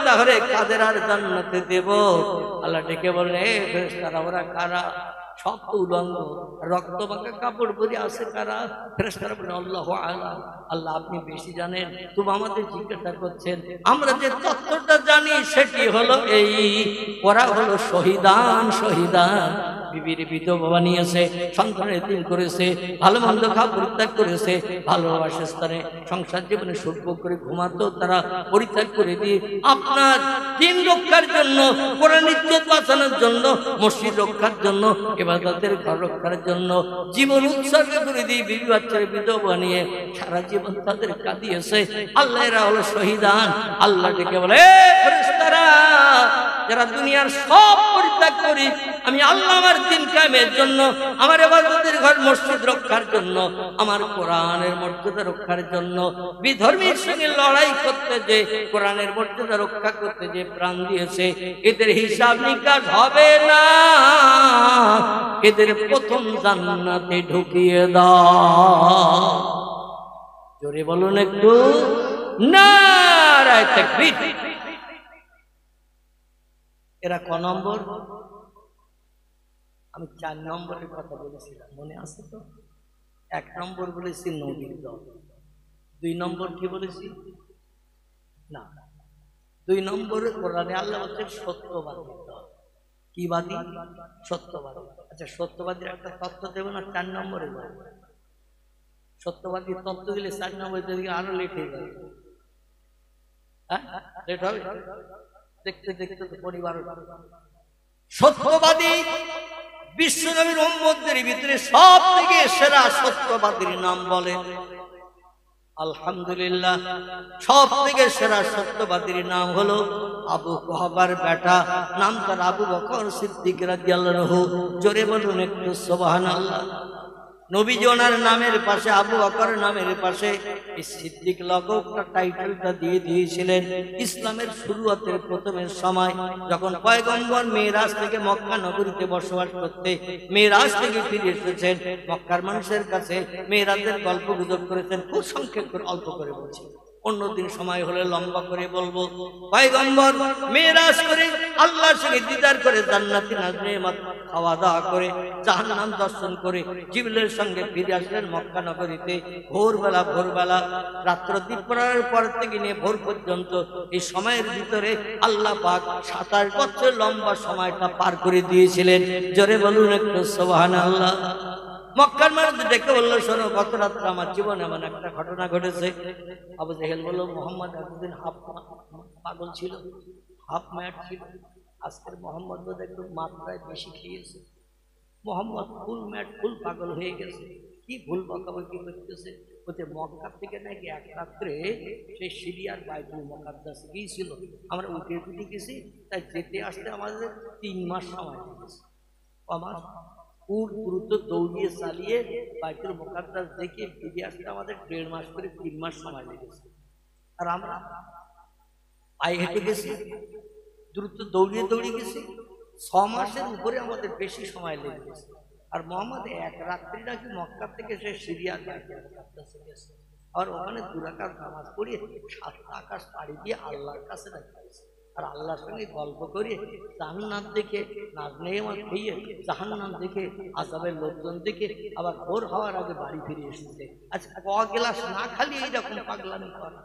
তাহলে কাদের আর জান্নাতে দেব? আল্লাহ ডেকে বললেন, এ ফেরেশতারা ওরা কারা? সব তো উলঙ্গ, রক্ত মাখা কাপড় পরে আছে কারা? ফেরেশতারা বলেন, আল্লাহু আ'লাম, আল্লাহ আপনি বেশি জানেন, তুমি আমাদের জিজ্ঞাসা করছেন। আমরা যে তত্ত্বটা জানি সেটি হলো এই, ওরা হলো শহীদান। শহীদান বিবির বিধবা বানিয়েছে, সন্তানের এতিম করেছে, ভালো মন্দ খাওয়া পরিত্যাগ করেছে, ভালোবাসা স্থানে সংসার জীবনে সুখ ভোগ করে ঘুমাতো তারা পরিত্যাগ করে দিয়ে আপনার দিন রক্ষার জন্য, কোরআন ইজ্জত বাঁচানোর জন্য, মসজিদ রক্ষার জন্য, ইবাদতের ঘর রক্ষার জন্য জীবন উৎসর্গ করে দিয়ে বিবি বাচ্চার বিধবা বানিয়ে সারা জীবন তাদের কাঁদিয়েছে। আল্লাহ এরা হলো শহীদান। আল্লাহ ডেকে বলে, ফেরেশতারা যারা দুনিয়ার সব পরিত্যাগ করি আমি আল্লাহ আমার দিন কায়েমের জন্য, আমার ইবাদতের ঘর মসজিদ রক্ষার জন্য, আমার কোরআনের মর্যাদা রক্ষার জন্য, বিধর্মীর সঙ্গে লড়াই করতে যে, কোরআনের মর্যাদা রক্ষা করতে যে প্রাণ দিয়েছে, এদের হিসাব নিকাশ হবে না, এদের প্রথম জান্নাতে ঢুকিয়ে দাও। জোরে বলুন একটু নারায়ে তাকবীর। এরা ক নম্বর? আমি 4 নম্বরের কথা বলেছিলাম, মনে আছে তো? 1 নম্বর বলেছি নবীর দল, 2 নম্বর কি বলেছি? না, 2 নম্বরে কোরআনে আল্লাহ বলছে সত্যবাদীর দল। কি বাদী? সত্যবাদী। আচ্ছা, সত্যবাদীর একটা তত্ত্ব দেবো না 4 নম্বরে? সত্যবাদীর তত্ত্ব দিলে 4 নম্বরে দিকে আরো লেট হয়ে যাবে। হ্যাঁ, লেট হবে, দেখতে দেখতে তো পরিবার। সত্যবাদী বিশ্বনবীর উম্মতদের ভিতরে সব থেকে সেরা সত্যবাদীর নাম বলে, আলহামদুলিল্লাহ, সব থেকে সেরা সত্যবাদীর নাম হলো আবু কুহাফার বেটা, নাম তার আবু বকর সিদ্দিক রাদিয়াল্লাহু আনহু। জোরে বলুন একটু সুবহানাল্লাহ। নবীজি ওনার নামের পাশে, আবু বকর নামের পাশে এই সিদ্দিক লকবটা, টাইটেলটা দিয়ে দিয়েছিলেন। ইসলামের শুরুয়াতের প্রথমের সময় যখন পয়গম্বর মেরাজ থেকে মক্কা নগরীতে বসবাস করতে, মেরাজ থেকে ফিরে এসেছেন, মক্কার মানুষের কাছে মেরাজের গল্প গুজব করেছেন। খুব সংক্ষেপ করে অল্প করে বলছি, অন্যদিন সময় হলে লম্বা করে বলবো। পয়গম্বর মেরাজ করে আল্লাহর সঙ্গে দিদার করে, জান্নাতি নেয়ামত খাওয়া দাওয়া করে, জাহান্নাম দর্শন করে জিবরিলের সঙ্গে ফিরে আসলেন মক্কা নগরীতে। ভোরবেলা রাত্র দ্বীপরার পর থেকে নিয়ে ভোর পর্যন্ত এই সময়ের ভিতরে আল্লাহ পাক 27 বছর লম্বা সময়টা পার করে দিয়েছিলেন। জোরে বলুন একটু সুবহানাল্লাহ। মক্কার মানুষ ডেকে বললো, শোনো, গত রাত্রে আমার জীবনে এমন একটা ঘটনা ঘটেছে। আবু জেহেল বলল, মোহাম্মদ এতদিন হাফ পাগল ছিল, হাফ ম্যাট ছিল, আজকের মোহাম্মদ বোধ একটু মাত্রায় বেশি খেয়েছে। মোহাম্মদ ফুল ম্যাট, ফুল পাগল হয়ে গেছে। কি ভুল বকাবকি করতেছে, ওতে মক্কা থেকে নাকি এক রাত্রে সেই সিরিয়ার বাইতুল মুকাদ্দাস গিয়েছিল। আমরা উঠে উঠে গেছি, তাই যেতে আসতে আমাদের 3 মাস সময় লেগেছে। আমার উট দ্রুত দৌড়িয়ে চালিয়ে বাইতুল মুকাদ্দাস দেখে ফিরে আসতে আমাদের 1.5 মাস করে 3 মাস সময় লেগেছে। আর আমরা পায়ে হেঁটে গেছি, দ্রুত দৌড়িয়ে গেছি। 6 মাসের উপরে আমাদের বেশি সময় লেগে গেছে। আর মোহাম্মদ এক রাত্রি নাকি মক্কা থেকে সে সিরিয়ার বাইতুল মুকাদ্দাসে গেছে, আর ওখানে 2 রাকাত নামাজ পড়িয়ে 7 আকাশ পাড়ি দিয়ে আল্লাহর কাছে গেছে। আর আল্লাহর সঙ্গে গল্প করে, জান্নাত দেখে, নেয়ামত পেয়ে, জাহান্নাম দেখে, আযাবের লোকজন দেখে আবার ভোর হওয়ার আগে বাড়ি ফিরে এসেছে। আচ্ছা, ক গ্লাস না খালি এইরকম পাগলামি করে?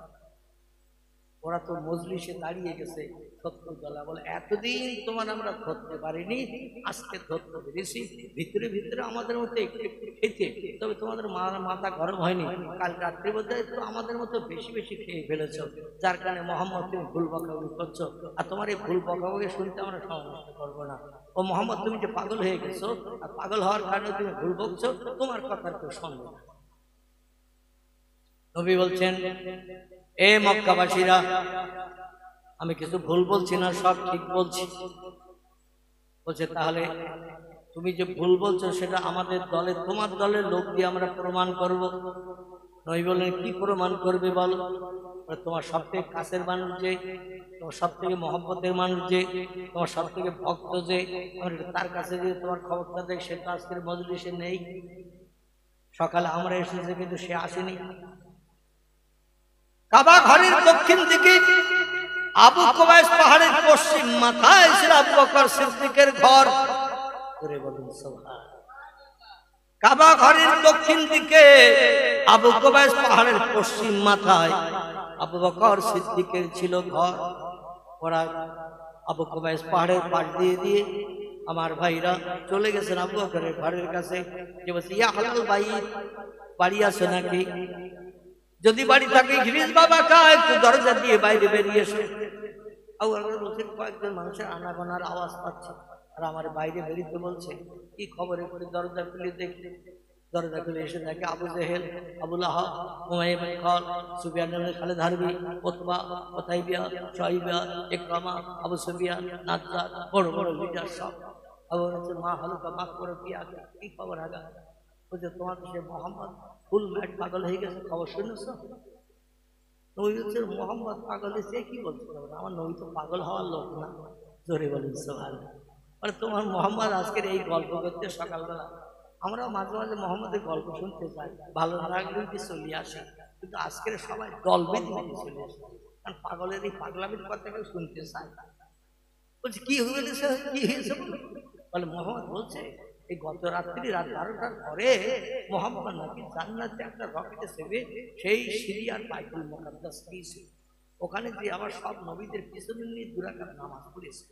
ওরা তো মজলিসে দাঁড়িয়ে গেছে, সত্য গলা বলে, এতদিন তোমার আমরা ধরতে পারিনি, আজকে ধরতে পেরেছি। ভিতরে ভিতরে আমাদের মতো একটু একটু খেতে, তবে তোমাদের মাথা গরম হয়নি। কাল রাত্রি বোধ তো আমাদের মতো বেশি বেশি খেয়ে ফেলেছ, যার কারণে মোহাম্মদ তুমি ভুল বকাবকি করছো। আর তোমার এই ভুল বকাবকি শুনতে আমরা সময় নষ্ট করবো না। ও মোহাম্মদ, তুমি যে পাগল হয়ে গেছো, আর পাগল হওয়ার কারণে তুমি ভুল বকছো, তোমার কথার কেউ শুনবে না। নবী বলছেন, এ মক্কাবাসীরা, আমি কিছু ভুল বলছি না, সব ঠিক বলছি। বলছে, তাহলে তুমি যে ভুল বলছো সেটা আমাদের দলে, তোমার দলের লোক দিয়ে আমরা প্রমাণ করব। নবী বললেন, কি প্রমাণ করবে বলো? তোমার সব থেকে কাছের মানুষ যে, তোমার সব থেকে মহব্বতের মানুষ যে, তোমার সব থেকে ভক্ত যে, তার কাছে যে তোমার খবরটা দেয়, সে তো আজকের মজলিসে নেই। সকালে আমরা এসেছি কিন্তু সে আসেনি। কাবা ঘরের দক্ষিণ দিকে আবু কুবাইস পাহাড়ের পশ্চিম মাথায় ছিল আবু বকর সিদ্দিকের ঘর। কাবা ঘরের দক্ষিণ দিকে আবু কুবাইস পাহাড়ের পশ্চিম মাথায় আবু বকর সিদ্দিকের ছিল ঘর। ওরা আবু কুবাইস পাহাড়ের পাশ দিয়ে দিয়ে আমার ভাইরা চলে গেছেন আবু বকরের ঘরের কাছে। যে বলছে, ইয়া হালাল ভাই, বাড়ি আছে নাকি? যদি বাড়ি থাকে গিরিশ বাবা কা একটু দরজা দিয়ে বাইরে বেরিয়ে এসে। কয়েকজন মানুষের আনাগোনার আওয়াজ পাচ্ছে, আর আমার বাইরে বেরিয়ে বলছে, কি খবরে করে দরজা খুলে দেখলে। দরজা খুলে এসে দেখে আবু জেহেল, আবু লাহাব, উমাইয়া বিন খালিদ, সুফিয়ান ইবনে খালিদ হারবি, উতবা, উতাইবা, শাইবা, ইকরামা, আবু সুফিয়ান, নাজ্জার, বড় বড় লিডার সব। আবু বলছে, মা হালুকা মাফ করে কি আগে, কি খবর আগা? বলছে, তোমার সে মোহাম্মদ ফুল ম্যাট পাগল হয়ে গেছে, খবর শুনেছ? নবী হচ্ছে মোহাম্মদ পাগল হয়েছে, কি বলছো? আমার নবী তো পাগল হওয়ার লোক না। জোরে বলুন সুবহানাল্লাহ। মানে তোমার মোহাম্মদ আজকের এই গল্প করতে সকালবেলা, আমরাও মাঝে মাঝে মোহাম্মদের গল্প শুনতে চাই, ভালো লাগলেও কি চলে আসে, কিন্তু আজকের সবাই দলবেদ নিয়ে চলে আসে, কারণ পাগলের এই পাগলামির কথা কেউ শুনতে চায়। বলছে, কি হয়েছে, কি হয়েছে? বলে, মোহাম্মদ বলছে এই গত রাত্রি রাত 12টার পরে মোহাম্মদ নাকি জান্নাতে একটা রকেটে চেপে সেই সিরিয়ার বাইতুল মুকাদ্দাস গিয়েছে। ওখানে যে আবার সব নবীদের পিছনে নিয়ে 2 রাকাত নামাজ পড়েছে।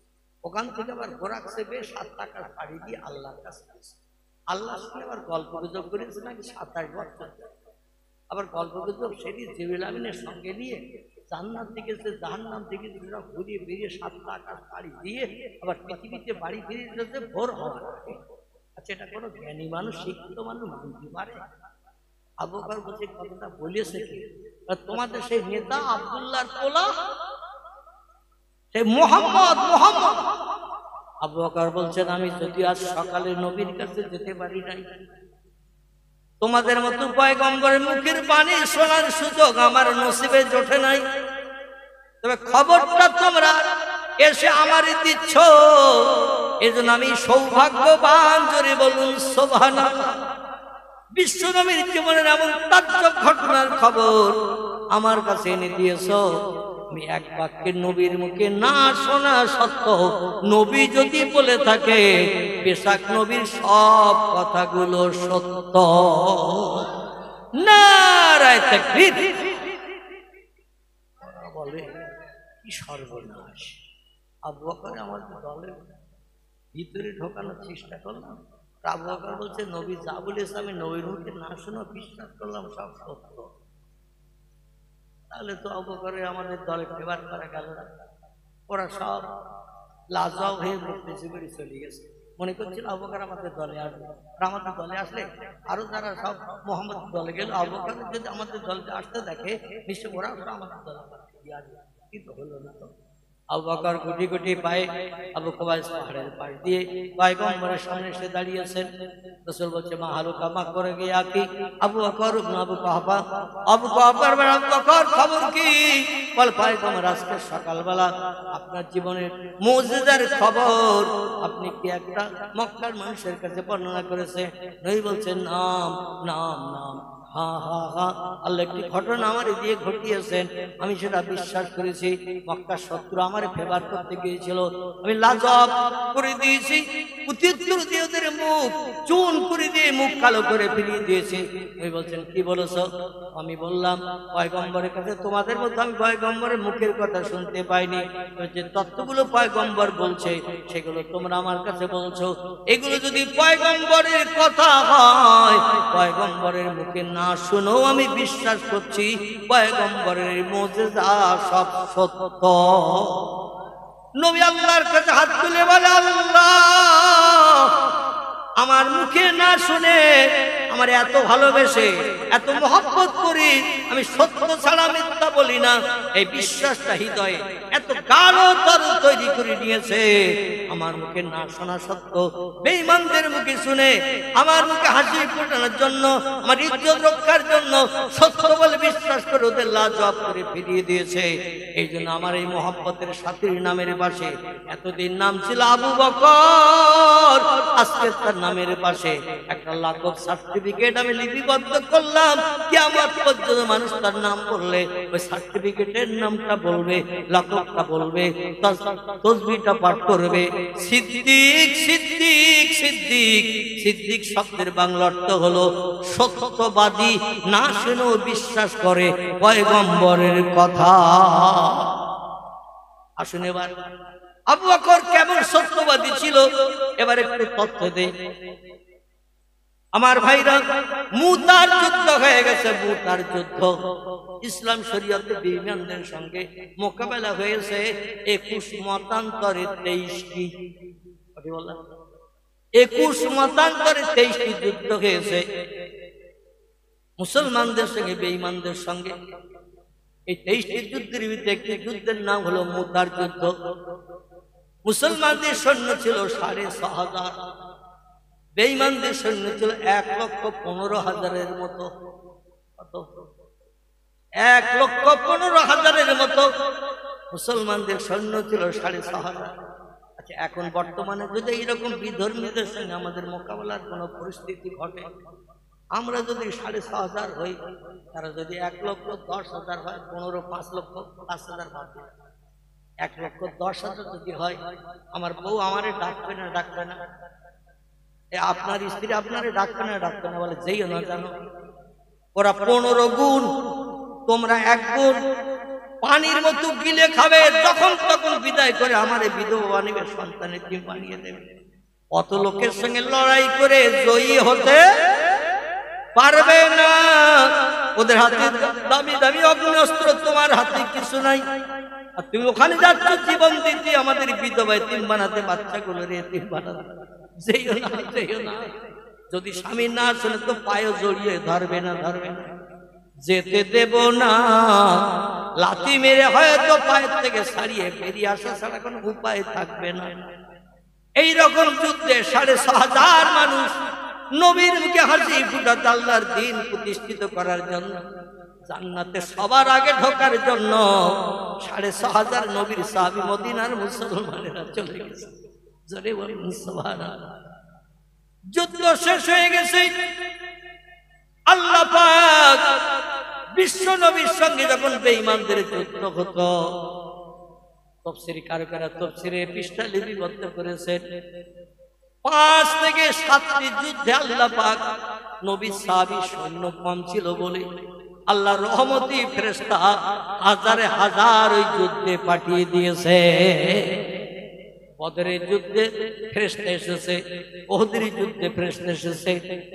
ওখান থেকে আবার গোরাক চেপে 7 টাকার বাড়ি দিয়ে আল্লাহর কাছে গেছে। আল্লাহর সঙ্গে আবার গল্প গুজব করেছে নাকি 27 বছর। আবার গল্প গুজব সেটি জিবরিল আমিনের সঙ্গে নিয়ে জান্নাত থেকে জাহান্নাম থেকে ঘুরিয়ে বেরিয়ে 7 টাকার বাড়ি দিয়ে আবার পৃথিবীতে বাড়ি ফিরে যেতে ভোর হওয়ার আগে। আচ্ছা, এটা কোনো জ্ঞানী মানুষ, শিক্ষিত মানুষ মানতে পারে? আবু বকর বলছে, কথাটা বলেছে কি? তোমাদের সেই নেতা আব্দুল্লাহর পোলা, সেই মোহাম্মদ। আবু বকর বলছেন, আমি যদি আজ সকালে নবীর কাছে যেতে পারি নাই, তোমাদের মতো পয়গম্বরের মুখের বাণী শোনার সুযোগ আমার নসিবে জোটে নাই, তবে খবরটা তোমরা এসে আমারই দিচ্ছ, এজন্য আমি সৌভাগ্যবান। জোরে বলুন সুবহানাল্লাহ। বিশ্বনবীর জীবনের এমন তাজ্জব ঘটনার খবর আমার কাছে এনে দিয়েছ। আমি এক বাক্যে নবীর মুখে না শোনা সত্ত্বেও নবী যদি বলে থাকে, বেশাক নবীর সব কথাগুলো সত্য। নারায়ে তাকবীর। বলে, কি সর্বনাশ! আবু বকর আমাদের দলের ভিতরে ঢোকানোর চেষ্টা করলাম। আবু বকর বলছে, নবী যা বলেছে আমি নবীর মুখে না শোনা বিশ্বাস করলাম সব সত্য। তাহলে তো আবু বকরের আমাদের দলে ফেভার করা গেল না। ওরা সব লাজবাব হয়ে মুক্তি করে চলে গেছে। মনে করছিল আবু বকর আমাদের দলে আসবে, আর আমাদের দলে আসলে আরো যারা সব মোহাম্মদ দলে গেল, আবু বকর যদি আমাদের দলে আসতে দেখে নিশ্চয় ওরা আমাদের দলে আসবে, কিন্তু হলো না। তো আবু বকর গুটি গুটি পায়ে আবু কুবাইস পাহাড়ের পাশ দিয়ে পয়গম্বরের সামনে এসে দাঁড়িয়েছেন। রাসূল বলছে, মা হালুকা মা করে গিয়া কি? আবু বকর আবু কুহাফা, আবু কুহাফার আবু বকর খবর কি? বল, পয়গম্বর আজকে সকালবেলা আপনার জীবনের মুজিজার খবর আপনি কি একটা মক্কার মানুষের কাছে বর্ণনা করেছে? নবী বলছেন, নাম নাম নাম, হা হা হা, আল্লাহ একটি ঘটনা আমার দিয়ে ঘটিয়েছেন, আমি সেটা বিশ্বাস করেছি। মক্কার শত্রু আমার ফেভার করতে গিয়েছিল, আমি লাজব করে দিয়েছি, উত্তর দিয়ে ওদের মুখ চুন করে দিয়ে মুখ কালো করে ফিরিয়ে দিয়েছি। আমি বলছেন, কি বলেছ? আমি বললাম, পয়গম্বরের কাছে তোমাদের মধ্যে আমি পয়গম্বরের মুখের কথা শুনতে পাইনি, যে তত্ত্বগুলো পয়গম্বর বলছে সেগুলো তোমরা আমার কাছে বলছো। এগুলো যদি পয়গম্বরের কথা হয়, পয়গম্বরের মুখে না শুনেও আমি বিশ্বাস করছি পয়গম্বরের মুজিজা সব সত্য। নবী আল্লাহর কাছে হাত তুলে বলে, আল্লাহ, আমার মুখে না শুনে আমার এত ভালোবেসে এত মহব্বত করি, আমি সত্য ছাড়া মিথ্যা বলি না, এই বিশ্বাসটা হৃদয়ে এত গাঢ়তর তৈরি করে নিয়েছে। আমার মুখে না শোনা সত্য বেঈমানদের মুখে শুনে আমার মুখে হাসি ফোটানোর জন্য, আমার ইজ্জত রক্ষার জন্য সত্য বলে বিশ্বাস করে ওদের লাজবাব করে ফিরিয়ে দিয়েছে। এই জন্য আমার এই মহব্বতের সাথীর নামের পাশে এতদিন নাম ছিল আবু বকর, আজকে তার নামের পাশে একটা লাকব সার্টিফিকেট আমি লিপিবদ্ধ করলাম। কিয়ামত পর্যন্ত মানুষ তার নাম বললে ওই সার্টিফিকেটের নামটা বলবে, লকবটা বলবে, তসবিহটা পাঠ করবে। সিদ্দিক সিদ্দিক সিদ্দিক, সিদ্দিক শব্দের বাংলা অর্থ হলো সত্যবাদী, না শুনেও বিশ্বাস করে পয়গম্বরের কথা। আসুন এবার আবু বকর কেমন সত্যবাদী ছিল এবার একটু তথ্য দেই। আমার ভাইরা, মুতার যুদ্ধ হয়ে গেছে, মুতার যুদ্ধ। ইসলাম শরীয়তে বেঈমানদের সঙ্গে মোকাবেলা হয়েছে 21 মতান্তরে 23টি, 21 মতান্তরে 23টি যুদ্ধ হয়েছে মুসলমানদের সঙ্গে বেঈমানদের সঙ্গে। এই 23টি যুদ্ধের ভিতরে একটি যুদ্ধের নাম হলো মুতার যুদ্ধ। মুসলমানদের সৈন্য ছিল 6,500, বেঈমানদের সৈন্য ছিল 1,15,000 মতো। কত? 1,15,000 মতো মুসলমানদের সৈন্য ছিল 6,500। আচ্ছা, এখন বর্তমানে যদি এইরকম বিধর্মীদের সঙ্গে আমাদের মোকাবেলার কোনো পরিস্থিতি ঘটে, আমরা যদি 6,500 হই, তারা যদি 1,10,000 হয়, 5,05,000 বাদ, 1,10,000 যদি হয়, আমার বউ আমারে ডাকবে না ডাকবে না, আপনার স্ত্রী আপনারে ডাকবে না ডাকবে না, বলে যেই না জানো ওরা 15 গুণ, তোমরা 1 গুণ, পানির মতো গিলে খাবে, যখন তখন বিদায় করে আমারে বিধবা বানিয়ে সন্তানের টিম বানিয়ে দেবে। অত লোকের সঙ্গে লড়াই করে জয়ী হতে পারবে না। ওদের হাতে দামি দামি অগ্নিঅস্ত্র, তোমার হাতে কিছু নাই, আর তুমি ওখানে যাচ্ছ জীবন দিতে আমাদের বিধবা টিম বানাতে, বাচ্চাগুলোর এতিম বানাতে। যেও না যেও না, যদি স্বামী না শুনে তো পায়ে জড়িয়ে ধরবে না ধরবে না, যেতে দেব না, লাথি মেরে হয়তো পায়ের থেকে ছাড়িয়ে বেরিয়ে আসা ছাড়া কোনো উপায় থাকবে না। এইরকম যুদ্ধে 6,500 মানুষ নবীর মুখে হাসি ফুটাতে, আল্লাহর দ্বীন প্রতিষ্ঠিত করার জন্য, জান্নাতে সবার আগে ঢোকার জন্য 6,500 নবীর সাহাবী মদিনার মুসলমানেরা চলে গেছে। জোরে বলুন সুবহানাল্লাহ। যুদ্ধ শেষ হয়ে গেছে, আল্লাহ পাক বিশ্ব নবীর সঙ্গে যখন বেঈমানদের যুদ্ধ হতো, তাফসীরে কারকেরা তাফসীরে পৃষ্ঠা লিপিবদ্ধ করেছেন, 5 থেকে 7টি যুদ্ধে আল্লাহ পাক নবীর সাহাবী সৈন্য কম ছিল বলে আল্লাহর রহমতি ফেরেশতা হাজারে হাজার ওই যুদ্ধে পাঠিয়ে দিয়েছে। বদরের যুদ্ধে ফেরেশতা এসেছে, উহুদের যুদ্ধে ফেরেশতা এসেছে,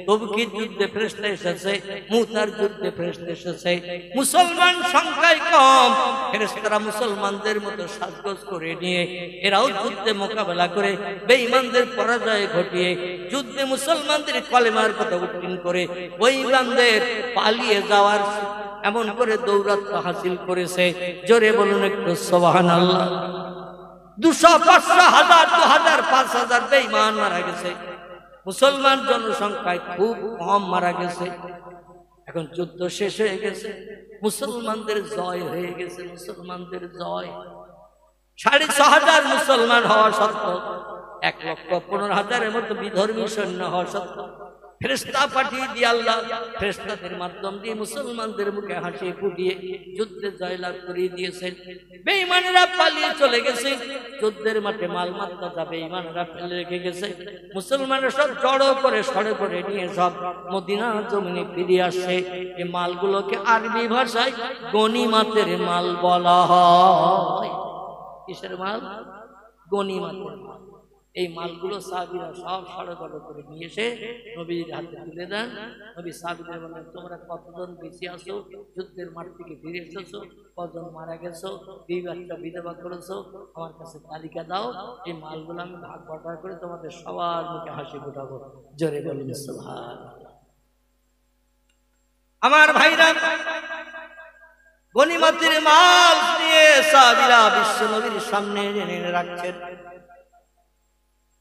তবুকের যুদ্ধে ফেরেশতা এসেছে, মুতার যুদ্ধে ফেরেশতা এসেছে। মুসলমান সংখ্যায় কম, ফেরেশতারা মুসলমানদের মতো সাজগোজ করে নিয়ে এরাও যুদ্ধে মোকাবেলা করে বেঈমানদের পরাজয় ঘটিয়ে যুদ্ধে মুসলমানদের কলেমার কথা উত্তীর্ণ করে বেঈমানদের পালিয়ে যাওয়ার এমন করে দৌরাত্ম হাসিল করেছে। জোরে বলুন একটু সুবহানাল্লাহ। 200, 500, 1000, 2000, 5000 বেঈমান মারা গেছে, মুসলমান জনসংখ্যায় খুব কম মারা গেছে। এখন যুদ্ধ শেষ হয়ে গেছে, মুসলমানদের জয় হয়ে গেছে, মুসলমানদের জয়। 6,500 মুসলমান হওয়া সত্ত্বেও, 1,15,000 মতো বিধর্মী সৈন্য হওয়া সত্ত্বেও ফেরেশতা পাঠিয়ে দিয়ে আল্লাহ ফেরেশতাদের মাধ্যম দিয়ে মুসলমানদের মুখে হাসি ফুটিয়ে যুদ্ধে জয়লাভ করিয়ে দিয়েছেন। বেঈমানেরা পালিয়ে চলে গেছে, যুদ্ধের মাঠে মালমাত্তা যা বেঈমানেরা ফেলে রেখে গেছে, মুসলমানরা সব জড়ো করে সরে করে নিয়ে সব মদিনা জমিনে ফিরে আসছে। এই মালগুলোকে আরবি ভাষায় গনিমাতের মাল বলা হয়। কিসের মাল? গনিমাতের মাল। এই মালগুলো সাহাবীরা সব সড়গড় করে নিয়ে এসে নবীর হাতে তুলে দেন। নবী সাহাবীদের বলেন, তোমরা কতজন বেঁচে আসো, যুদ্ধের মাঠ থেকে ফিরে এসেছো, কজন মারা গেছো, বিবি বাচ্চা বিধবা করেছো, আমার কাছে তালিকা দাও, এই মালগুলো আমি ভাগ বাটোয়ারা করে তোমাদের সবার মুখে হাসি ফোটাবো। জোরে বলুন সুবহানাল্লাহ। আমার ভাইরা, গনিমতের মাল নিয়ে সাহাবীরা বিশ্ব নবীর সামনে এনে রাখছেন।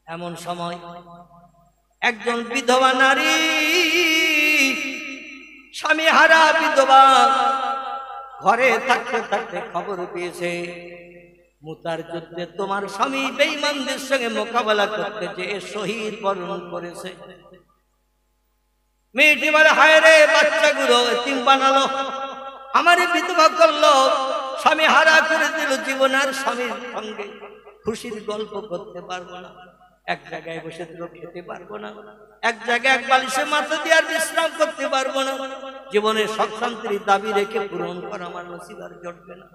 এমন সময় একজন বিধবা নারী, স্বামী হারা বিধবা, ঘরে থাকতে থাকতে খবর পেয়েছে মুতার যুদ্ধে তোমার স্বামী বেঈমানদের সঙ্গে মোকাবেলা করতে যেয়ে শহীদ বরণ করেছে। মেয়েটি বলে, হায় রে, বাচ্চাগুলো এতিম বানালো, আমারে বিধবা করলো, স্বামী হারা করে দিল, জীবন আর স্বামীর সঙ্গে খুশির গল্প করতে পারবো না, এক জায়গায় বসে দিলো খেতে পারবো না, এক জায়গায় এক বালিশে মাথা দিয়ে আর বিশ্রাম করতে পারবো না। জীবনের সুখ শান্তির দাবি রেখে পূরণ করা আমার নসিব আর জটবে না।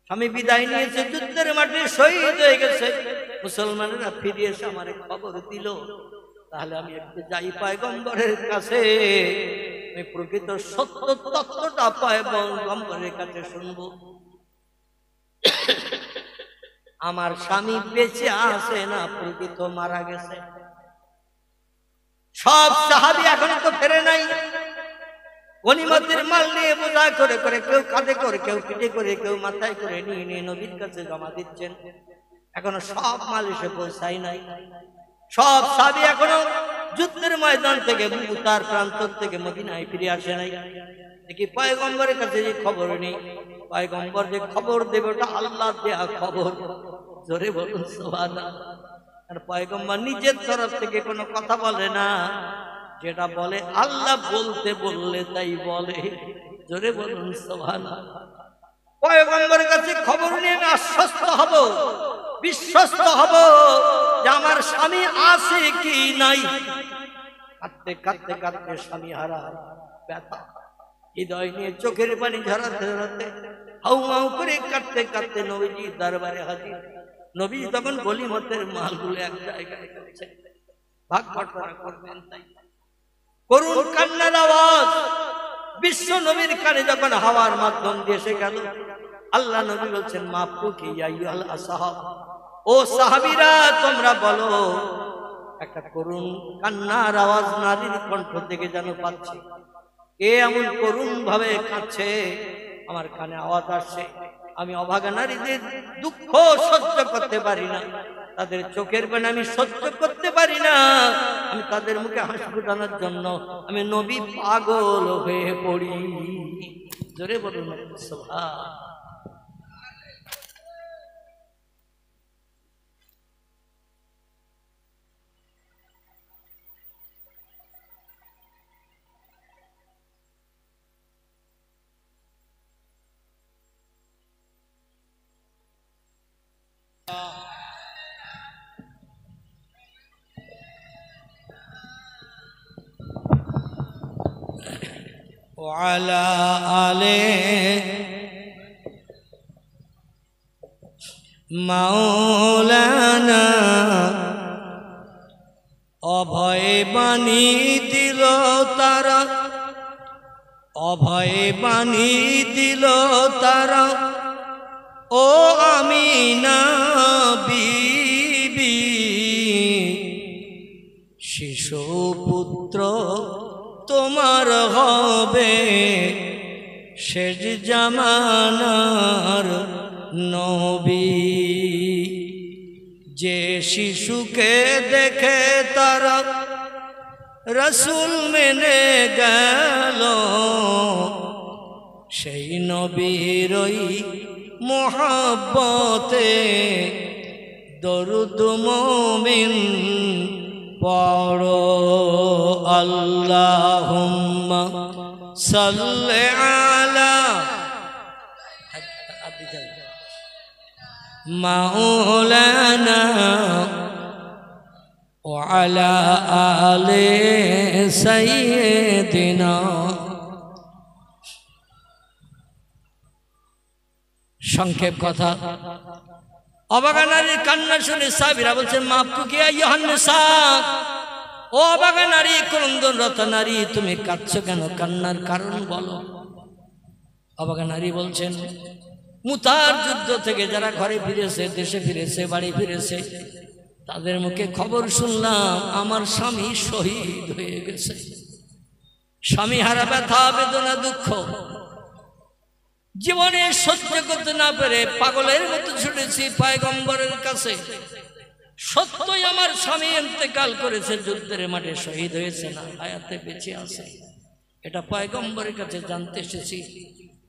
স্বামী বিদায় নিয়েছে, যুদ্ধের মাঠে শহীদ হয়ে গেছে। মুসলমানেরা ফিরে এসে আমার খবর দিল, তাহলে আমি একটু যাই পয়গম্বরের কাছে, আমি প্রকৃত সত্য তত্ত্বটা পয়গম্বরের কাছে শুনবো। আমার স্বামী বেঁচে আছে না প্রকৃত মারা গেছে? সব সাহাবী এখনো তো ফেরে নাই। গনিমতের মাল নিয়ে বোঝা করে করে, কেউ কাঁধে করে, কেউ পিঠে করে, কেউ মাথায় করে নিয়ে নিয়ে নবীর কাছে জমা দিচ্ছেন। এখনো সব মাল এসে পৌঁছায় নাই। সব সাহাবী এখনো যুদ্ধের ময়দান থেকে উত্তর প্রান্ত থেকে মদিনায় ফিরে আসে নাই। দেখি পয়গম্বরের কাছে যে খবর নেই, পয়গম্বর যে খবর দেবে ওটা আল্লাহ দেয়া খবর। জোরে বলুন সুবহানাল্লাহ। আর পয়গম্বর নিজের তরফ থেকে কোনো কথা বলে না, যেটা বলে আল্লাহ বলতে বললে তাই বলে। জোরে বলুন সুবহানাল্লাহ। পয়গম্বরের কাছে খবর নিয়ে আমি আশ্বস্ত হব, বিশ্বস্ত হব যে আমার স্বামী আছে কি নাই। কাঁদতে কাঁদতে কাঁদতে স্বামী হারা ব্যথা হৃদয় নিয়ে চোখের পানি ঝরাতে ঝরাতে হাউ হাউ করে কাঁদতে কাঁদতে নবীজি দরবারে হাজির। নবী তখন গলিমতের মালগুলো এক জায়গায় করছে, ভাগ বটরা করবেন তাই। করুণ কান্নার আওয়াজ বিশ্ব নবীর কানে যখন হাওয়ার মাধ্যম দিয়ে এসে গেল, আল্লাহ নবী বলছেন মাফুকি ইয়া আইয়ুহাল আসহাব, ও সাহাবীরা তোমরা বলো। একটা করুণ কান্নার আওয়াজ নারীর কণ্ঠ থেকে যেন পাচ্ছে। কে এমন করুণ ভাবে কাঁদছে? আমার কানে আওয়াজ আসছে। আমি অভাগা নারীদের দুঃখ সহ্য করতে পারি না, তাদের চোখের পানি আমি সহ্য করতে পারি না। আমি তাদের মুখে হাসি ফোটানোর জন্য আমি নবী পাগল হয়ে পড়ি। জোরে বলুন সুবহানাল্লাহ। وعلى آله মাওলানা অভয় বাণী দিল তারা, অভয় বাণী দিল তারা। ও আমিনা বিবি শিশু পুত্র তোমার হবে, শেষ জামানার নবী। যে শিশুকে দেখে তারা রাসূল মেনে গেল, সেই নবীর ওই মোহাব্বতে দরুদ মুমিন পড়ো। আল্লাহুম্মা সাল্লি আলা মাওলানা ওয়া আলা আলি সাইয়্যিদিনা। সংক্ষেপ কথা, অবাগা নারীর কান্না শুনে সাহাবীরা বলছেন মাফুকি ইয়া আইয়ুহান নিসা, ও অবাগা নারী, ক্রন্দনরত নারী, তুমি কাঁদছো কেন? কান্নার কারণ বলো। অবাগা নারী বলছেন মুতার যুদ্ধ থেকে যারা ঘরে ফিরেছে, দেশে ফিরেছে, বাড়ি ফিরেছে, তাদের মুখে খবর শুনলাম আমার স্বামী শহীদ হয়ে গেছে। স্বামী হারা ব্যথা বেদনা দুঃখ জীবনে সহ্য করতে না পেরে পাগলের মতো ছুটেছি পয়গম্বরের কাছে। সত্যই আমার স্বামী ইন্তেকাল করেছে, যুদ্ধের মাঠে শহীদ হয়েছে না হায়াতে বেঁচে আছে, এটা পয়গম্বরের কাছে জানতে এসেছি।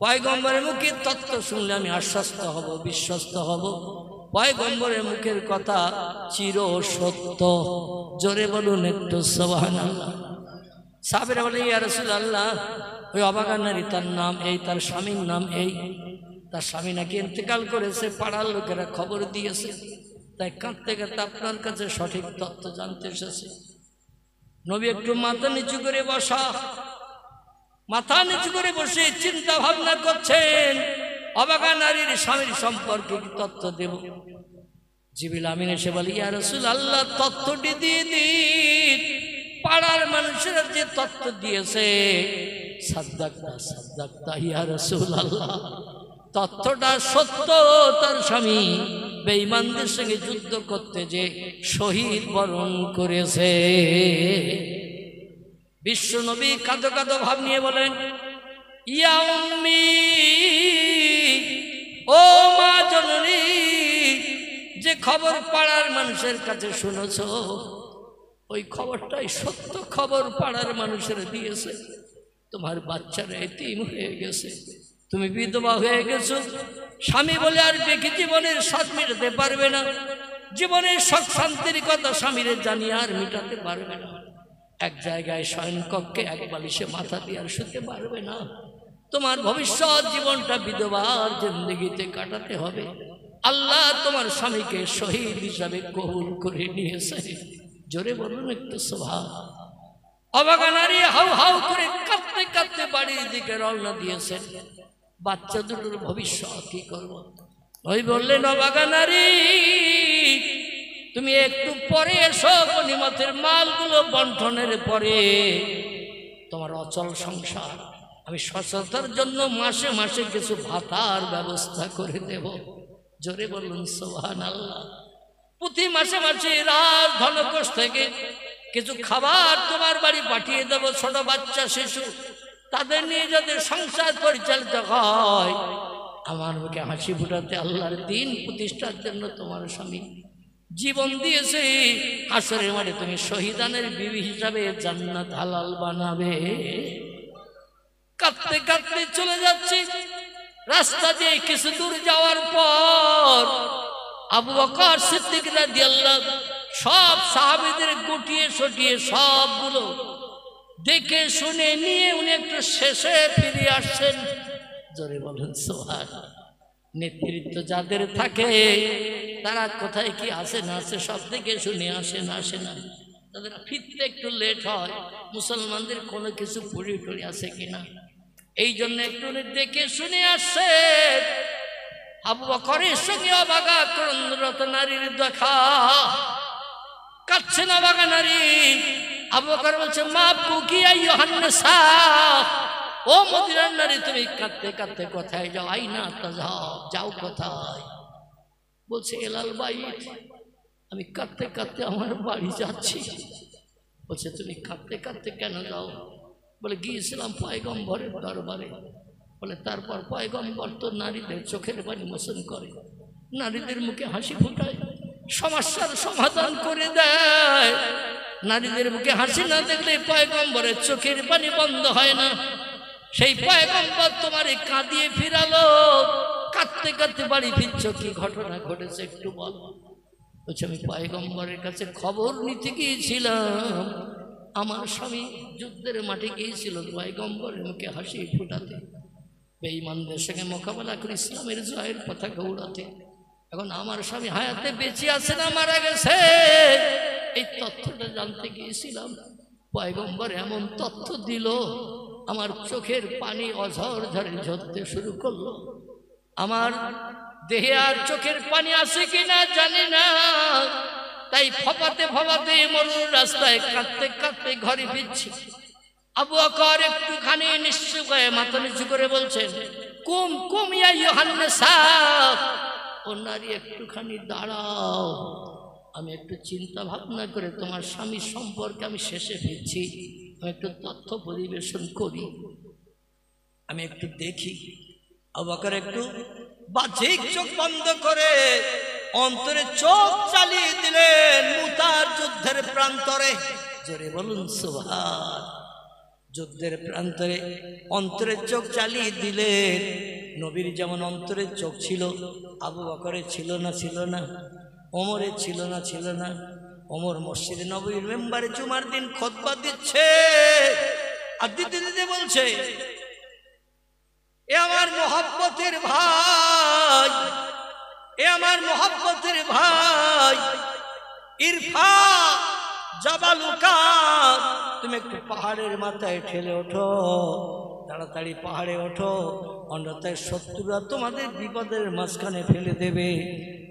পয়গম্বরের মুখে তত্ত্ব শুনলে আমি আশ্বস্ত হব, বিশ্বস্ত হব। পয়গম্বরের মুখের কথা চির সত্য। জোরে বলুন একটু সুবহানাল্লাহ। সাহাবীরা বলে ইয়া রাসূলুল্লাহ, ওই অবাগা নারী তার নাম এই, তার স্বামীর নাম এই, তার স্বামী নাকি ইন্তেকাল করেছে, পাড়ার লোকেরা খবর দিয়েছে, তাই কাঁদতে কাঁদতে আপনার কাছে সঠিক তথ্য জানতে এসেছে। নবী একটু মাথা নিচু করে বসা, মাথা নিচু করে বসে চিন্তা ভাবনা করছেন অবাগা নারীর স্বামীর সম্পর্কে কি তথ্য দেব। জিবরিল আমিন এসে বলে, ইয়া রাসূলুল্লাহ, তথ্যটি দিয়ে দিন। পাড়ার মানুষেরা যে তথ্য দিয়েছে, সাদ্দাকতা সাদ্দাকতা ইয়া রাসূলুল্লাহ, তথ্যটা সত্য। তার স্বামী বেঈমানদের সঙ্গে যুদ্ধ করতে যে শহীদ বরণ করেছে। বিশ্ব নবী কাঁদো কাঁদো ভাব নিয়ে বলেন, ইয়া উম্মি, ও মা জননী, যে খবর পাড়ার মানুষের কাছে শুনেছ, ওই খবরটাই সত্য খবর পাড়ার মানুষেরা দিয়েছে। তোমার বাচ্চারা এতিম হয়ে গেছে, তুমি বিধবা হয়ে গেছো, স্বামী বলে আর বেঁকে জীবনের স্বাদ মেটাতে পারবে না, জীবনের সুখ শান্তির কথা স্বামীরে জানিয়ে আর মেটাতে পারবে না, এক জায়গায় শয়ন কক্ষে এক বালিশে মাথা দিয়ে আর শুতে পারবে না, তোমার ভবিষ্যৎ জীবনটা বিধবার জিন্দেগিতে কাটাতে হবে। আল্লাহ তোমার স্বামীকে শহীদ হিসাবে কবুল করে নিয়েছে। জোরে বলুন একটু সুবহান। অবাগা নারী হাউ হাউ করে কাঁদতে কাঁদতে বাড়ির দিকে রওনা দিয়েছেন। বাচ্চা দুটোর ভবিষ্যৎ কি করব? ওই বললেন, অবাগা নারী, তুমি একটু পরে এসো, গনিমতের মালগুলো বন্টনের পরে তোমার অচল সংসার আমি সচেতনার জন্য মাসে মাসে কিছু ভাতার ব্যবস্থা করে দেব। জোরে বলুন সুবহানাল্লাহ। প্রতি মাসে মাসে রাত ধনকোষ থেকে কিছু খাবার তোমার বাড়ি পাঠিয়ে দেব। ছোট বাচ্চা শিশু, তাদের নিয়ে যাদের সংসার পরিচালিত হয়, আমার মুখে হাসি ফুটাতে আল্লাহর দিন প্রতিষ্ঠার জন্য তোমার স্বামী জীবন দিয়েছে। হাসরের মাঠে তুমি শহীদানের বিবি হিসাবে জান্নাত হালাল বানাবে। কাঁদতে কাঁদতে চলে যাচ্ছি। রাস্তা দিয়ে কিছু দূর যাওয়ার পর আবু বকর সিদ্দিক রাদিয়াল্লাহু সব সাহাবীদের গুটিয়ে সটিয়ে সবগুলো দেখে শুনে নিয়ে উনি একটু শেষে ফিরে আসছেন। জোরে বলেন সুবহানাল্লাহ। নেতৃত্ব যাদের থাকে তারা কোথায় কি আসে না আসে সব দেখে শুনে আসে না, তাদের ফিরতে একটু লেট হয়। মুসলমানদের কোনো কিছু পুরি টুরি আছে কিনা, এই জন্য একটু দেখে শুনে আসছে। আবু বকরের সঙ্গে অবাগা ক্রন্দনরত নারীর দেখা, কাঁদছেন অবাগা নারী। আবু বকর বলছে, মা বুকি আইয়ুহান নিসা, ও মদিনার নারী, তুমি কাঁদতে কাঁদতে কোথায় যাও? আইনা তাযাও, যাও কোথায়? বলছে, এলাল বাইত, আমি কাঁদতে কাঁদতে আমার বাড়ি যাচ্ছি। বলছে, তুমি কাঁদতে কাঁদতে কেন যাও? বলে, গিয়েছিলাম পয়গম্বরের দরবারে। বলে, তারপর পয়গম্বর তো নারীদের চোখের পানি মোচন করে, নারীদের মুখে হাসি ফোটায়, সমস্যার সমাধান করে দেয়। নারীদের মুখে হাসি না দেখলে পয়গম্বরের চোখের পানি বন্ধ হয় না। সেই পয়গম্বর তোমার কাঁদিয়ে ফিরালো, কাঁদতে কাঁদতে বাড়ি ফিরছ, কি ঘটনা ঘটেছে একটু বল। বলছে, আমি পয়গম্বরের কাছে খবর নিতে গিয়েছিলাম, আমার স্বামী যুদ্ধের মাঠে গিয়েছিল পয়গম্বরের মুখে হাসি ফুটাতে, বেঈমানদের সঙ্গে মোকাবেলা করে ইসলামের জয়ের পতাকা উড়াতে। এখন আমার স্বামী হায়াতে বেঁচে আছে না মারা গেছে, এই তথ্যটা জানতে গিয়েছিলাম। পয়গম্বর এমন তথ্য দিল, আমার চোখের পানি অঝর ঝরে ঝরতে শুরু করলো। আমার দেহে আর চোখের পানি আছে কিনা জানি না, তাই ফপাতে ফপাতে মরুর রাস্তায় কাঁদতে কাঁদতে ঘরে ফিরছি। আবু বকর একটুখানি নিশ্চুপ হয়ে মাথা নিচু করে বলছেন, কুম কুম ইয়া আইয়ুহান নিসা, ও নারী একটুখানি দাঁড়াও, আমি একটু চিন্তা ভাবনা করে তোমার স্বামীর সম্পর্কে আমি শেষে ফিরছি, আমি একটু তথ্য পরিবেশন করি, আমি একটু দেখি। আবু বকর একটু বাহ্যিক চোখ বন্ধ করে অন্তরে চোখ চালিয়ে দিলেন মুতার যুদ্ধের প্রান্তরে। জোরে বলুন সুবহান। যুদ্ধের প্রান্তরে অন্তরে চোখ চালিয়ে দিলেন। নবীর যেমন অন্তরে চোখ ছিল, আবু বকরের ছিল না? ওমরের ছিল না? ওমর মসজিদে নববীর মেম্বারে জুমার দিন খুতবা দিচ্ছে, আর দিতে দিতে বলছে, এ আমার মোহাব্বতের ভাই, এ আমার মোহাব্বতের ভাই ইরফা জাবালুকা, তুমি একটু পাহাড়ের মাথায় ঠেলে ওঠো, তাড়াতাড়ি পাহাড়ে ওঠো, অন্যথায় শত্রুরা তোমাদের বিপদের মাঝখানে ফেলে দেবে।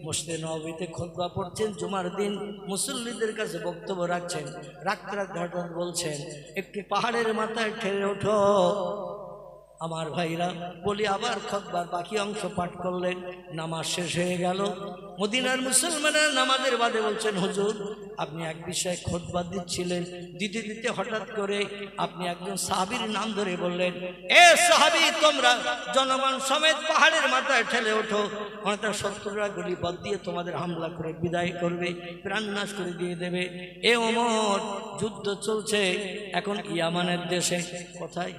মসজিদে নববীতে খুতবা পড়ছেন, জুমার দিন মুসল্লিদের কাছে বক্তব্য রাখছেন, রাখতে রাখতে হঠাৎ বলছেন একটু পাহাড়ের মাথায় ঠেলে ওঠো আমার ভাইরা। বলি আবার খুতবার বাকি অংশ পাঠ করলেন, নামাজ শেষ হয়ে গেল। মদিনার মুসলমানরা নামাজের বাদে বলছেন হুজুর আপনি এক বিষয়ে খুতবা দিচ্ছিলেন, দিতে দিতে হঠাৎ করে আপনি একজন সাহাবীর নাম ধরে বললেন, এ সাহাবী তোমরা জনগণ সমেত পাহাড়ের মাথায় ঠেলে ওঠো, অনেকটা শত্রুরা গুলিবাদ দিয়ে তোমাদের হামলা করে বিদায় করবে, প্রাণনাশ করে দিয়ে দেবে। এ ওমর যুদ্ধ চলছে এখন ইয়ামানের দেশে, কোথায়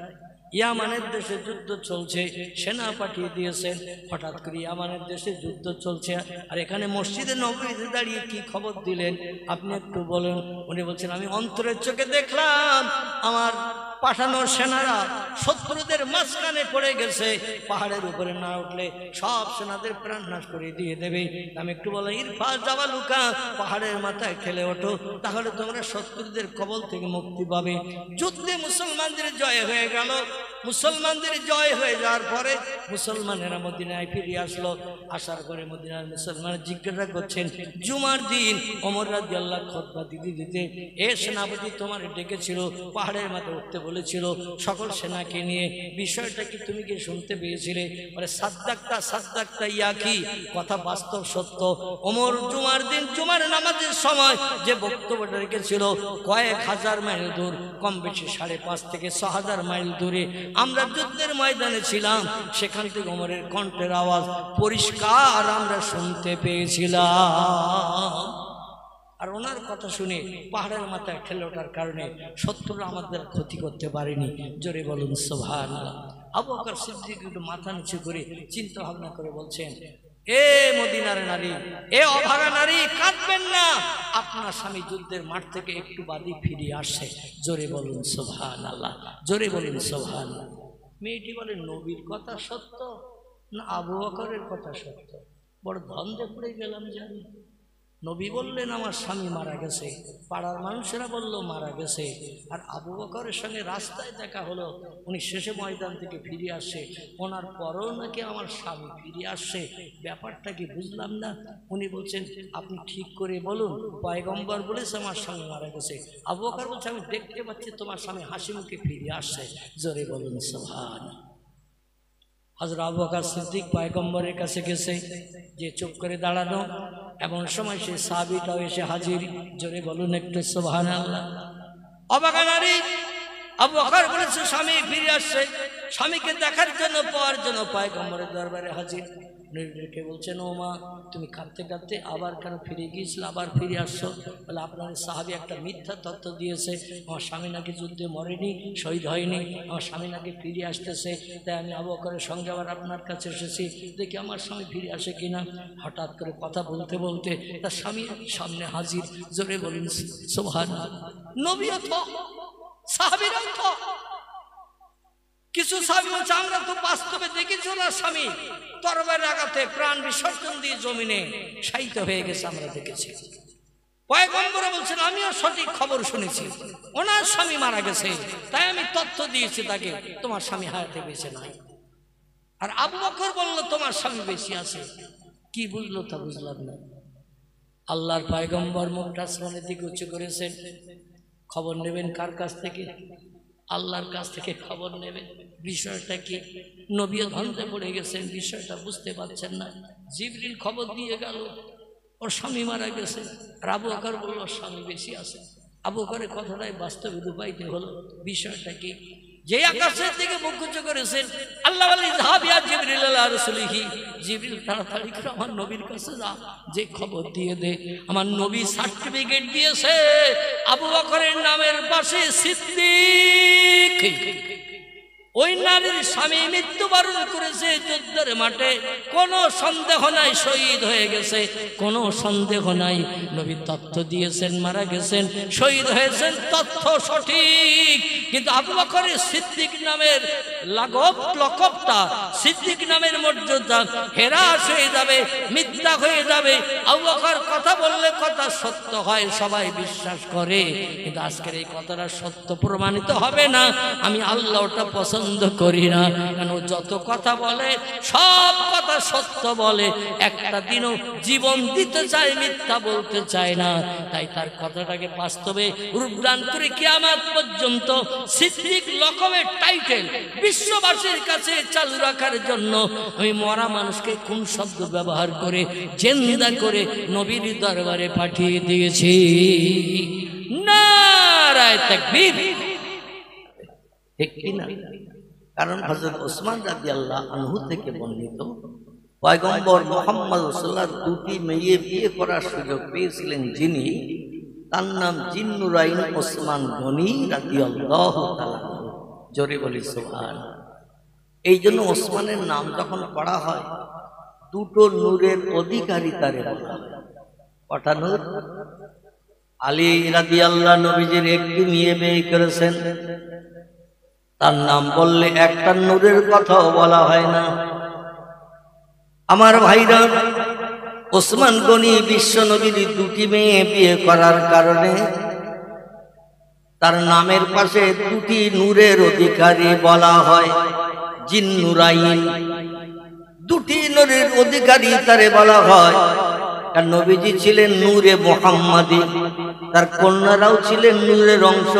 ইয়ামানের দেশে যুদ্ধ চলছে, সেনা পাঠিয়ে দিয়েছেন। হঠাৎ করে ইয়ামানের দেশে যুদ্ধ চলছে আর এখানে মসজিদে নববীতে দাঁড়িয়ে কি খবর দিলেন আপনি একটু বলেন। উনি বলছেন আমি অন্তরের চোখে দেখলাম আমার পাঠানো সেনারা শত্রুদের মাঝখানে পড়ে গেছে, পাহাড়ের উপরে না উঠলে সব সেনাদের প্রাণ নাশ করে দিয়ে দেবে। আমি একটু বললাম ইরফা জাবালুকা, পাহাড়ের মাথায় ঠেলে ওঠো, তাহলে তোমরা শত্রুদের কবল থেকে মুক্তি পাবে। যুদ্ধে মুসলমানদের জয় হয়ে গেল। মুসলমানদের জয় হয়ে যাওয়ার পরে মুসলমানেরা মদিনায় ফিরে আসলো। আসার পরে মদিনার মুসলমান জিজ্ঞাসা করছেন, জুমার দিন ওমর রাদিয়াল্লাহু খুতবা দিতে দিতে এ সেনাপতি তোমার ডেকেছিল, পাহাড়ের মাথায় উঠতে বলেছিল সকল সেনাকে নিয়ে, বিষয়টা কি তুমি কি শুনতে পেয়েছিলে? বলে সাদ্দাক্তা সাদ্দাক্তা ইয়া কি, কথা বাস্তব সত্য। ওমর জুমার দিন জুমার নামাজের সময় যে বক্তব্যটা রেখেছিল কয়েক হাজার মাইল দূর, কম বেশি 5.5 থেকে 6,000 মাইল দূরে আমরা যুদ্ধের ময়দানে ছিলাম, সেখান থেকে ওমরের কণ্ঠের আওয়াজ পরিষ্কার আমরা শুনতে পেয়েছিলাম। আর ওনার কথা শুনে পাহাড়ের মাথায় ঠেলে ওঠার কারণে শত্রুরা আমাদের ক্ষতি করতে পারেনি। জোরে বলুন সুবহানাল্লাহ। আবু বকর সিদ্দিক একটু মাথা নিচু করে চিন্তা ভাবনা করে বলছেন, এ মদিনার নারী, এ অভাগা নারী, কাঁদবেন না, আপনার স্বামী যুদ্ধের মাঠ থেকে একটু বাদী ফিরে আসে। জোরে বলুন সুবহানাল্লাহ, জোরে বলুন সুবহানাল্লাহ। মেয়েটি বলে নবীর কথা সত্য না আবু বকরের কথা সত্য? বড় দ্বন্দ্বে পড়ে গেলাম জানি। নবী বললেন আমার স্বামী মারা গেছে, পাড়ার মানুষেরা বলল মারা গেছে, আর আবু বকরের সঙ্গে রাস্তায় দেখা হলো, উনি শেষে ময়দান থেকে ফিরে আসে, ওনার পরেও নাকি আমার স্বামী ফিরে আসছে, ব্যাপারটা কি বুঝলাম না। উনি বলছেন আপনি ঠিক করে বলুন, পয়গম্বর বলেছে আমার স্বামী মারা গেছে। আবু বকর বলছে আমি দেখতে পাচ্ছি তোমার স্বামী হাসি মুখে ফিরে আসছে। জোরে বলুন সুবহানাল্লাহ। হযরত আবু বকর সিদ্দিক পয়গম্বরের কাছে গেছে, যে চুপ করে দাঁড়ানো, এমন সময় সে সাহাবীটাও এসে হাজির। জোরে বলুন একটু সুবহানাল্লাহ। অবাকা নারী আবু বকর বলেছে স্বামী ফিরে আসছে, স্বামীকে দেখার জন্য পাওয়ার জন্য পয়গম্বরের দরবারে হাজির। নবীকে বলছেন ও মা তুমি কাঁদতে কাঁদতে আবার কেন ফিরে গিয়েছিল, আবার ফিরে আসছো? বলে আপনার সাহাবী একটা মিথ্যা তথ্য দিয়েছে, আমার স্বামী নাকি যুদ্ধে মরেনি, শহীদ হয়নি, আমার স্বামী নাকি ফিরে আসতেছে, তাই আমি আবু বকরের সঙ্গে আবার আপনার কাছে এসেছি, দেখি আমার স্বামী ফিরে আসে কিনা। হঠাৎ করে কথা বলতে বলতে তার স্বামী সামনে হাজির। জোরে বলুন সুবহানাল্লাহ। নবীও তো, সাহাবীরাও তো। কিছু সাহাবী বলছে আমরা তো বাস্তবে দেখেছি ওনার স্বামী তরবারির আঘাতে প্রাণ বিসর্জন দিয়ে জমিনে শায়িত হয়ে গেছে, আমরা দেখেছি। পয়গম্বর বলছেন আমিও সঠিক খবর শুনেছি, ওনার স্বামী মারা গেছে, তাই আমি তথ্য দিয়েছি তাকে, তোমার স্বামী হায়াতে বেঁচে নাই। আর আবু বকর বলল তোমার স্বামী বেশি আছে। কি বুঝলো তা বুঝলাম না। আল্লাহর পয়গম্বর মুখটা আসমানের দিকে উঁচু করেছেন। খবর নেবেন কার কাছ থেকে? আল্লাহর কাছ থেকে খবর নেবেন। বিষয়টা কি? নবীও ধন্দে পড়ে গেছেন, বিষয়টা বুঝতে পারছেন না। জিবরিল খবর দিয়ে গেল ওর স্বামী মারা গেছে, আর আবু বকর বলল ওর স্বামী বেশি আছে। আবু বকরের কথাটাই বাস্তবে রূপায়িত হলো। বিষয়টা কি? যে আকাশের দিকে মুখ উঁচু করেছেন আল্লাহ বলেন যাবিয়া জিবরিল আলা রাসূলিহি, জিবরিল তাড়াতাড়ি করে আমার নবীর কাছে যা, যে খবর দিয়ে দে আমার নবী সার্টিফিকেট দিয়েছে আবু বকরের নামের পাশে সিদ্দিক। ওই নারীর স্বামী মৃত্যুবরণ করেছে যুদ্ধের মাঠে, কোনো সন্দেহ নাই শহীদ হয়ে গেছে, কোনো সন্দেহ নাই। নবী তথ্য দিয়েছেন মারা গেছেন, শহীদ হয়েছেন, তথ্য সঠিক। কিন্তু আবু বকর সিদ্দিক নামের লকবটা, সিদ্দিক নামের মর্যাদা হেরাস হয়ে যাবে, মিথ্যা হয়ে যাবে। আবু বকর কথা বললে কথা সত্য হয়, সবাই বিশ্বাস করে, কিন্তু আজকের এই কথাটা সত্য প্রমাণিত হবে না। আমি আল্লাহ ওটা পছন্দ করি না, কেন যত কথা বলে সব কথা সত্য বলে, একটা দিনও জীবন দিতে চায়, মিথ্যা বলতে চায় না। তাই তার কথাটাকে বাস্তবে রূপদান করে কিয়ামত পর্যন্ত সিদ্দিক লকবের টাইটেল বিশ্ববাসীর কাছে চালু রাখার জন্য আমি মরা মানুষকে কোন শব্দ ব্যবহার করে জিন্দা করে নবীর দরবারে পাঠিয়ে দিয়েছি। নারায়ে তাকবীর, ঠিক কি না? কারণ হযরত ওসমান রাদিয়াল্লাহু আনহু থেকে বর্ণিত, পয়গম্বর মুহাম্মদ রাসূলুল্লাহ দুটি মেয়ে বিয়ে করার সুযোগ পেয়েছিলেন যিনি, তার নাম জিন্নুরাইন ওসমান গনি রাদিয়াল্লাহু তাআলা। জোরে বলি সুবহানাল্লাহ। এই জন্য ওসমানের নাম যখন পড়া হয় দুটো নূরের অধিকারী তারে বলা হয়। কটা নূর? আলী রাদিয়াল্লাহু নবীজির একটি মেয়ে বিয়ে করেছেন, তার নাম বললে একটা নূরের কথাও বলা হয় না। আমার ভাইরা, ওসমান গনি বিশ্ব নবীর দুটি মেয়ে বিয়ে করার কারণে তার নামের পাশে দুটি নূরের অধিকারী বলা হয়, জিন্নুরাইন। দুটি নূরের অধিকারী তারে বলা হয়, কারণ নবীজি ছিলেন নূরে মুহাম্মাদি, তার কন্যারাও ছিলেন নূরের অংশ।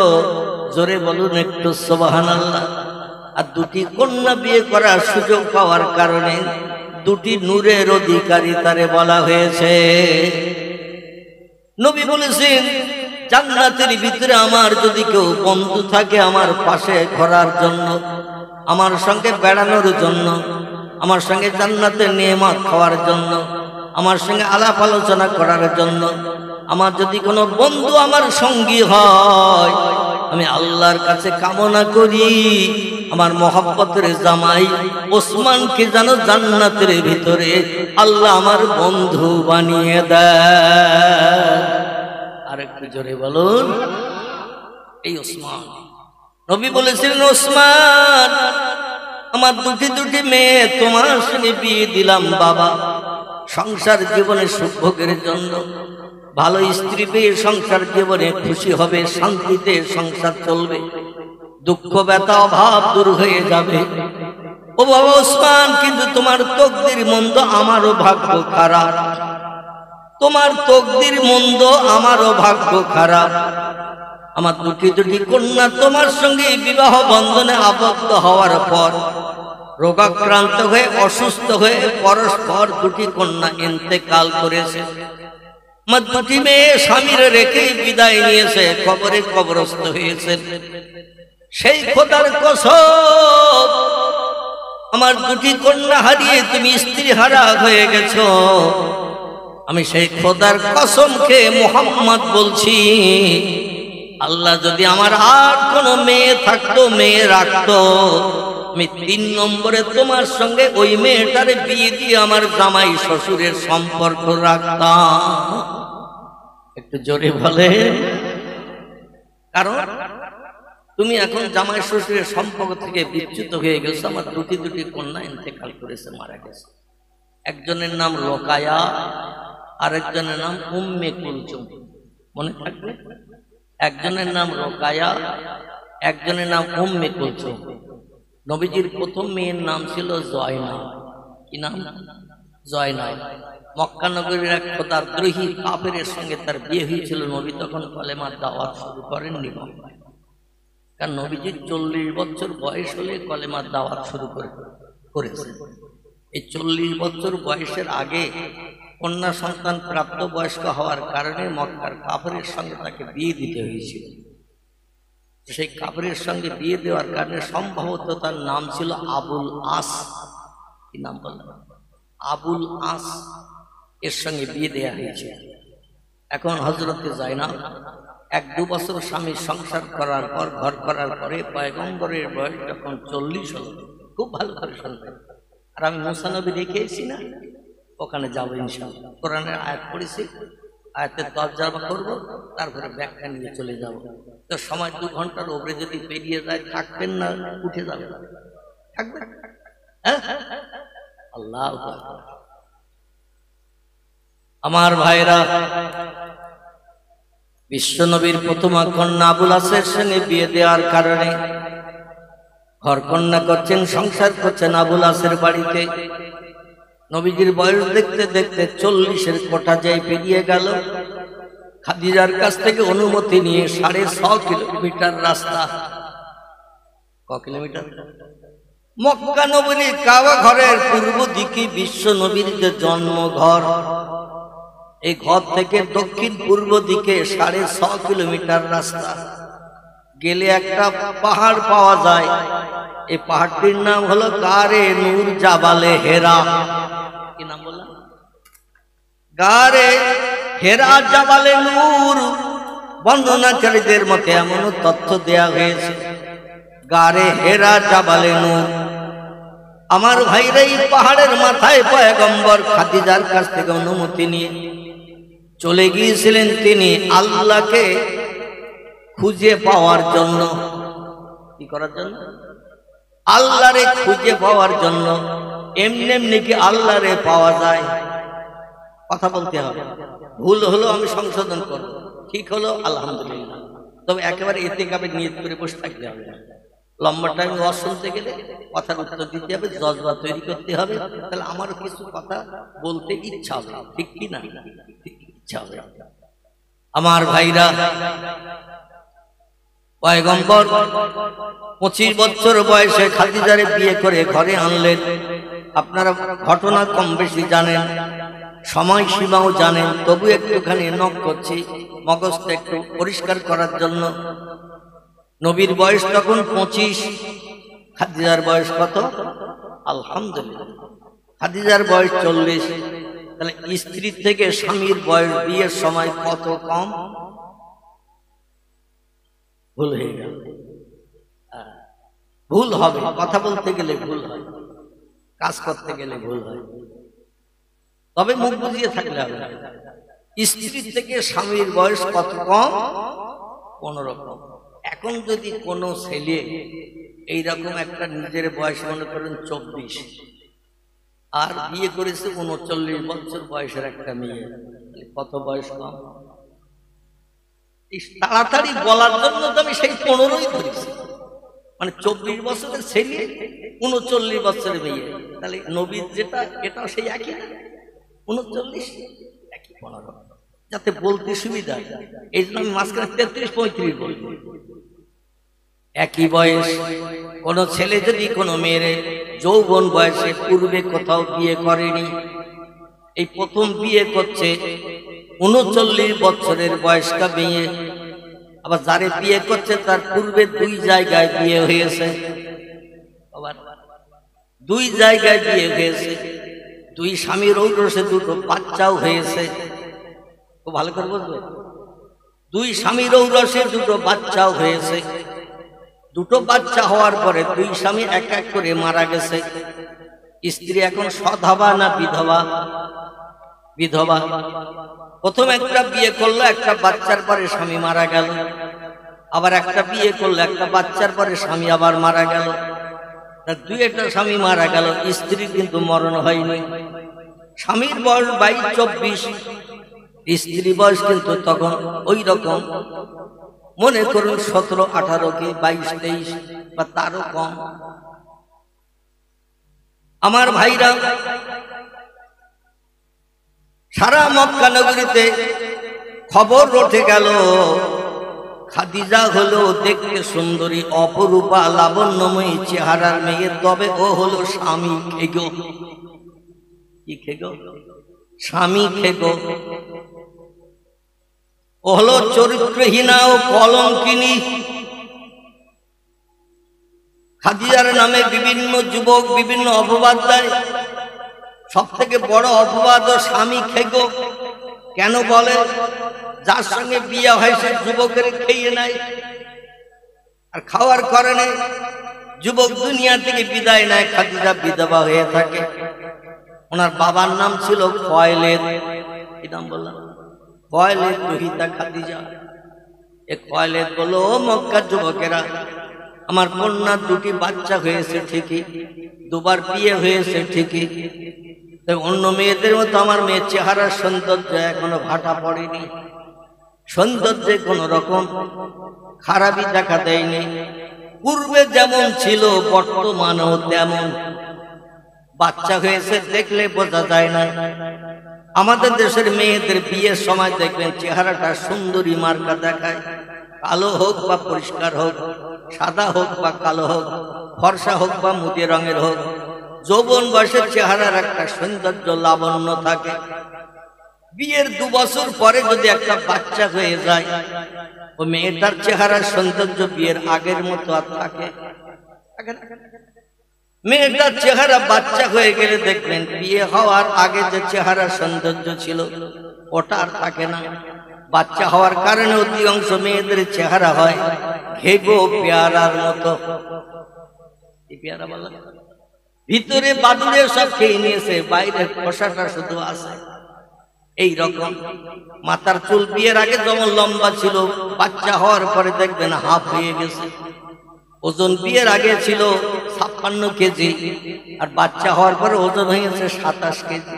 জোরে বলুন একটু সুবহানাল্লাহ। আর দুটি কন্যা বিয়ে করার সুযোগ পাওয়ার কারণে দুটি নূরের অধিকারী তারে বলা হয়েছে। নবী বলেছেন, জান্নাতের ভিতরে আমার যদি কেউ বন্ধু থাকে আমার পাশে ঘোরার জন্য, আমার সঙ্গে বেড়ানোর জন্য, আমার সঙ্গে জান্নাতের নেয়ামত খাওয়ার জন্য, আমার সঙ্গে আলাপ আলোচনা করার জন্য, আমার যদি কোনো বন্ধু আমার সঙ্গী হয়, আমি আল্লাহর কাছে কামনা করি আমার মহব্বতের জামাই ওসমানকে যেন জান্নাতের ভিতরে আল্লাহ আমার বন্ধু বানিয়ে দেয়। আরেকটু জোরে বলুন, এই ওসমান। নবী বলেছিলেন, ওসমান আমার দুটি মেয়ে তোমার সঙ্গে বিয়ে দিলাম বাবা, সংসার জীবনে সুখ ভোগের জন্য। ভালো স্ত্রী পেয়ে সংসার জীবনে খুশি হবে, শান্তিতে সংসার চলবে, দুঃখ ব্যথা অভাব দূর হয়ে যাবে। ও বাবা ওসমান, কিন্তু তোমার তকদির মন্দ, আমারও ভাগ্য খারাপ। তোমার তকদির মন্দ, আমারও ভাগ্য খারাপ। আমার দুটি কন্যা তোমার সঙ্গে বিবাহ বন্ধনে আবদ্ধ হওয়ার পর রোগাক্রান্ত হয়ে অসুস্থ হয়ে পরস্পর দুটি কন্যা ইন্তেকাল করেছে। আমার দুটি মেয়ে স্বামীর রেখে বিদায় নিয়েছে, কবরে কবরস্থ হয়েছে। সেই খোদার কসম, আমার দুটি কন্যা হারিয়ে তুমি স্ত্রী হারা হয়ে গেছো। আমি সেই খোদার কসম খেয়ে মুহাম্মদ বলছি, আল্লাহ যদি আমার আর কোনো মেয়ে থাকতো, মেয়ে রাখতো, আমি 3 নম্বরে তোমার সঙ্গে ওই মেয়েটারে বিয়ে দিয়ে আমার জামাই শ্বশুরের সম্পর্ক রাখতাম। একটু জোরে বলে, কারণ তুমি এখন জামাই শ্বশুরের সম্পর্ক থেকে বিচ্যুত হয়ে গেছো। আমার দুটি কন্যা ইন্তেকাল করেছে, মারা গেছে। একজনের নাম রোকায়া, আরেকজনের নাম উম্মে কুলসুম, মনে থাকবে? একজনের নাম রোকায়া, একজনের নাম উম্মে কুলসুম। নবীজির প্রথম মেয়ের নাম ছিল জয়নাব। কি নাম? জয়নাব। মক্কা নগরীর এক খোদাদ্রোহী কাফেরের সঙ্গে তার বিয়ে হয়েছিল। নবী তখন কলেমার দাওয়াত শুরু করেননি, কারণ নবীজির 40 বছর বয়স হলে কলেমার দাওয়াত শুরু করেছে। এই 40 বছর বয়সের আগে কন্যা সন্তান প্রাপ্ত বয়স্ক হওয়ার কারণে মক্কার কাফেরের সঙ্গে তাকে বিয়ে দিতে হয়েছিল। সেই কাফেরের সঙ্গে বিয়ে দেওয়ার কারণে সম্ভবত তার নাম ছিল আবুল আস। কি নাম বললাম? আবুল আস। এর সঙ্গে বিয়ে দেওয়া হয়েছে। এখন হযরতে জায়নাব 1-2 বছর স্বামীর সংসার করার পর, ঘর করার পরে পয়গম্বরের বয়স যখন 40 হলো, খুব ভালো করে শুনবেন, আর আমি মুসা নবী রেখে এসেছি না, ওখানে যাবো ইনশাআল্লাহ। কোরআনের আয়াত পড়েছি, আয়াতের তর্জমা করবো, তারপরে ব্যাখ্যা নিয়ে চলে যাব। তো সময় 2 ঘন্টার উপরে যদি পেরিয়ে যায়, থাকবেন না, উঠে যাবে, থাকবেন। আল্লাহ আমার ভাইরা, বিশ্বনবীর প্রথমা কন্যা আবুল আসের সঙ্গে বিয়ে দেওয়ার কারণে ঘর কন্যা করছেন, সংসার করছেন আবুল আসের বাড়িতে। নবীজির বয়স দেখতে দেখতে 40-এর কোঠা যায় পেরিয়ে গেল। খাদিজার কাছ থেকে অনুমতি নিয়ে 6.5 কিলোমিটার রাস্তা। ক কিলোমিটার? মক্কা নগরীর কাবা ঘরের পূর্ব দিকে বিশ্ব নবীর যে জন্মঘর, এই ঘর থেকে দক্ষিণ পূর্ব দিকে 6.5 কিলোমিটার রাস্তা গেলে একটা পাহাড় পাওয়া যায়। এই পাহাড়টির নাম হলো গারে নূর জাবালে হেরা। কি নাম বললাম? গারে হেরা জাবালে নূর। বর্ণনাকারীদের মতে এমন তথ্য দেয়া হয়েছে, গারে হেরা জাবালে নূর। আমার ভাইরা, এই পাহাড়ের মাথায় পয়গম্বর খাদিজার কাছ থেকে অনুমতি নিয়ে চলে গিয়েছিলেন তিনি আল্লাহকে খুঁজে পাওয়ার জন্য। কি করার জন্য? আল্লাহরে খুঁজে পাওয়ার জন্য। এমনি এমনি কি আল্লাহরে পাওয়া যায়? কথা বলতে হবে। ভুল হলো আমি সংশোধন করব, ঠিক হলো আলহামদুলিল্লাহ। তবে একেবারে ইতিকাফে নিয়ত করে বসে থাকতে হবে। লম্বা টাইম ওয়াজ শুনতে গেলে কথার উত্তর দিতে হবে, জজবা তৈরি করতে হবে, তাহলে আমারও কিছু কথা বলতে ইচ্ছা হবে, ঠিক কি না? ইচ্ছা হবে। আমার ভাইরা, পয়গম্বর 25 বছর বয়সে খাদিজারে বিয়ে করে ঘরে আনলেন। আপনারা ঘটনা কম বেশি জানেন, সময় সীমাও জানেন, তবু একটুখানি নক করছি মগজটা একটু পরিষ্কার করার জন্য। নবীর বয়স তখন 25, খাদিজার বয়স কত? আলহামদুলিল্লাহ, খাদিজার বয়স 40। তাহলে স্ত্রীর থেকে স্বামীর বয়স বিয়ের সময় কত কম? ভুল হয়ে গেল। ভুল হবে, কথা বলতে গেলে ভুল হয়, কাজ করতে গেলে ভুল হয়, তবে মুখ বুঝিয়ে থাকলে হবে। স্ত্রীর থেকে স্বামীর বয়স কত কম? 15 কম। এখন যদি কোনো ছেলে এইরকম একটা নিজের বয়স মনে করেন 24, আর বিয়ে করেছে 39 বছর বয়সের একটা মেয়ে, কত বয়স কম? তাড়াতাড়ি বলার জন্য তো আমি সেই 15ই ধরেছি, মানে 24 বছরের ছেলে 39 বছরের মেয়ে, তাহলে নবীর যেটা এটাও সেই একই, 39 একই 15, যাতে বলতে সুবিধা। এই জন্য আমি মাঝখানে 33-35 বলি। একই বয়স। কোন ছেলে যদি কোনো মেয়ের যৌবন বয়সে পূর্বে কোথাও বিয়ে করেনি, এই প্রথম বিয়ে করছে 39 বছরের বয়স্কা মেয়ে, আবার যারে বিয়ে করছে তার পূর্বে 2 জায়গায় বিয়ে হয়েছে, আবার 2 জায়গায় বিয়ে হয়েছে, 2 স্বামীর ঔরসে 2টো বাচ্চাও হয়েছে। খুব ভালো করে বলবে, 2 স্বামীর ঔরসে 2টো বাচ্চাও হয়েছে। 2টো বাচ্চা হওয়ার পরে 2 স্বামী এক এক করে মারা গেছে। স্ত্রী এখন সধবা না বিধবা? বিধবা। প্রথম একটা বিয়ে করলো, একটা বাচ্চার পরে স্বামী মারা গেল, আবার একটা বিয়ে করলো, একটা বাচ্চার পরে স্বামী আবার মারা গেল। 2টা স্বামী মারা গেল, স্ত্রীর কিন্তু মরণ হয়নি। স্বামীর বয়স 22-24, স্ত্রী বয়স কিন্তু তখন ওই রকম মনে করুন 17-18 কি 22-23 বা তারও কম। আমার ভাইরা, সারা মক্কা নগরীতে খবর রটে গেল, খাদিজা হলো দেখতে সুন্দরী, অপরূপা, লাবণ্যময়ী চেহারার মেয়ে, তবে ও হলো স্বামী খেগো। কি খেগো? স্বামী খেগো। ও হলো চরিত্রহীনা ও কলঙ্কিনী। খাদিজার নামে বিভিন্ন যুবক বিভিন্ন অপবাদ দেয়। সব থেকে বড় অপবাদ ও স্বামী খেগো। কেন বলে? যার সঙ্গে বিয়ে হয় সে যুবকের খেয়ে নেয়, আর খাওয়ার কারণে যুবক দুনিয়া থেকে বিদায় নেয়। খাদিজা বিধবা হয়ে থাকে। ওনার বাবার নাম ছিল খোয়াইলেদ, কি নাম বললাম? খোয়াইলেদ রহিতা খাদিজা। এ খোয়াইলেদ বলল, ও মক্কার যুবকেরা, আমার কন্যার দুটি বাচ্চা হয়েছে ঠিকই, দুবার বিয়ে হয়েছে ঠিকই, অন্য মেয়েদের মতো আমার মেয়ের চেহারার সৌন্দর্য এখনো ভাটা পড়েনি, সৌন্দর্যে কোন রকম খারাপই দেখা দেয়নি। পূর্বে যেমন ছিল বর্তমানেও তেমন। বাচ্চা হয়েছে দেখলে বোঝা যায় না। আমাদের দেশের মেয়েদের বিয়ের সময় দেখবেন চেহারাটা সুন্দরী মার্কা দেখায়, কালো হোক বা পরিষ্কার হোক, সাদা হোক বা কালো হোক, ফর্সা হোক বা মুদি রঙের হোক, যৌবন বয়সের চেহারার একটা সৌন্দর্য লাবণ্য থাকে। বিয়ের 2 বছর পরে যদি একটা বাচ্চা হয়ে যায়, ও মেয়েটার চেহারার সৌন্দর্য বিয়ের আগের মতো আর থাকে? মেয়েটার চেহারা বাচ্চা হয়ে গেলে দেখবেন বিয়ে হওয়ার আগে যে চেহারার সৌন্দর্য ছিল ওটা আর থাকে না। বাচ্চা হওয়ার কারণে অধিকাংশ মেয়েদের চেহারা হয় ঘেগো পেয়ারার মতো। পেয়ারা বলা, ভিতরে বাদুড়ে সব খেয়ে নিয়েছে, বাইরের খোসাটা শুধু আছে। এই রকম মাথার চুল বিয়ের আগে যেমন লম্বা ছিল, বাচ্চা হওয়ার পরে দেখবেন হাফ হয়ে গেছে। ওজন বিয়ের আগে ছিল 56 কেজি, আর বাচ্চা হওয়ার পরে ওজন হয়ে গেছে 27 কেজি।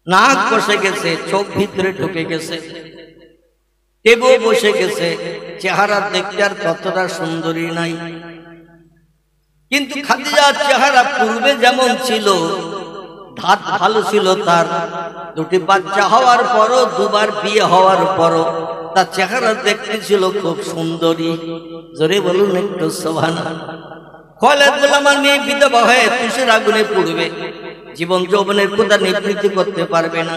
নাক বসে গেছে, চোখ ভিতরে ঢুকে গেছে, টেবো বসে গেছে, চেহারা দেখতে আর ততটা সুন্দরী নাই। কিন্তু খাদিজার চেহারা পূর্বে যেমন ছিল, ধাত ভালো ছিল তার, দুটি বাচ্চা হওয়ার পরও, দুবার বিয়ে হওয়ার পরও তার চেহারা দেখতে ছিল খুব সুন্দরী। জোরে বলুন একটু সুবহানাল্লাহ। খোয়াইলেদ বলল, আমার মেয়ে বিধবা হয়ে তুষের আগুনে পুড়বে, জীবন যৌবনের কোথা নিবৃত্তি করতে পারবে না।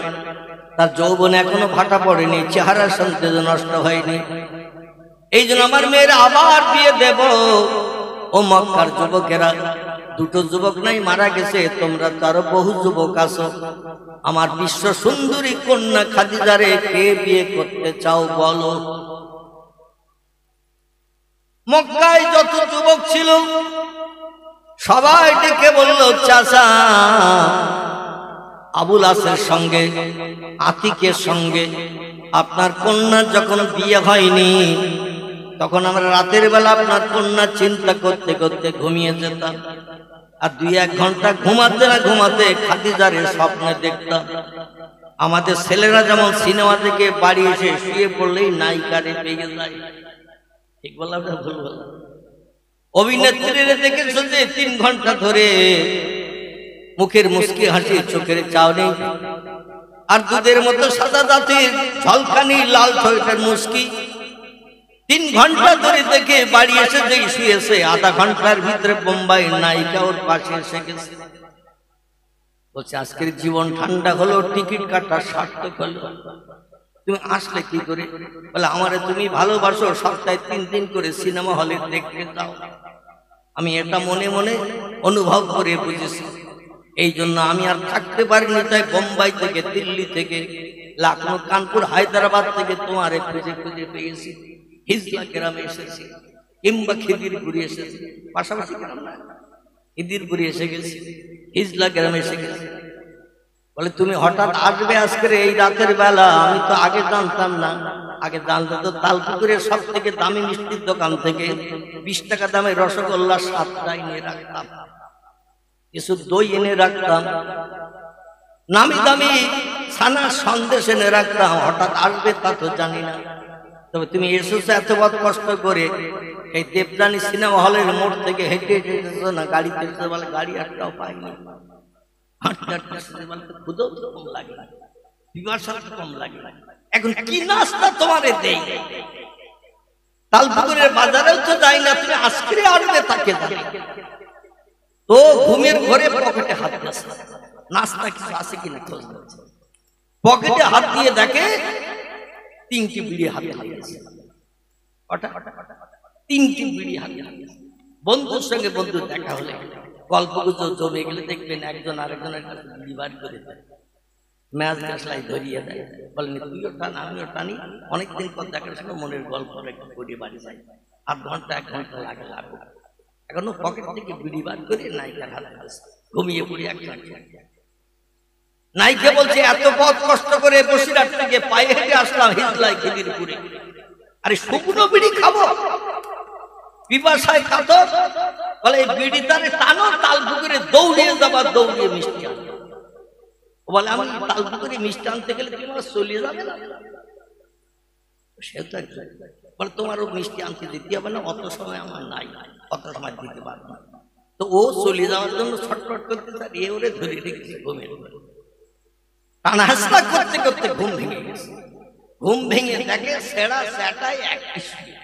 তার যৌবন এখনো ভাটা পড়েনি, চেহারার সৌন্দর্য নষ্ট হয়নি। এই জন্য আমার মেয়ের আবার বিয়ে দেব। ও মক্কার যুবকেরা, 2টো যুবক নাই মারা গেছে, তোমরা তো আরো বহু যুবক আছো। আমার বিশ্ব সুন্দরী কন্যা খাদিজারে কে বিয়ে করতে চাও বলো। মক্কায় যত যুবক ছিল সবাই ডেকে বলল, চাচা, আবুল আসের সঙ্গে, আতিকের সঙ্গে আপনার কন্যার যখন বিয়ে হয়নি, তখন আমরা রাতের বেলা আপনার কন্যা চিন্তা করতে করতে ঘুমিয়ে যেতাম, আর 2-1 ঘন্টা ঘুমাতে না ঘুমাতে খাদিজারে স্বপ্নে দেখতাম। আমাদের ছেলেরা যেমন সিনেমা থেকে বাড়ি এসে শুয়ে পড়লেই নায়িকারে পেয়ে যায়। ঠিক বললাম না ভুল বললাম? অভিনেত্রীরা দেখেছো যে 3 ঘন্টা ধরে মুখের মুস্কি হাসি, চোখের চাও নেই, আর দুধের মতো সাদা দাঁতের ঝলকানি লাল ঠোঁটের মুস্কি, 3 ঘন্টা ধরে দেখে বাড়ি এসে যেই শুয়েছে, আধা ঘন্টার ভিতরে বোম্বাই নায়িকা ওর পাশে এসে গেছে। বলছে, আজকের জীবন ঠান্ডা হলো, টিকিট কাটা সার্থক হলো। তুমি আসলে কি করে? বলে, আমারে তুমি ভালোবাসো, সপ্তাহে 3 দিন করে সিনেমা হলে দেখতে যাও। আমি এটা মনে মনে অনুভব করে বুঝেছি। এই জন্য আমি আর থাকতে পারিনি, তাই বোম্বাই থেকে, দিল্লি থেকে, লখনৌ, কানপুর, হায়দ্রাবাদ থেকে তোমারে খুঁজে খুঁজে পেয়েছি। হিজলা গ্রামে এসেছি, কিংবা খিদিরপুরে এসেছি, পাশাপাশি গ্রাম না, খিদিরপুরে এসে গেছি, হিজলা গ্রামে এসে গেছি। বলে, তুমি হঠাৎ আসবে আজকের এই রাতের বেলা? আমি তো আগে জানতাম না। আগে জানতে তো তালপুকুরের সব থেকে দামি মিষ্টির দোকান থেকে 20 টাকা দামের রসগোল্লা 7টা এনে রাখতাম, কিছু দই এনে রাখতাম, নামি দামি ছানার সন্দেশ এনে রাখতাম। হঠাৎ আসবে তা তো জানি না। তবে তুমি এসেছো এত বড় কষ্ট করে, এই দেবযানী সিনেমা হলের মোড় থেকে হেঁটে হেঁটে এসেছো না, গাড়িতে এসেছো? বলে, গাড়ি একটাও পাইনি, হাঁটতে হাঁটতে এসেছো। বলে, ক্ষুধাও তো কম লাগে, পিপাসাও তো কম লাগে, এখন কি নাস্তা তোমারে দেই? তালপুকুরের বাজারেও তো যাই না, তুমি আজকে আসবে তাকে জানি। তো ঘুমের ঘরে পকেটে হাত দিয়েছে, নাস্তা কিছু আছে কিনা খোঁজ নিচ্ছে। পকেটে হাত দিয়ে দেখে 3টি বিড়ি হাতে লাগিয়েছে। 3টি বিড়ি হাতে লাগিয়েছে। বন্ধুর সঙ্গে বন্ধু দেখা হলে, গল্প গুজব জমে গেলে দেখবেন একজন আরেকজনের কাছে বিড়ি বার করে দেয়। ম্যাচ দেশলাই ধরিয়ে দেয়, বলেন তুইও টান আমিও টানি, অনেকদিন পর দেখার সময় মনের গল্প একটু করে বাড়ি যায়, 8 ঘন্টা 1 ঘন্টা লাগে লাগবে, এখনো পকেট থেকে বিড়ি বার করে নায়িকার হাতে ঘুমিয়ে পড়ি একজন। নায়িকা বলছে এত পথ কষ্ট করে বসিরহাট থেকে পায়ে হেঁটে আসলাম হিজলাই খিদিরপুরে, আরে শুকনো বিড়ি খাবো, পিপাসায় কাতর, বলে এই বিড়ি তারে টানো, তাল পুকুরে দৌড়িয়ে যাবার, দৌড়িয়ে মিষ্টি আনবে, বলে আমি তাল পুকুরে মিষ্টি আনতে গেলে তুমি আমার চলে যাবে না, সে তো বলে তোমারও মিষ্টি আনতে দিতে হবে না, অত সময় আমার নাই, অত সময় দিতে পারবো না। তো ও চলে যাওয়ার জন্য ছটফট করতে চায়, এ ওরে ধরে রেখেছে ঘুমের, টানাহাসা করতে করতে ঘুম ভেঙে গেছে। ঘুম ভেঙে দেখে সেরা স্যাটাই একই শুয়ে,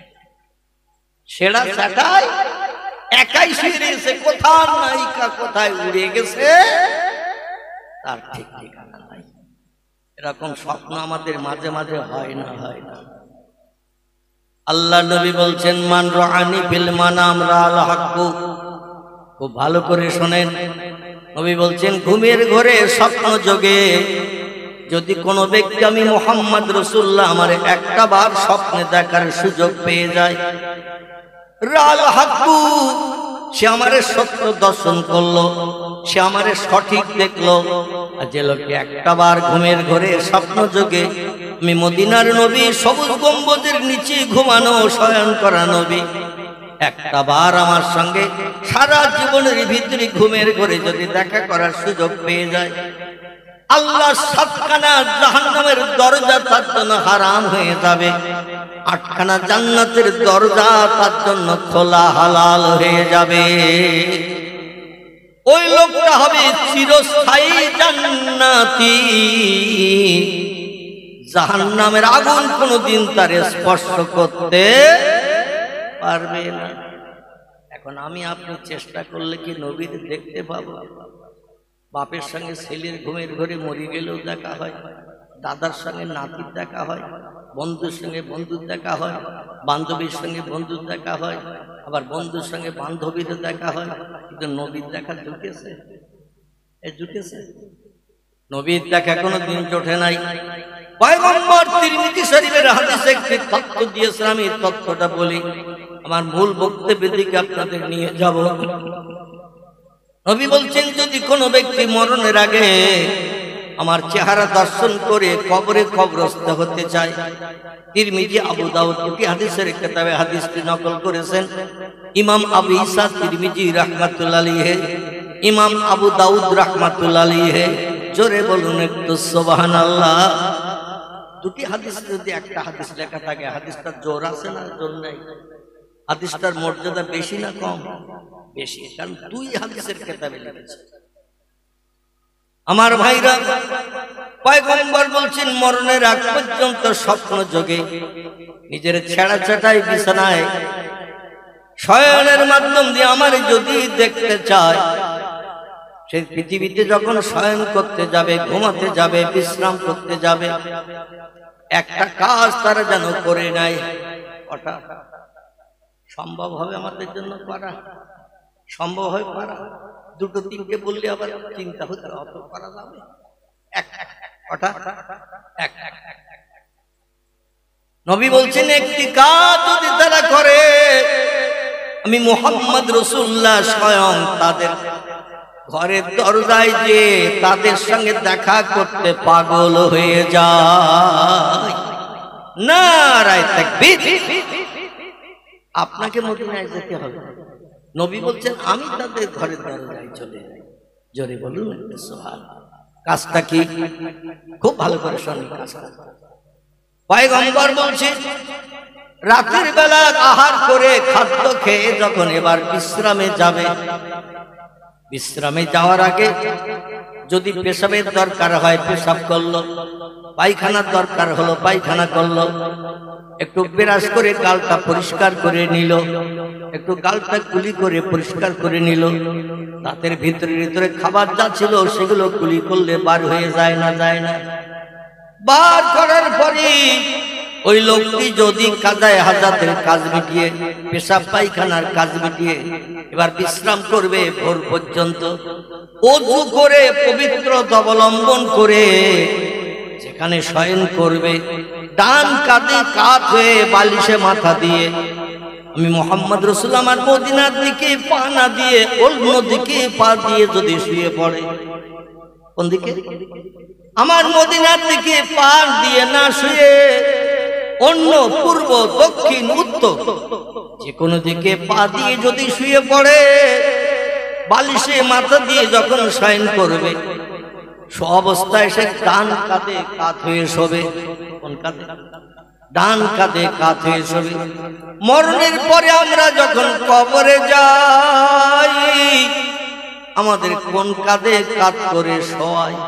সেরা স্যাটাই একাই শুয়ে রয়েছে, কোথায় নায়িকা কোথায় উড়ে গেছে তার ঠিক ঠিকানা নাই। এরকম স্বপ্ন আমাদের মাঝে মাঝে হয় না, হয় না। আল্লাহ নবী বলছেন মান রাআনি ফিল মানাম রাআল হাক্কু, খুব ভালো করে শোনেন, নবী বলছেন ঘুমের ঘরে স্বপ্ন যোগে যদি কোনো ব্যক্তি আমি মুহাম্মদ রাসূলুল্লাহ আমার একটা বার স্বপ্নে দেখার সুযোগ পেয়ে যায়, রাআল হাক্কু, সে আমারে সত্য দর্শন করলো, সে আমারে সঠিক দেখলো। আর যে লোকটি একটা বার ঘুমের ঘরে স্বপ্ন যোগে আমি মদিনার নবী সবুজ গম্বুজের নিচে ঘুমানো শয়ন করা নবী একটা বার আমার সঙ্গে সারা জীবনের ভিতরে ঘুমের ঘরে যদি দেখা করার সুযোগ পেয়ে যায়, আল্লাহ 7খানা জাহান্নামের দরজা তার জন্য হারাম হয়ে যাবে, 8খানা জান্নাতের দরজা তার জন্য খোলা হালাল হয়ে যাবে। ওই লোকটা হবে চিরস্থায়ী জান্নাতি, জাহান্নামের আগুন কোনোদিন তার স্পর্শ করতে পারবে না। এখন আমি আপনি চেষ্টা করলে কি নবীর দেখতে পাবো? বাপের সঙ্গে ছেলের ঘুমের ঘরে মরে গেলেও দেখা হয়, দাদার সঙ্গে নাতির দেখা হয়, বন্ধুর সঙ্গে বন্ধুর দেখা হয়, বান্ধবীর সঙ্গে বন্ধুর দেখা হয়, আবার বন্ধুর সঙ্গে বান্ধবীর দেখা হয়, কিন্তু নবীর দেখা জুটেছে? জুটেছে? নবীর দেখা কোনো দিন জোটে নাই। পয়গম্বর তিরমিজি শরীফের হাদিসে একটি তথ্য দিয়েছেন, আমি তথ্যটা বলি, আমার মূল বক্তব্যের দিকে আপনাদের নিয়ে যাব। নবী বলছেন যদি কোনো ব্যক্তি মরণের আগে আমার চেহারা দর্শন করে কবরে কবরস্থ হতে চায়, তিরমিজি আবু দাউদ দুটি হাদিসের কিতাবে হাদিসটি নকল করেছেন। ইমাম আবু ঈসা তিরমিজি রাহমাতুল্লাহ আলাইহি, ইমাম আবু দাউদ রাহমাতুল্লাহ আলাইহি, জোরে বলুন একটু সুবহানাল্লাহ। দুটি হাদিস যদি একটা হাদিস লেখা থাকে, হাদিসটার জোর আছে না জোর নাই? হাদিসটার মর্যাদা বেশি না কম? বেশি, কারণ 2 হাদিসের কিতাবে লিখেছে। আমার ভাইরা, পয়গম্বর বলছেন মরণের আগ পর্যন্ত স্বপ্ন যোগে নিজের ছেঁড়া চাটাই বিছানায় শয়নের মাধ্যম দিয়ে আমার যদি দেখতে চায়, সে পৃথিবীতে যখন শয়ন করতে যাবে, ঘুমাতে যাবে, বিশ্রাম করতে যাবে, একটা কাজ তারা যেন করে নাই। ওটা সম্ভব হবে আমাদের জন্য করা? সম্ভব হয় করা? 2-3টে বললে আবার চিন্তা হতে, অত করা যাবে? নবী বলছেন একটি কাজ যদি তারা করে, আমি মুহাম্মদ রাসূলুল্লাহ স্বয়ং তাদের ঘরের দরজায় যে তাদের সঙ্গে দেখা করতে পাগল হয়ে যায়। নারায়ে তাকবীর! আপনাকে মদিনায় যেতে হবে, নবী বলছেন আমি তাদের ঘরের দরজায় চলে যাই। জোরে বলুন একটু সুবহানাল্লাহ। কাজটা কি? খুব ভালো করে শুনুন কাজটা। পয়গম্বর বলছেন রাতের বেলা আহার করে খাদ্য খেয়ে যখন এবার বিশ্রামে যাবে, বিশ্রামে যাওয়ার আগে যদি পেশাবের দরকার হয় পেশাব করলো, পায়খানার দরকার হলো পায়খানা করলো, একটু ব্রাশ করে গালটা পরিষ্কার করে নিল, একটু গালটা কুলি করে পরিষ্কার করে নিল, দাঁতের ভিতরে খাবার যা ছিল সেগুলো কুলি করলে বার হয়ে যায় না? যায় না? বার করার পরে ওই লোকটি যদি কাজায়ে হাজাতের কাজ মিটিয়ে, পেশাব পায়খানার কাজ মিটিয়ে এবার বিশ্রাম করবে ভোর পর্যন্ত, অজু করে পবিত্রতা অবলম্বন করে যেখানে শয়ন করবে, ডান কাঁধে কাত হয়ে বালিশে মাথা দিয়ে, আমি মোহাম্মদ রসুল আমার মদিনার দিকে পা না দিয়ে অন্য দিকে পা দিয়ে যদি শুয়ে পড়ে, কোন দিকে? আমার মদিনার দিকে পা দিয়ে না শুয়ে অন্য পূর্ব দক্ষিণ উত্তর যে কোনো দিকে পা দিয়ে যদি শুয়ে পড়ে, বালিশে মাথা দিয়ে যখন শয়ন করবে, অবস্থায় সে ডান কাঁধে কাত হয়ে শোবে। কোন কাঁধে? ডান কাঁধে কাত হয়ে শোবে। মরণের পরে আমরা যখন কবরে যাই, আমাদের কোন কাঁধে কাত করে শোয়ায়?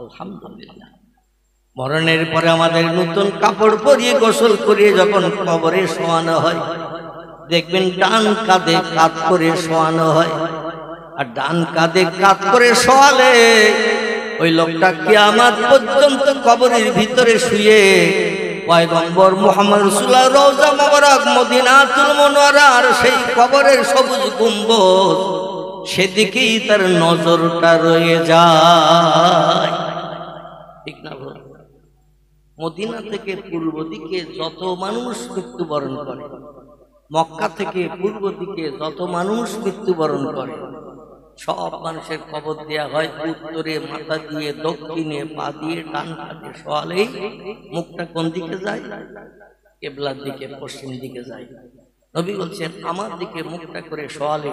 আলহামদুলিল্লাহ। মরণের পরে আমাদের নতুন কাপড় পরিয়ে গোসল করিয়ে যখন কবরে শোয়ানো হয়, দেখবেন ডান কাঁধে কাত করে শোয়ানো হয়। আর ডান কাঁধে কাত করে শোয়ালে ওই লোকটা কিয়ামত পর্যন্ত কবরের ভিতরে শুয়ে পয়গম্বর মুহাম্মদ রাসূলুল্লাহ রওজা মোবারক মদিনাতুল মুনাওয়ারার সেই কবরের সবুজ গুম্বদ, সেদিকেই তার নজরটা রয়ে যায়। ঠিক না? মদিনা থেকে পূর্ব দিকে যত মানুষ মৃত্যুবরণ করে, মক্কা থেকে পূর্ব দিকে যত মানুষ মৃত্যুবরণ করে, সব মানুষের কবর দেয়া হয় উত্তরে মাথা দিয়ে, দক্ষিণে পা দিয়ে, ডান কাঁধে শোয়ালেই মুখটা কোন দিকে যায়? কিবলার দিকে, পশ্চিম দিকে যায়। নবী বলছেন আমার দিকে মুখটা করে শোয়ালে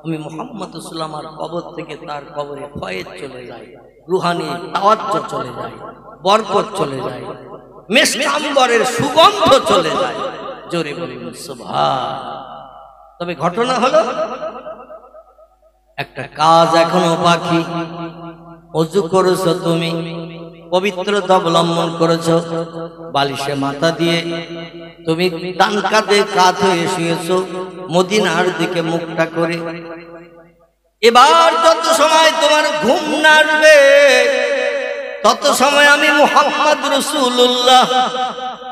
আমি মুহাম্মদ রাসূলুল্লাহ আমার কবর থেকে তার কবরে ফয়েজ চলে যায়, রুহানি তাওয়াজ্জু চলে যায়, বরকত চলে যায়, মিশক আম্বরের সুগন্ধ চলে যায়। জোরে বলুন সুবহান। তবে ঘটনা হলো, একটা কাজ এখনো বাকি। ওযু করেছো তুমি, পবিত্রতা অবলম্বন করেছো, বালিশে মাথা দিয়ে তুমি ডান কাঁধে কাত হয়ে শুয়েছো, মদিনার দিকে মুখটা করে। এবার যত সময় তোমার ঘুম না আসবে, তত সময় আমি মুহাম্মদ রাসূলুল্লাহ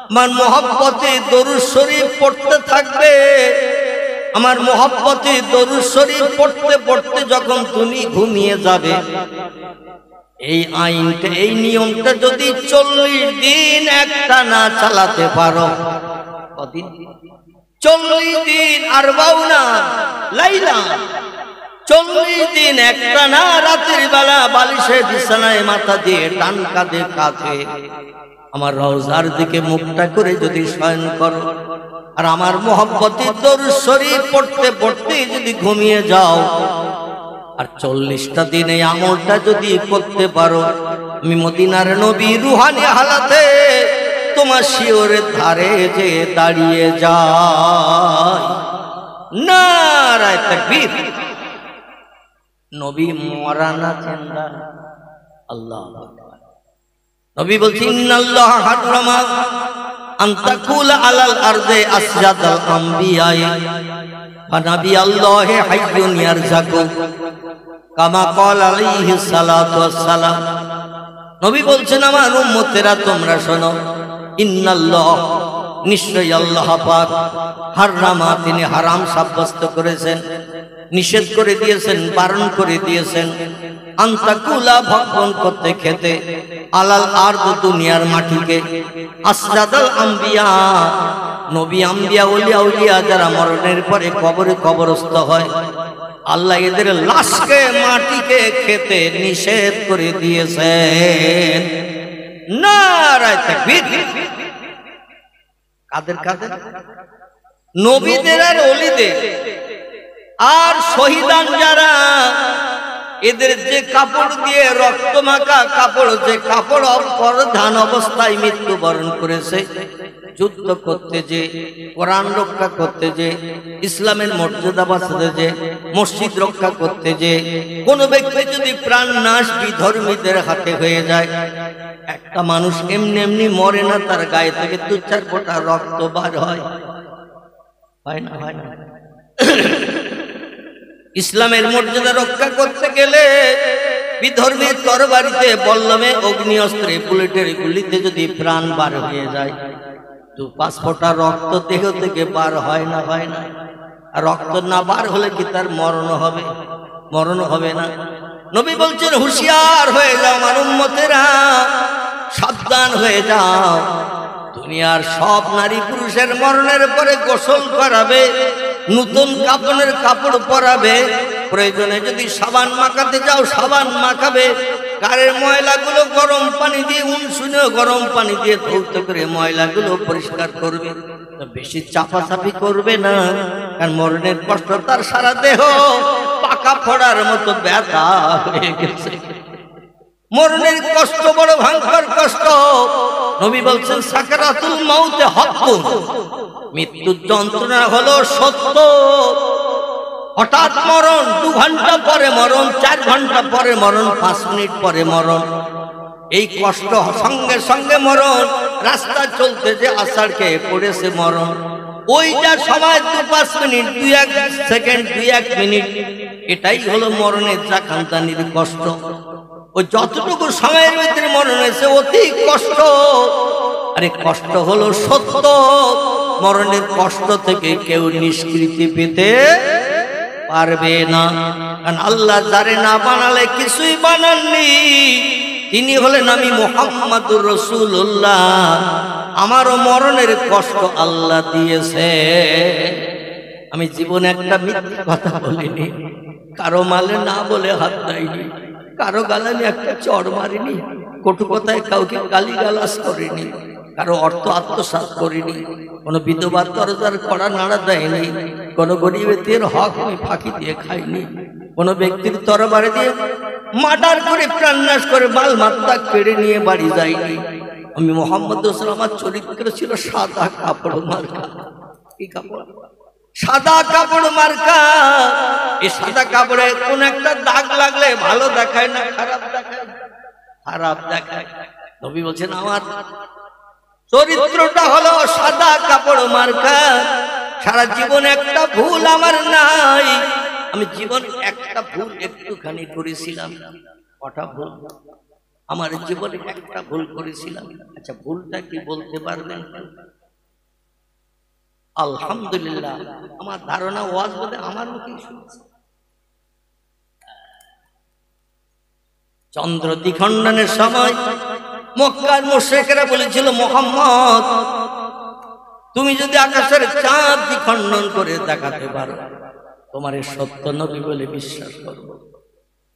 আমার মহব্বতে দরুদ শরীফ পড়তে থাকবে। আমার মহব্বতে দরুদ শরীফ পড়তে পড়তে যখন তুমি ঘুমিয়ে যাবে, এই আইনটা, এই নিয়মটা যদি 40 দিন একটা না চালাতে পারো, কদিন? 40 দিন, 40 লাইলা, 40 দিন একটা না রাতের বেলা বালিশে বিছানায় মাথা দিয়ে ডান কাঁধে কাঁধে আমার রওজার দিকে মুখটা করে যদি শয়ন করো, আর আমার মহব্বতে দরুদ শরীফ পড়তে পড়তে যদি ঘুমিয়ে যাও, আর 40টা দিন এই আমলটা যদি করতে পারো, আমি মদিনার নবী রুহানি হালাতে তোমার শিওরের ধারে যে দাঁড়িয়ে যায়। নারায়ে তাকবীর। নবী মরা না জিন্দা? আল্লাহু আকবার। নবী বলছেন ইন্নাল্লাহ হারামা আন তাকুলা আলাল আরদি আসজাদাল আমবিয়া ওয়া নাবিয়াল্লাহি হাইয়ুন ইয়ারযাকু কামা ক্বাল আলাইহিস সালাতু ওয়াস সালাম। নবী বলছেন আমার উম্মতেরা তোমরা শোনো, ইন্নাল্লাহ, নিশ্চয়ই আল্লাহ পাক, হারামা, তিনি হারাম সাব্যস্ত করেছেন, নিষেধ করে দিয়েছেন, বারণ করে দিয়েছেন, আন্তাকুলা, ভক্ষণ করতে খেতে, আলাল আরদ, দুনিয়ার মাটিকে, আসজাদাল আম্বিয়া, নবী আম্বিয়া ওলিয়া উলিয়া যারা মরণের পরে কবরে কবরস্থ হয়, আল্লাহ এদের লাশকে, মাটিকে খেতে নিষেধ করে দিয়েছেন। নারায়ে তাকবীর। কাদের কাদের? নবীদের আর ওলিদের। আর শহীদান যারা, এদের যে কাপড় দিয়ে, রক্ত মাখা কাপড়, যে কাপড় পরিধান অবস্থায় মৃত্যুবরণ করেছে, যুদ্ধ করতে যে, কোরআন রক্ষা করতে যে, ইসলামের মর্যাদা বাঁচাতে যে, মসজিদ রক্ষা করতে যে, কোন ব্যক্তি যদি প্রাণ নাশ বিধর্মীদের হাতে হয়ে যায়, একটা মানুষ এমনি এমনি মরে না, তার গায়ে থেকে 2-4 ফোঁটা রক্ত বার হয়, হয় না? হয় না? ইসলামের মর্যাদা রক্ষা করতে গেলে বিধর্মীর তরবারিতে, বল্লমে, অগ্নি অস্ত্রে, বুলেটের গুলিতে যদি প্রাণ বার হয়ে যায়, 2-5 ফোঁটা রক্ত দেহ থেকে বার হয় না? হয় না? আর রক্ত না বার হলে কি তার মরণ হবে? মরণ হবে না। নবী বলছেন হুঁশিয়ার হয়ে যাও আমার উম্মতেরা, সাবধান হয়ে যাও। দুনিয়ার সব নারী পুরুষের মরণের পরে গোসল করাবে, নতুন কাপড়ের কাপড় পরাবে, প্রয়োজনে যদি সাবান মাখাতে যাও সাবান মাখাবে, গায়ের ময়লাগুলো গরম পানি দিয়ে উনসুনে গরম পানি দিয়ে ধৌত করে ময়লাগুলো পরিষ্কার করবে। বেশি চাপাচাপি করবে না, কারণ মরণের কষ্ট তার সারা দেহ পাকা ফোড়ার মতো ব্যথা হয়ে গেছে। মরণের কষ্ট বড় ভয়ঙ্কর কষ্ট। নবী বলছেন সাকারাতুল মাউতে হাক্কুন, মৃত্যুর যন্ত্রণা হলো সত্য। হঠাৎ মরণ, 2 ঘন্টা পরে মরণ, 4 ঘন্টা পরে মরণ, 5 মিনিট পরে মরণ। এই কষ্ট সঙ্গে সঙ্গে মরণ। রাস্তা চলতে যে আষাঢ় খেয়ে পড়েছে মরণ। ওইটা সময় 2-5 মিনিট, 2-1 সেকেন্ড, 2-1 মিনিট, এটাই হলো মরণের জাকান্তানির কষ্ট। ও যতটুকু সময়ের ভিতরে মরণ হয়েছে অতি কষ্ট। আরে কষ্ট হলো সত্য। মরণের কষ্ট থেকে কেউ নিষ্কৃতি পেতে পারবে না, কারণ আল্লাহ যারে না বানালে কিছুই বানাননি। তিনি হলেন আমি মুহাম্মাদুর রাসূলুল্লাহ। আমারও মরণের কষ্ট আল্লাহ দিয়েছে। আমি জীবনে একটা মিথ্যা কথা বলিনি, কারো মালে না বলে হাত দেয়নি, কারো গালানি একটা চড় মারিনি, কটু কথায় কাউকে গালিগালাজ করিনি, কারো অর্থ আত্মসাৎ করিনি, কোনো বিধবার দরজার কড়া নাড়া দেয়নি, কোনো গরিবের হক আমি ফাঁকি দিয়ে খাইনি, কোনো ব্যক্তির তরবারি দিয়ে মার্ডার করে প্রাণনাশ করে বাল মাত্রা কেড়ে নিয়ে বাড়ি যাইনি। আমি মুহাম্মদ রাসূল, আমার চরিত্র ছিল সাদা কাপড় মার্কা। কি কাপড়? সাদা কাপড় মার্কা। এই সাদা কাপড়ে কোন একটা দাগ লাগলে ভালো দেখায় না, খারাপ দেখায়, খারাপ দেখায়। নবী বলছেন আমার চরিত্রটা হলো সাদা কাপড় মার্কা। সারা জীবন একটা ভুল আমার নাই। আমি জীবন একটা ভুল একটুখানি করেছিলাম। কটা ভুল? আমার জীবনে একটা ভুল করেছিলাম। আচ্ছা, ভুলটা কি বলতে পারবেন? আলহামদুলিল্লাহ, আমার ধারণা ওয়াজ বলে আমার মুখে শুনছে। চন্দ্র দ্বিখণ্ডনের সময় মক্কার মুশরিকরা বলেছিল, মুহাম্মদ তুমি যদি আকাশের চাঁদ দ্বিখণ্ডন করে দেখাতে পারো তোমার সত্য নবী বলে বিশ্বাস করব।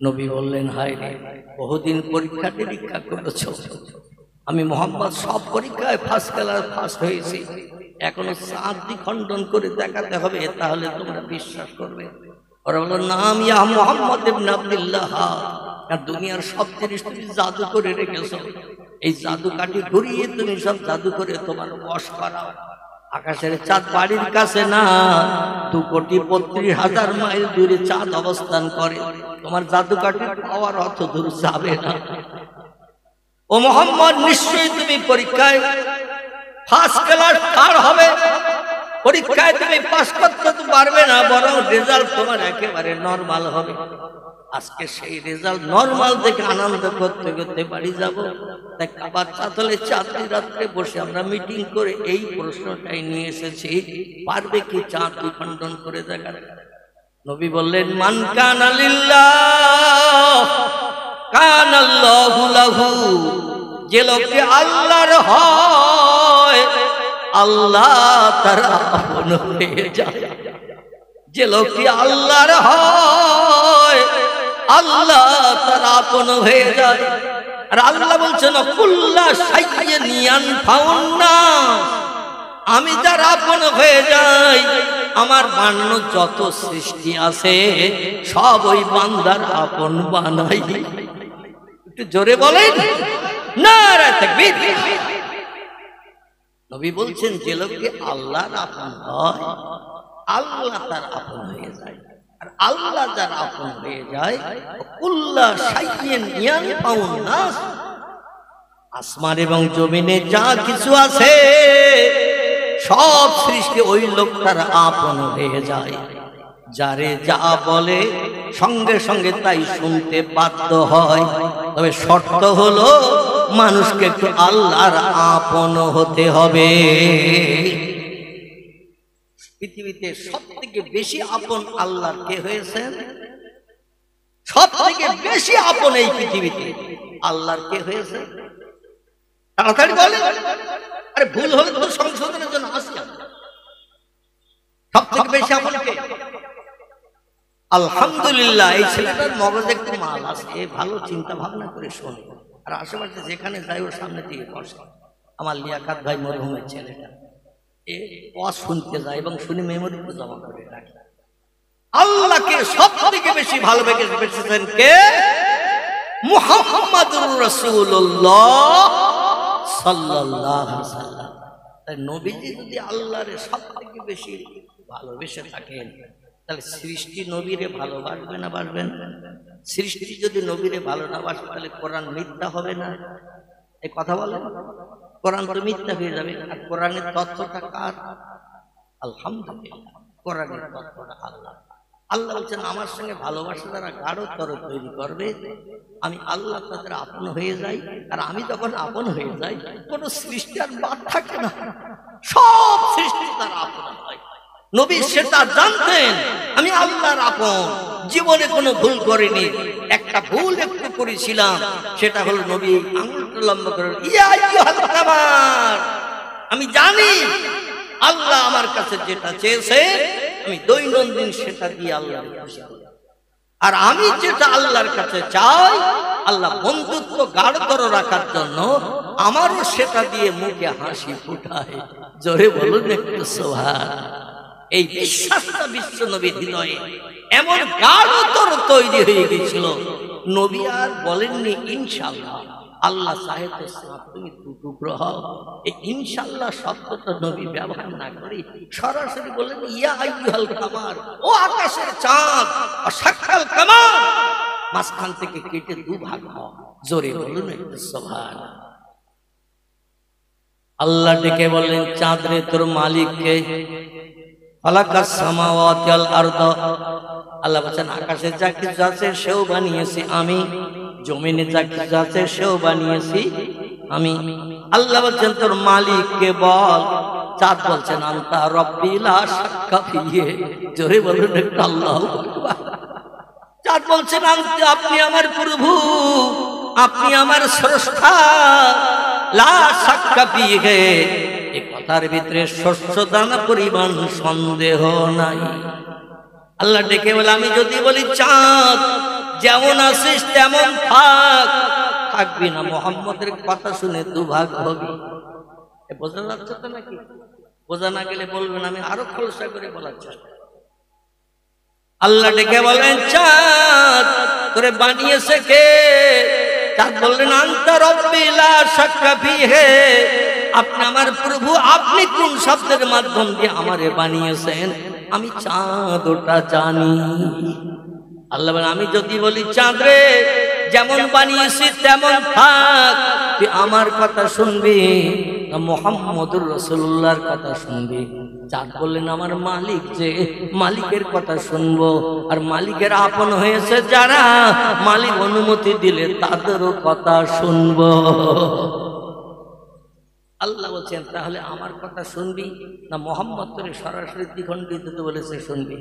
নবী বললেন, হায় রে, বহুদিন পরীক্ষা নিরীক্ষা করেছো, আমি মুহাম্মদ সব পরীক্ষায় ফার্স্ট ক্লাস ফার্স্ট হয়েছি, এখনো চাঁদ দ্বিখণ্ডন করে দেখাতে হবে, তাহলে তোমরা বিশ্বাস করবে। ওরা বলল, নাম ইয়া মুহাম্মদ ইবনে আব্দুল্লাহ, দুনিয়ার সব জিনিস তুমি জাদু করে রেখেছো, এই জাদু কাঠি ঘুরিয়ে তুমি সব জাদু করে তোমার বশ করাও। আকাশের চাঁদ বাড়ির কাছে না, 2,32,000 মাইল দূরে চাঁদ অবস্থান করে, তোমার জাদু কাঠি পাওয়ার অত দূর যাবে না। ও মুহাম্মদ, নিশ্চয়ই তুমি পরীক্ষায় ফার্স্ট ক্লাস পার হবে, পরীক্ষায় তুমি পাস করতে তো পারবে না, বরং রেজাল্ট তোমার একেবারে নরমাল হবে। আজকে সেই রেজাল্ট নরমাল দেখে আনন্দ করতে করতে বাড়ি যাব। তাই কাবার চাতলে চাঁদনি রাত্রে বসে আমরা মিটিং করে এই প্রশ্নটাই নিয়ে এসেছি, পারবে কি চাঁদ দ্বিখণ্ডন করে দেখার? নবী বললেন, মান কানা লিল্লাহ কানাল্লাহু লাহু, যে লোকটি আল্লাহর হয় আল্লাহ তার আপন হয়ে যায়। যে লোকটি আল্লাহর হয় আল্লাহ তার আপন হয়ে যায়। আর আল্লাহ বলছেন, কুল্লা শাইইন ইয়ানফাউন্না, আমি যার আপন হয়ে যাই, আমার বানানো যত সৃষ্টি আছে সব ওই বান্দার আপন বানাই। একটু জোরে বলেন নারায়ে তাকবীর। নবী বলছেন, যে লোকটি আল্লাহর আপন হয় আল্লাহ তার আপন হয়ে যায়। আর আল্লাহ যার আপন হয়ে যায়, কুল্লা শাইইন ইয়ানফাউন নাস, আসমান এবং জমিনে যা কিছু আছে সব সৃষ্টি ওই লোকটার আপন হয়ে যায়। যারে যা বলে সঙ্গে সঙ্গে তাই শুনতে বাধ্য হয়। তবে শর্ত হলো মানুষকে একটু আল্লাহর আপন হতে হবে। পৃথিবীতে সব থেকে বেশি আপন আল্লাহর কে হয়েছেন? সব থেকে বেশি আপন এই পৃথিবীতে আল্লাহর কে হয়েছে? তাড়াতাড়ি বলে, আরে ভুল হলে তো সংশোধনের জন্য আসি। সব থেকে বেশি আপন কে? আলহামদুলিল্লাহ। এই ছেলেটার মগজে একটু মাল আছে, ভালো চিন্তা ভাবনা করে শোনে, আর আশেপাশে যেখানে যাই ওর সামনে দিয়ে বসে। আমার লিয়াকাত ভাই মরহুমের ছেলেটা এ ওয়াজ শুনতে যায় এবং শুনে মেমোরিতে জমা করে রাখে। আল্লাহকে সব থেকে বেশি ভালোবেসেছেন কে? মুহাম্মাদুর রাসূলুল্লাহ সাল্লাল্লাহু আলাইহি ওয়াসাল্লাম। তাই নবীজি যদি আল্লাহর সব থেকে বেশি ভালোবেসে থাকেন, তাহলে সৃষ্টি নবীরে ভালোবাসবে না বাসবেন? সৃষ্টি যদি নবীরে ভালো না বাসে তাহলে কোরআন মিথ্যা হবে না? এই কথা বলেন, কোরআন তো মিথ্যা হয়ে যাবে। আর কোরআনের তথ্যটা কার? আলহামদুলিল্লাহ, কোরআনের তথ্যটা আল্লাহ। আল্লাহ বলছেন আমার সঙ্গে ভালোবাসা দ্বারা গাঢ়তর তৈরি করবে, আমি আল্লাহ তাদের আপন হয়ে যাই। আর আমি যখন আপন হয়ে যাই, কোন সৃষ্টি আর বাদ থাকে না, সব সৃষ্টি তার আপন হয়। নবী সেটা জানতেন, আমি আল্লাহর আপন, জীবনে কোনো ভুল করিনি। একটা ভুল একটু করেছিলাম, সেটা হলো নবী আঙুলটা লম্বা করে ইয়া আইয়ুহাল কামার, আমি জানি আল্লাহ আমার কাছে যেটা চেয়েছে আমি দৈনন্দিন সেটা দিয়ে আল্লাহর খুশি হই। আর আমি যেটা আল্লাহর কাছে চাই, আল্লাহ বন্ধুত্ব গাঢ়তর রাখার জন্য আমারও সেটা দিয়ে মুখে হাসি ফুটায়। জোরে বলুন একটু সুবহান। এই বিশ্বাসটা বিশ্ব নবীর হৃদয়ে এমন গাঢ়তর তৈরি হয়ে গেছিল, নবী আর বলেননি ইনশাআল্লাহ, আল্লাহ চাহে তো তুমি টুকরো হও। এই ইনশাআল্লাহ শব্দটা নবী ব্যবহার না করে সরাসরি বললেন ইয়া আইয়ুহাল কামার, ও আকাশের চাঁদ, অসাক্কাল কামার, মাঝখান থেকে কেটে দুভাগ হও। জোরে বলুন একটু সুবহান। আল্লাহ ডেকে বললেন চাঁদ রে তোর মালিক কে? খালাকাস সামাওয়াতি ওয়াল আরদ, আল্লাহ বলেন আকাশে যা কিছু আছে সেও বানিয়েছি আমি, জমিনে যা কিছু আছে সেও বানিয়েছি আমি। আল্লাহ বলছেন তোর মালিক কে বল। চাঁদ বলছেন আনতা রব্বি লা শাক্কা ফিহি। জোরে বলুন একটু আল্লাহু আকবার। চাঁদ বলছেন আপনি আমার প্রভু, আপনি আমার স্রষ্টা, লা শাক্কা ফিহি, এই কথার ভিতরে শস্য দানা পরিমাণ সন্দেহ নাই। আল্লাহ ডেকে বলে আমি যদি বলি চাঁদ যেমন আছিস তেমন থাক, থাকবি না, মুহাম্মদের কথা শুনে দুভাগ হবি। বোঝা যাচ্ছে তো নাকি? বোঝা না গেলে বলবেন, আমি আরো খোলসা করে বলার চেষ্টা। আল্লাহ ডেকে বলেন চাঁদ তোরে বানিয়েছে কে? চাঁদ বললেন আনতা রব্বি লা শাক্কা ফিহি, আপনি আমার প্রভু, আপনি কোন শব্দের মাধ্যম দিয়ে আমারে বানিয়েছেন আমি চাঁদ ওটা জানি। আল্লাহ বলেন আমি যদি বলি চাঁদ রে যেমন বানিয়েছি তেমন থাক, তুই আমার কথা শুনবি না মুহাম্মদুর রাসূলুল্লাহর কথা শুনবি? চাঁদ বললেন আমার মালিক যে, মালিকের কথা শুনবো। আর মালিকের আপন হয়েছে যারা, মালিক অনুমতি দিলে তাদেরও কথা শুনবো। আল্লাহ বলছেন তাহলে আমার কথা শুনবি না মুহাম্মদ তোরে সরাসরি দ্বিখণ্ডিত বলেছে শুনবি?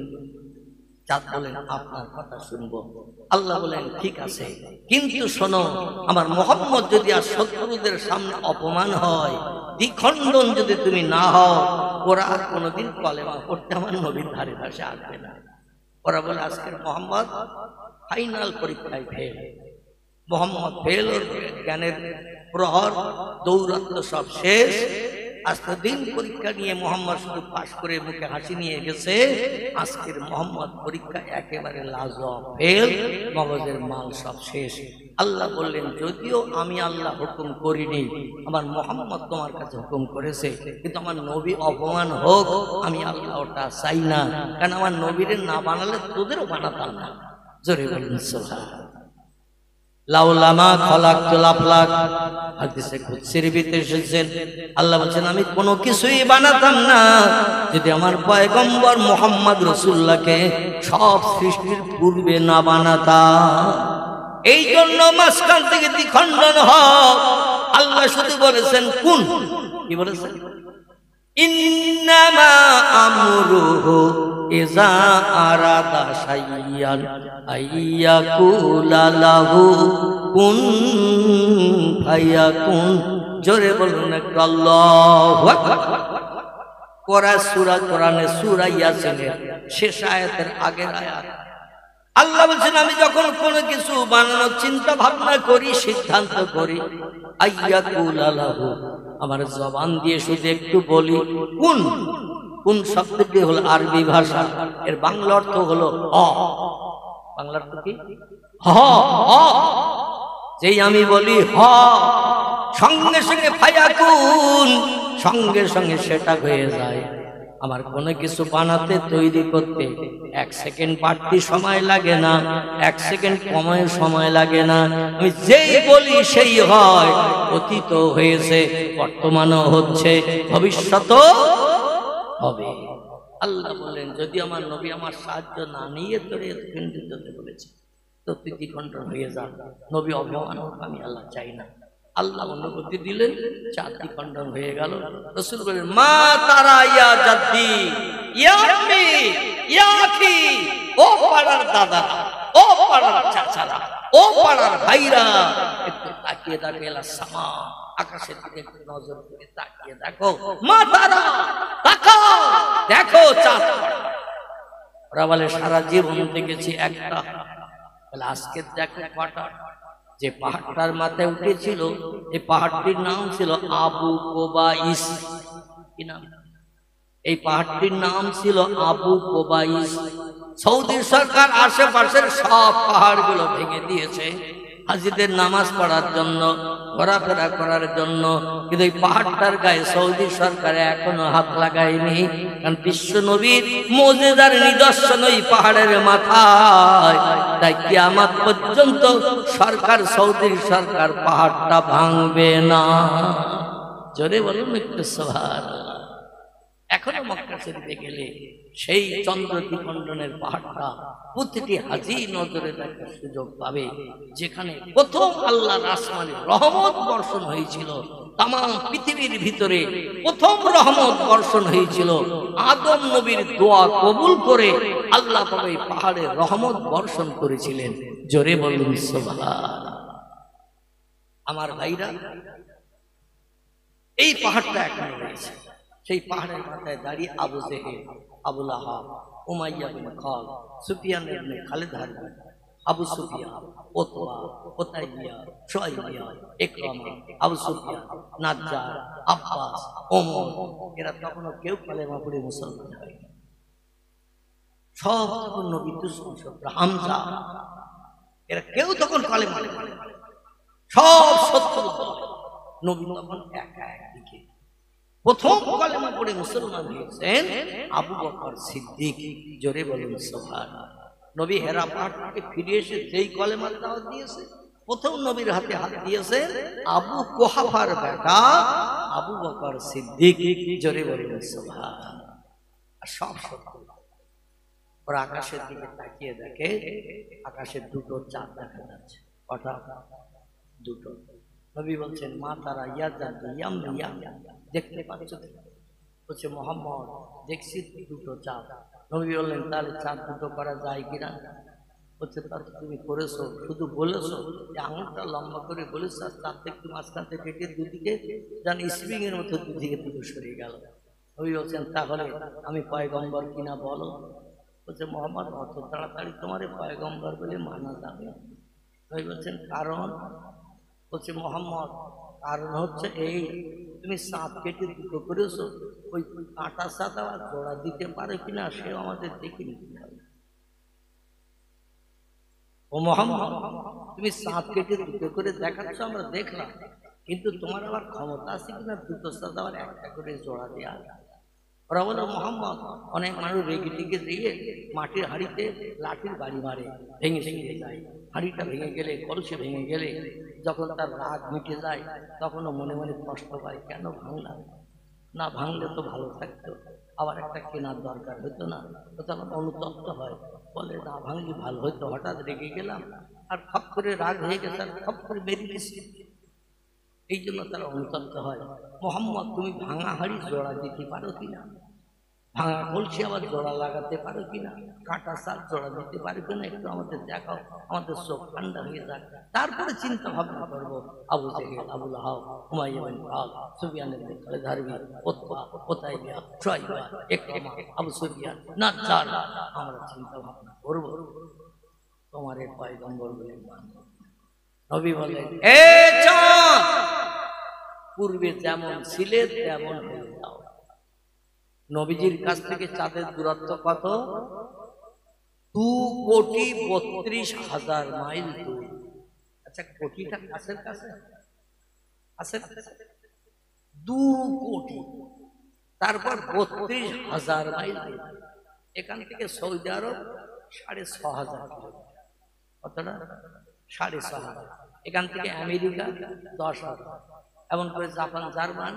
চাঁদ বলেন আপনার কথা শুনবো। আল্লাহ বলেন ঠিক আছে, কিন্তু শোনো আমার মুহাম্মদ যদি আর শত্রুদের সামনে অপমান হয়, দ্বিখণ্ডন যদি তুমি না হও, ওরা আর কোনোদিন কলেমা পড়তে আমার নবীর ধারে ধারে আসবে না। ওরা বলে আজকের মুহাম্মদ ফাইনাল পরীক্ষায় ফেল, মুহাম্মদ ফেল, ওর জ্ঞানের প্রহর দৌরাত্ম সব শেষ। আজকে দিন পরীক্ষা নিয়ে মুহাম্মদ শুধু পাশ করে মুখে হাসি নিয়ে গেছে, আজকের মুহাম্মদ পরীক্ষা একেবারে লাজবাব ফেল, মগজের মাল সব শেষ। আল্লাহ বললেন যদিও আমি আল্লাহ হুকুম করিনি, আমার মুহাম্মদ তোমার কাছে হুকুম করেছে, কিন্তু আমার নবী অপমান হোক আমি আল্লাহ ওটা চাই না, কারণ আমার নবীরে না বানালে তোদেরও বানাতাম না। জোরে বলুন সুবহানাল্লাহ। লাউলামা খলাকতুল আফলাক, হাদিসে কুদসির ভিতরে এসেছেন আল্লাহ বলেন আমি কোনো কিছুই বানাতাম না যদি আমার পয়গম্বর মুহাম্মদ রাসূলুল্লাহকে সব সৃষ্টির পূর্বে না বানাতাম। এই জন্য মাঝখান থেকে দ্বিখণ্ডন হয়। আল্লাহ শুধু বলেছেন কোন, কি বলেছেন? ইন্নামা আমরুহু ইযা আরাদা শাইয়ান আইয়াকুলা লাহু কুন ফায়াকুন। জোরে বলুন আল্লাহু আকবার। কোরআনে সূরা ইয়াসিনের শেষ আয়াতের আগের আয়াত আল্লাহ বলছেন, আমি যখন কোনো কিছু বানানোর চিন্তা ভাবনা করি, সিদ্ধান্ত করি, আইয়াকুলা লাহু, আমার জবান দিয়ে শুধু একটু বলি, কোন কোন শব্দটি হলো আরবি ভাষা, এর বাংলা অর্থ হলো বাংলা অর্থ কি? যেই আমি বলি সঙ্গে সঙ্গে ফায়াকুন, সঙ্গে সঙ্গে সেটা হয়ে যায়। আমার কোনো কিছু বানাতে, তৈরি করতে 1 সেকেন্ড বাড়তি সময় লাগে না, 1 সেকেন্ড কমায় সময় লাগে না। আমি যেই বলি সেই হয়। অতীত হয়েছে, বর্তমানও হচ্ছে, ভবিষ্যতও হবে। আল্লাহ বললেন, যদি আমার নবী আমার সাহায্য না নিয়ে তোরে খণ্ডিত হতে বলেছে তো তুই দ্বিখণ্ডন হয়ে যা। নবী অপমান হোক আমি আল্লাহ চাই না। আল্লাহ অনুমতি দিলেন, 4 দ্বিখণ্ডন হয়ে গেল। রাসূল বলেন, মা তারা ইয়া জাদ্দি ইয়া আম্মি ইয়া আখি, ও পাড়ার দাদা, ও পাড়ার চাচারা, ও পাড়ার ভাইরা, একটু তাকিয়ে দেখো এলা সামা, আকাশের দিকে একটু নজর করে তাকিয়ে দেখো। মা তারা, তাকাও, দেখো চাঁদ। ওরা বলে সারা জীবন দেখেছি একটা। বলে আজকে দেখো কটা। যে পাহাড়টার মাথায় উঠেছিল, এই পাহাড়টির নাম ছিল আবু কোবাইস। কি নাম? এই পাহাড়টির নাম ছিল আবু কোবাইস। সৌদি সরকার আশেপাশের সব পাহাড়গুলো ভেঙে দিয়েছে হাজিদের নামাজ পড়ার জন্য, ঘোরাফেরা করার জন্য, কিন্তু এই পাহাড়টার গায়ে সৌদি সরকার এখনো হাত লাগায়নি। কারণ বিশ্ব নবীর মুজিজার নিদর্শন ওই পাহাড়ের মাথায়। তাই কিয়ামত পর্যন্ত সরকার, সৌদির সরকার পাহাড়টা ভাঙবে না। জোরে বলুন একটু সুবহানাল্লাহ। এখনো মক্কা শরীফে গেলে সেই চন্দ্র দ্বিখণ্ডনের পাহাড়টা প্রতিটি হাজী নজরে দেখার সুযোগ পাবে। যেখানে প্রথম আল্লাহর আসমানে রহমত বর্ষণ হয়েছিল, তাম পৃথিবীর ভিতরে প্রথম রহমত বর্ষণ হয়েছিল। আদম নবীর দোয়া কবুল করে আল্লাহ পাক এই পাহাড়ে রহমত বর্ষণ করেছিলেন। জোরে বলুন সুবহানাল্লাহ। আমার ভাইরা, এই পাহাড়টা এখনো রয়েছে। সেই পাহাড়ের মাথায় দাঁড়িয়ে আবু জেহেল, আবু লাহাব, উমাইয়া বিন খালদ, সুফিয়ান ইবনে খালিদ, আবু সুফিয়ান, উতবা, উতাইয়া, শুআইয়া, ইকরামা, আবু সুফিয়ান, নাজ্জার, আব্বাস, ওমর, এরা তখনও কেউ কালেমা পড়ে মুসলমান হয়নি। সব তখন নবী দুশমন শত্রু। হামজা, এরা কেউ তখন কালেমা পড়ে, সব শত্রু। নবী তখন একা একদিকে। প্রথম কালেমা পড়ে মুসলমান হয়েছেন আবু বকর সিদ্দিক। জোরে বলুন সুবহানাল্লাহ। নবী হেরা পাহাড় থেকে ফিরে এসে যেই কলেমার দাওয়াত দিয়েছে, প্রথম নবীর হাতে হাত দিয়েছে আবু কুহাফার বেটা আবু বকর সিদ্দিক। জোরে বলুন সুবহানাল্লাহ। আর সব সত্য। ওরা আকাশের দিকে তাকিয়ে দেখে, আকাশে 2টো চাঁদ দেখা যাচ্ছে। কটা? 2টো। নবী বলছেন, মা তারা ইয়া জাদ্দি ইয়া দেখতে পাচ্ছ? বলছে, মোহাম্মদ দেখছি 2টো চাঁদ। নবী বললেন, তাহলে চাঁদ 2টো করা যায় কিনা? বলছে, তার তুমি করেছো, শুধু বলেছো, যে আঙুলটা লম্বা করে বলেছ, আর চাঁদটা একটু মাঝখান থেকে কেটে দুদিকে যেন স্প্রিং এর মতো দুদিকে দুটো সরে গেল। নবী বলছেন, তাহলে আমি পয়গম্বর কিনা বলো? বলছে, মোহাম্মদ অত তাড়াতাড়ি তোমার পয়গম্বর বলে মানা যাবে? নবী বলছেন, কারণ? বলছে, মোহাম্মদ কারণ হচ্ছে এই, তুমি চাঁদ কেটে 2টো করেছো, ওই কাঁটা চাঁদ আবার জোড়া দিতে পারে কিনা সেও আমাদের দেখে নিতে হবে। ও মোহাম্মদ, তুমি চাঁদ কেটে 2টো করে দেখাচ্ছ, আমরা দেখলাম, কিন্তু তোমার আবার ক্ষমতা আছে কিনা 2টো চাঁদ আবার একটা করে জোড়া দেওয়া? ওরা বলো, মোহাম্মদ অনেক মানুষ রেগে টেগে দিয়ে মাটির হাঁড়িতে লাঠির বাড়ি মারে, ভেঙে ভেঙে যায়। হাঁড়িটা ভেঙে গেলে, কলসি ভেঙে গেলে যখন তার রাগ মিটে যায়, তখনও মনে মনে কষ্ট পায়, কেন ভাঙলাম? না ভাঙলে তো ভালো থাকতো, আবার একটা কেনার দরকার হতো না? তো তখন অনুতপ্ত হয়, বলে না ভাঙলি ভালো হতো, হঠাৎ রেগে গেলাম আর খপ করে রাগ হয়ে গেছে, আর খপ করে বেরিয়ে গেছে। এই জন্য তারা অনুতপ্ত হয়, মোহাম্মদ তুমি ভাঙা হাড়ি জোড়া দিতে পারো কিনা, ভাঙা কলসি আবার জোড়া লাগাতে পারো কিনা, কাঁটা শাক জোড়া দিতে পারো কিনা, একটু আমাদের দেখাও, আমাদের চোখ ঠান্ডা হয়ে যায়, তারপরে চিন্তা ভাবনা করবো। আবু জেহেল, আবু লাহাব, হুমায়ুন বিন খালদ, সুফিয়ান ইবনে খালিদ হারবি, উতবা, উতাইবা, শুআইবা, ইকরামা, আবু সুফিয়ান, নাজ্জার, আমরা চিন্তা ভাবনা করবো, তোমার এই পয়গম্বর বলে মানব। নবী বলেন, এ চাঁদ পূর্বে যেমন ছিলে তেমন হয়ে যাও। নবীজির কাছ থেকে চাঁদের দূরত্ব কত? 2,32,000 মাইল দূর। আচ্ছা, কোটিটা কাছের কাছে আছে, 2 কোটি, তারপর 32,000 মাইল দূর। এখান থেকে সৌদি আরব 6,500 কিলোমিটার। কতটা? 6,500। এখান থেকে আমেরিকা 10,000, এমন করে জাপান, জার্মান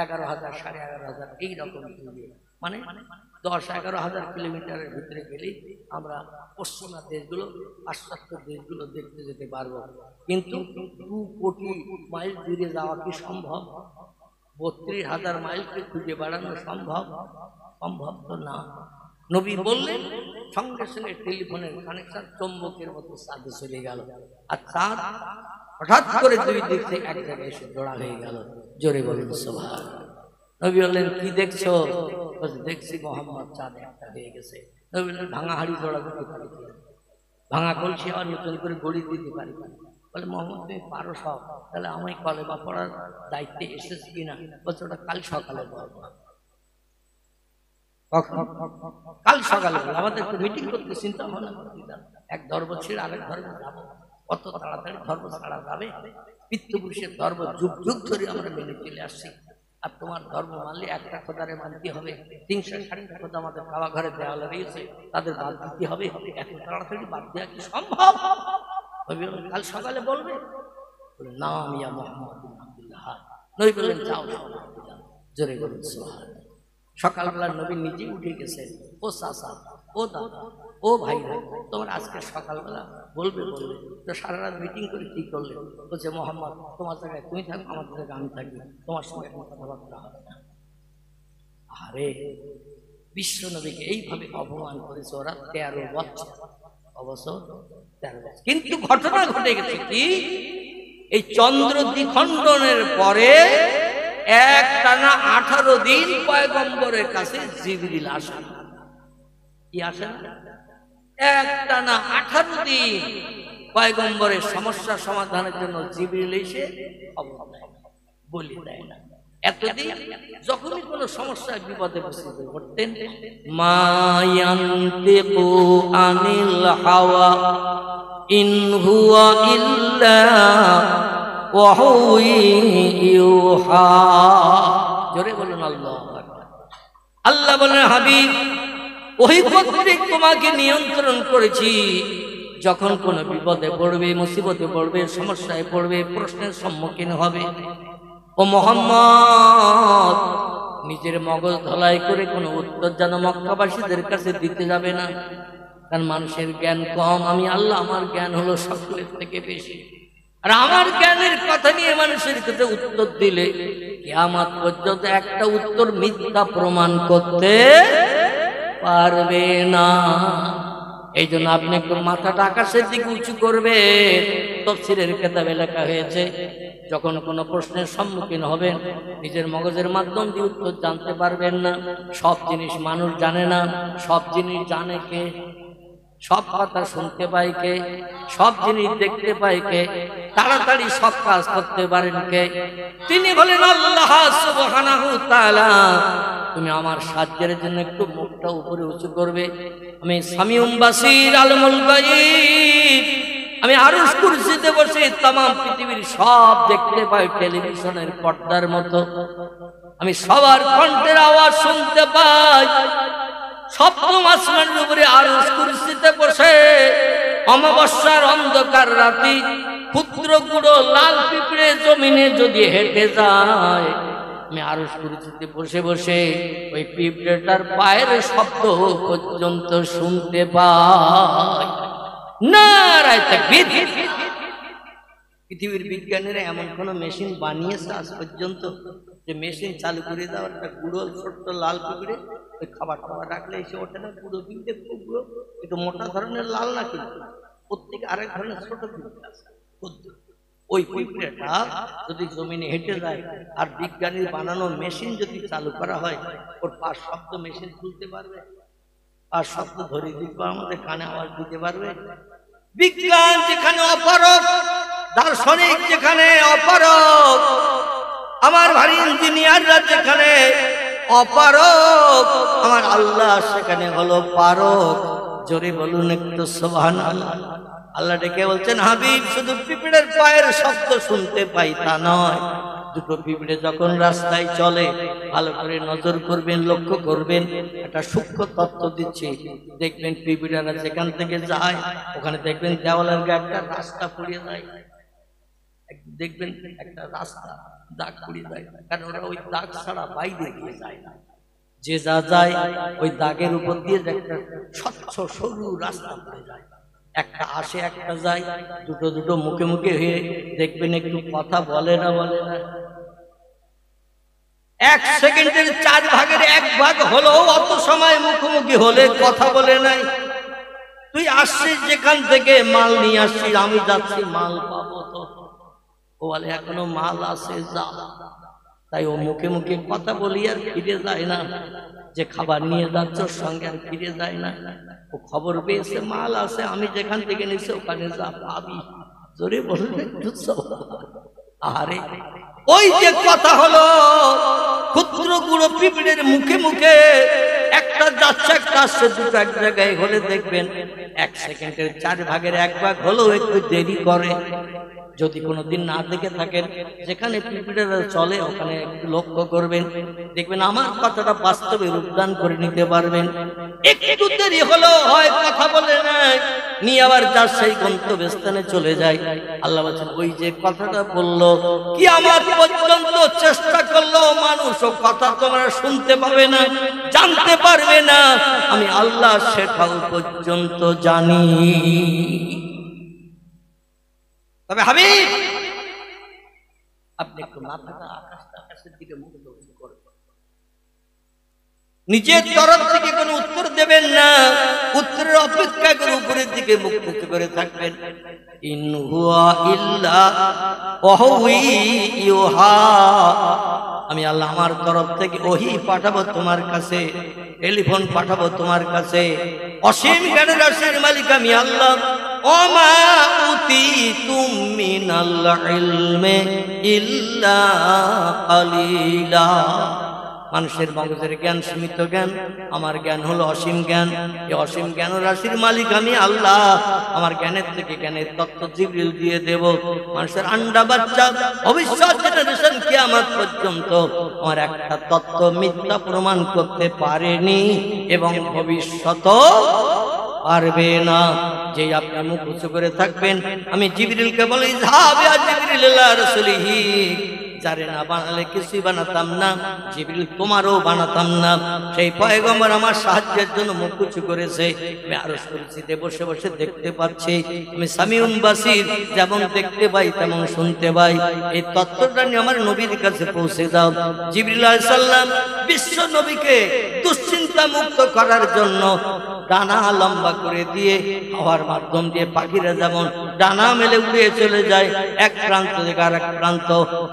11,000, 11,500, এইরকম দূরে। মানে 10-11,000 কিলোমিটারের ভিতরে গেলেই আমরা পশ্চিমা দেশগুলো, পাশ্চাত্য দেশগুলো দেখতে যেতে পারবো। কিন্তু 2 কোটি মাইল দূরে যাওয়া কি সম্ভব? 32,000 মাইলকে খুঁজে বেড়ানো সম্ভব? সম্ভব তো না। নবী বললেন, সঙ্গে সঙ্গে টেলিফোনের কানেকশন চৌম্বকের মতো চাঁদে চলে গেল, আর চাঁদ হঠাৎ করে দুই দিক থেকে এক জায়গায় এসে জোড়া হয়ে গেল। জোরে বলুন সুবহানাল্লাহ। নবী বললেন, কি দেখছো? দেখছি মোহাম্মদ চাঁদ একটা হয়ে গেছে। নবী বললেন, ভাঙা হাড়ি জোড়া দিতে পারি কিনা, ভাঙা কলসি আবার নতুন করে গড়ি দিতে পারি কিনা? বলে, মোহাম্মদ তুমি পারো সব, তাহলে আমি কলেমা পড়ার দায়িত্বে এসেছি কিনা? বলছে, ওটা কাল সকালে বলবো। কাল সকালে আমাদের একটু মিটিং করতে চিন্তা ভাবনা করতে, এক ধর্ম ছেড়ে আরেক ধর্মে যাবো, কত তাড়াতাড়ি ধর্ম ছাড়া যাবে? পিতৃপুরুষের ধর্ম যুগ যুগ ধরে আমরা মেনে চলে আসছি, আর তোমার ধর্ম মানলে একটা খোদারে মানতে হবে, 360টা খোদা আমাদের খাওয়া ঘরে দেওয়া রয়েছে, তাদের বাদ দিতে হবে, এত তাড়াতাড়ি বাদ দেওয়া কি সম্ভব? কাল সকালে বলবে। না, ইয়া মুহাম্মদ বিন আব্দুল্লাহ। নবী বললেন, যাও জোরে বলুন সুবহানাল্লাহ। সকালবেলা নবী নিজে উঠে গেছে, ও চাচা, ও দাদা, ও ভাই, তোমার আজকে সকালবেলা বলবে বলবে তো সারা রাত মিটিং করে কি করলে? বলছে, মোহাম্মদ তোমার জায়গায় তুমি থাকো, আমার জায়গায় আমি থাকি, তোমার সঙ্গে কোনো কথাবার্তা হবে না। আরে বিশ্ব নবীকে এইভাবে অপমান করেছে ওরা 13 বছর, অবসর 13 বছর। কিন্তু ঘটনা ঘটে গেছে কি, এই চন্দ্র দ্বিখণ্ডনের পরে একটানা 18 দিন পয়গম্বরের কাছে জিবরিল আসেন। কি আসেন? একটানা 18 দিন পয়গম্বরের সমস্যা সমাধানের জন্য জিবরিল এসে বলে দেয় না। এতদিন যখনই কোনো সমস্যায় বিপদে পড়তেন, মা ইয়ানতিকু আনিল হাওয়া ইন হুয়া ইল্লা ওয়াহী ইউহা। জোরে বলুন আল্লাহু আকবার। আল্লাহ বলেন, হাবিব ওহী কর্তৃক তোমাকে নিয়ন্ত্রণ করেছি, যখন কোনো বিপদে পড়বে, মুসিবতে পড়বে, সমস্যায় পড়বে, প্রশ্নের সম্মুখীন হবে, ও মুহাম্মদ নিজের মগজ ধলাই করে কোনো উত্তর যেন মক্কাবাসীদের কাছে দিতে যাবে না, কারণ মানুষের জ্ঞান কম, আমি আল্লাহ আমার জ্ঞান হলো সকলের থেকে বেশি, আর আমার জ্ঞানের কথা নিয়ে মানুষের কাছে উত্তর দিলে কিয়ামত পর্যন্ত একটা উত্তর মিথ্যা প্রমাণ করতে পারবে না। এই জন্য আপনি একটু মাথাটা আকাশের দিকে উঁচু করবে। তাফসীরের কিতাবে লেখা হয়েছে, যখন কোনো প্রশ্নের সম্মুখীন হবেন, নিজের মগজের মাধ্যম দিয়ে উত্তর জানতে পারবেন না। সব জিনিস মানুষ জানে না, সব জিনিস জানে কে? সব কথা শুনতে পাই কে? সব জিনিস দেখতে পাই কে? তাড়াতাড়ি সব কাজ করতে পারেন কে? তিনি বলেন আল্লাহ সুবহানাহু তাআলা। তুমি আমার সাহায্যের জন্য একটু মুখটা উপরে উঁচু করবে। আমি সামিউম বাসির আলমুল গায়ব, আমি আরশ কুরসিতে বসে তাম পৃথিবীর সব দেখতে পাই টেলিভিশনের পর্দার মতো। আমি সবার কণ্ঠের আওয়াজ শুনতে পাই। সপ্তম আসমানের উপরে আরশ কুরসিতে বসে অমাবস্যার অন্ধকার রাতে ক্ষুদ্র গুঁড়ো লাল পিঁপড়ে জমিনে যদি হেঁটে যায়, আমি আরশ কুরসিতে বসে বসে ওই পিঁপড়েটার পায়ের শব্দ পর্যন্ত শুনতে পাই। নারায়ে তাকবীর। পৃথিবীর বিজ্ঞানীরা এমন কোনো মেশিন বানিয়েছে আজ পর্যন্ত যে মেশিন চালু করে দেওয়ার একটা গুঁড়ো ছোট্ট লাল পিঁপড়ে ওই খাবার টাবার রাখলে এসে ওঠে না, গুঁড়ো পিঁপড়ে খুব গুঁড়ো, একটু মোটা ধরনের লাল না, কিন্তু প্রত্যেকে আরেক ধরনের ছোট পিঁপড়ে আছে। ওই পিঁপড়েটা যদি জমিনে হেঁটে যায় আর বিজ্ঞানীর বানানো মেশিন যদি চালু করা হয়, ওর পাঁচ শব্দ মেশিন তুলতে পারবে, পাঁচ শব্দ ধরে দিতে আমাদের কানে আওয়াজ দিতে পারবে। বিজ্ঞান যেখানে অপারক, দার্শনিক যেখানে অপারক, আমার ভারী ইঞ্জিনিয়াররা যেখানে অপারক, আমার আল্লাহ সেখানে হলো পারক। জোরে বলুন একটু সুবহানাল্লাহ। আল্লাহ ডেকে বলছেন, হাবিব শুধু পিঁপড়ের পায়ের শব্দ শুনতে পাই তা নয়, দুটো পিঁপড়ে যখন রাস্তায় চলে ভালো করে নজর করবেন, লক্ষ্য করবেন, একটা সূক্ষ্ম তত্ত্ব দিচ্ছে। দেখবেন পিঁপড়েরা যেখান থেকে যায় ওখানে দেখবেন দেওয়ালের গায়ে একটা রাস্তা পড়ে যায়, দেখবেন একটা রাস্তা দাগ পড়ে যায়, কারণ ওরা ওই দাগ ছাড়া বাইরে দিয়ে যায় না। যে যা যায় ওই দাগের উপর দিয়ে একটা স্বচ্ছ সরু রাস্তা পড়ে যায়, একটা আসে একটা যায়, দুটো দুটো মুখে মুখে হয়ে দেখবেন একটু কথা বলে না, বলে না। 1 সেকেন্ডের 4 ভাগের 1 ভাগ হলো অত সময় মুখোমুখি হলে কথা বলে নাই। তুই আসছিস যেখান থেকে মাল নিয়ে আসছিস, আমি যাচ্ছি মাল পাবো তো, ও বলে এখনো মাল আছে যা, তাই ও মুখে মুখে কথা বলি আর ফিরে যায় না। যে খাবার নিয়ে যাচ্ছে ওর সঙ্গে আর ফিরে যায় না, ও খবর পেয়েছে মাল আছে, আমি যেখান থেকে নিছি ওখানে যা পাবি। জোরে বলবে আরে ওই যে কথা হলো, ক্ষুদ্র গুঁড়ো পিঁপড়ের মুখে মুখে একটা যাচ্ছে একটা আসছে, দুটো এক জায়গায় হলে দেখবেন 1 সেকেন্ডের 4 ভাগের 1 ভাগ হলেও একটু দেরি করে। যদি কোনোদিন না দেখে থাকেন, যেখানে পিঁপড়েরা চলে ওখানে একটু লক্ষ্য করবেন, দেখবেন আমার কথাটা বাস্তবে রূপদান করে নিতে পারবেন। একটু দেরি হলো হয় কথা বলে নাই, নিয়ে আবার যার সেই গন্তব্যস্থানে চলে যায়। আল্লাহ বলেন ওই যে কথাটা বললো কিয়ামত পর্যন্ত চেষ্টা করলো মানুষ ও কথা তোমরা শুনতে পাবে না, জানতে পারবে না, আমি আল্লাহ সেটাও পর্যন্ত জানি। তবে হাবিব আপনি একটু মাথাটা আকাশের দিকে মুখ করবেন, নিজের তরফ থেকে কোনো উত্তর দেবেন না, উত্তরের অপেক্ষা করে উপরের দিকে মুখ করে থাকবেন। ইন হুয়া ইল্লা ওয়াহী ইউহা, আমি আল্লাহ আমার তরফ থেকে ওহী পাঠাবো তোমার কাছে, টেলিফোন পাঠাবো তোমার কাছে। অসীম জ্ঞানের রাশির মালিক আমি আল্লাহ। ওমা উতীতুম মিনাল ইলমি ইল্লা কালিলা, মানুষের মগজের জ্ঞান সীমিত জ্ঞান, আমার জ্ঞান হলো অসীম জ্ঞান। এই অসীম জ্ঞান রাশির মালিক আমি আল্লাহ, আমার জ্ঞানের থেকে জ্ঞানের তত্ত্ব জিবরিল দিয়ে দেব। মানুষের আন্ডা বাচ্চা ভবিষ্যৎ জেনারেশন কিয়ামত পর্যন্ত আমার একটা তত্ত্ব মিথ্যা প্রমাণ করতে পারেনি এবং ভবিষ্যৎও পারবে না। যে আপনি মুখ উঁচু করে থাকবেন, আমি জিবরিলকে বলি যাবে আর জিবরিল আল্লাহ রাসূলিহি, যারে না বানালে কিছুই বানাতাম না, জিবরিল তোমারও বানাতাম না। সেই পয়গম্বর আমার সাহায্যের জন্য মুখ উঁচু করেছে, আমি আরশ কুরসিতে বসে বসে দেখতে পাচ্ছি। আমি সামিউন বাসির, যেমন দেখতে পাই তেমন শুনতে পাই। এই তত্ত্বটা নিয়ে আমার নবীর কাছে পৌঁছে দাও। জিবরিল আলাইহিস সালাম বিশ্ব নবীকে দুশ্চিন্তা মুক্ত করার জন্য ডানা লম্বা করে দিয়ে হাওয়ার মাধ্যম দিয়ে পাখিরা যেমন ডানা মেলে উড়ে চলে যায় এক প্রান্ত থেকে আরেক প্রান্ত,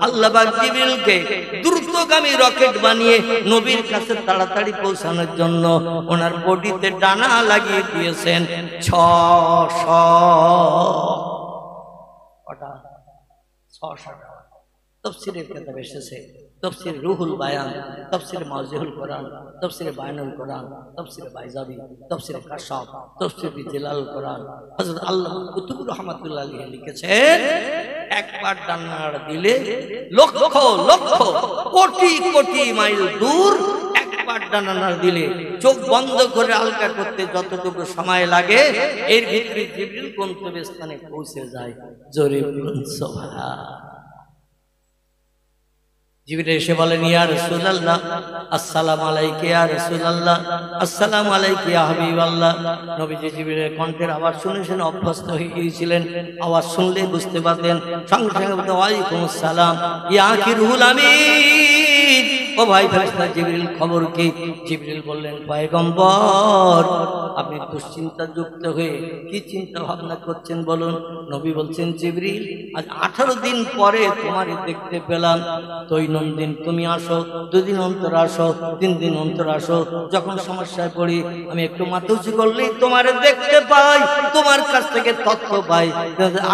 আল্লাহ পাক জিবরিলকে দ্রুতগামী রকেট বানিয়ে নবীর কাছে তাড়াতাড়ি পৌঁছানোর জন্য ওনার বডিতে ডানা লাগিয়ে দিয়েছেন 600টা। তাফসীরের কিতাব এসেছে, তাফসীর রুহুল বায়ান, তাফসীর মাওজিহুল কোরআন, তাফসীর বায়ানুল কোরআন, তাফসীর বাইজাবি, তাফসীর কাশাফ, তাফসীর জালালুল কোরআন। হযরত আল্লামা কুতুবুর রাহমাতুল্লাহ আলাইহি লিখেছেন, একবার ডানা দিলে লক্ষ লক্ষ কোটি কোটি মাইল দূর একবার ডানা দিলে চোখ বন্ধ করে আলগা করতে যতটুকু সময় লাগে এর ভিতরে জিবরিল গন্তব্যস্থানে পৌঁছে যায়। জোরে বলুন সুবহান। জিবরিল এসে বলেন, ইয়া রাসূলুল্লাহ আসসালামু আলাইকা ইয়া রাসূলুল্লাহ, আসসালামু আলাইকা ইয়া হাবিবাল্লাহ। নবীজি জিবরিলের কণ্ঠের আওয়াজ শুনে শুনে অভ্যস্ত হয়ে গিয়েছিলেন। আওয়াজ শুনলে বুঝতে পারতেন, সঙ্গে সঙ্গে বলতেন, ওয়ালাইকুমুস সালাম ইয়া আখি রুহুল আমিন। ও ভাই ফেরেশতা জিবরিল, খবর কি? জিবরিল বললেন, পয়গম্বর আপনি দুশ্চিন্তা যুক্ত হয়ে কি চিন্তা ভাবনা করছেন বলুন। নবী বলছেন, জিবরিল আজ 18 দিন পরে তোমারে দেখতে পেলাম। দৈনন্দিন তুমি আসো, 2 দিন অন্তর আসো, 3 দিন অন্তর আসো। যখন সমস্যায় পড়ি আমি একটু মাথা উঁচু করলেই তোমারে দেখতে পাই, তোমার কাছ থেকে তথ্য পাই।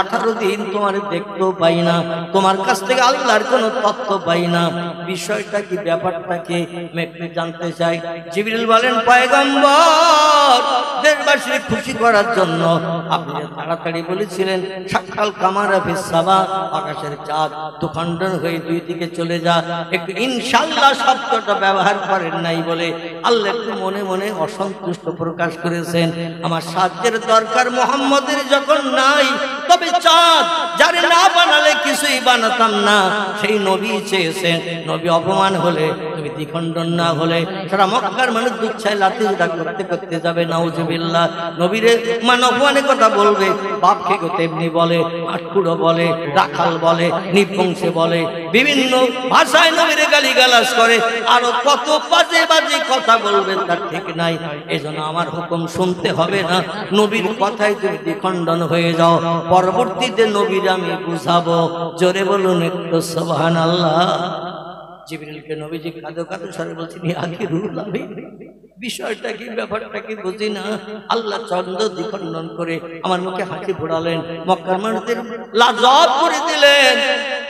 18 দিন তোমারে দেখতেও পাই না, তোমার কাছ থেকে আল্লাহর কোনো তথ্য পাই না। বিষয়টা কি, ব্যাপারটা কি আমি একটু জানতে চাই। জিবরিল বলেন, পয়গম্বর দেশবাসীকে খুশি করার জন্য আপনি তাড়াতাড়ি বলেছিলেন সাকাল কামারা ফিস সাবা, আকাশের চাঁদ দুখণ্ডন হয়ে 2 দিকে চলে যা, একটু ইনশাআল্লাহ শব্দটা ব্যবহার করেন নাই বলে আল্লাহ একটু মনে মনে অসন্তুষ্ট প্রকাশ করেছেন। আমার সাহায্যের দরকার মুহাম্মদের যখন নাই, তবে চাঁদ যারে না বানালে কিছুই বানাতাম না, সেই নবী চেয়েছেন। নবী অপমান হলে, তুমি দ্বিখণ্ডন না হলে সারা মক্কার মানুষ দুচ্ছায় লাথি করতে করতে যাবে, নাউজুবিল্লাহ। নবীরে মান অপমানের কথা বলবে, বাপকে তেমনি বলে, আটকুড়ো বলে, রাখাল বলে, নির্বংশে বলে, বিভিন্ন ভাষায় নবীরে গালিগালাজ করে, আরো কত বাজে বাজে কথা বলবে তার ঠিক নাই। এজন্য আমার হুকুম শুনতে হবে না, নবীর কথায় তুমি দ্বিখণ্ডন হয়ে যাও, পরবর্তীতে নবীর আমি বুঝাবো। জোরে বলুন একটু সুবহানাল্লাহ। জিবরিলকে নবীজি কাঁদো কাঁদো স্বরে বলছেন, ইয়া আখি রুহুল আমিন, বিষয়টা কি, ব্যাপারটা কি বুঝি না। আল্লাহ চন্দ্র দ্বিখণ্ডন করে আমার মুখে হাসি ফোড়ালেন, মক্কার মানুষদের লাজবাব করে দিলেন,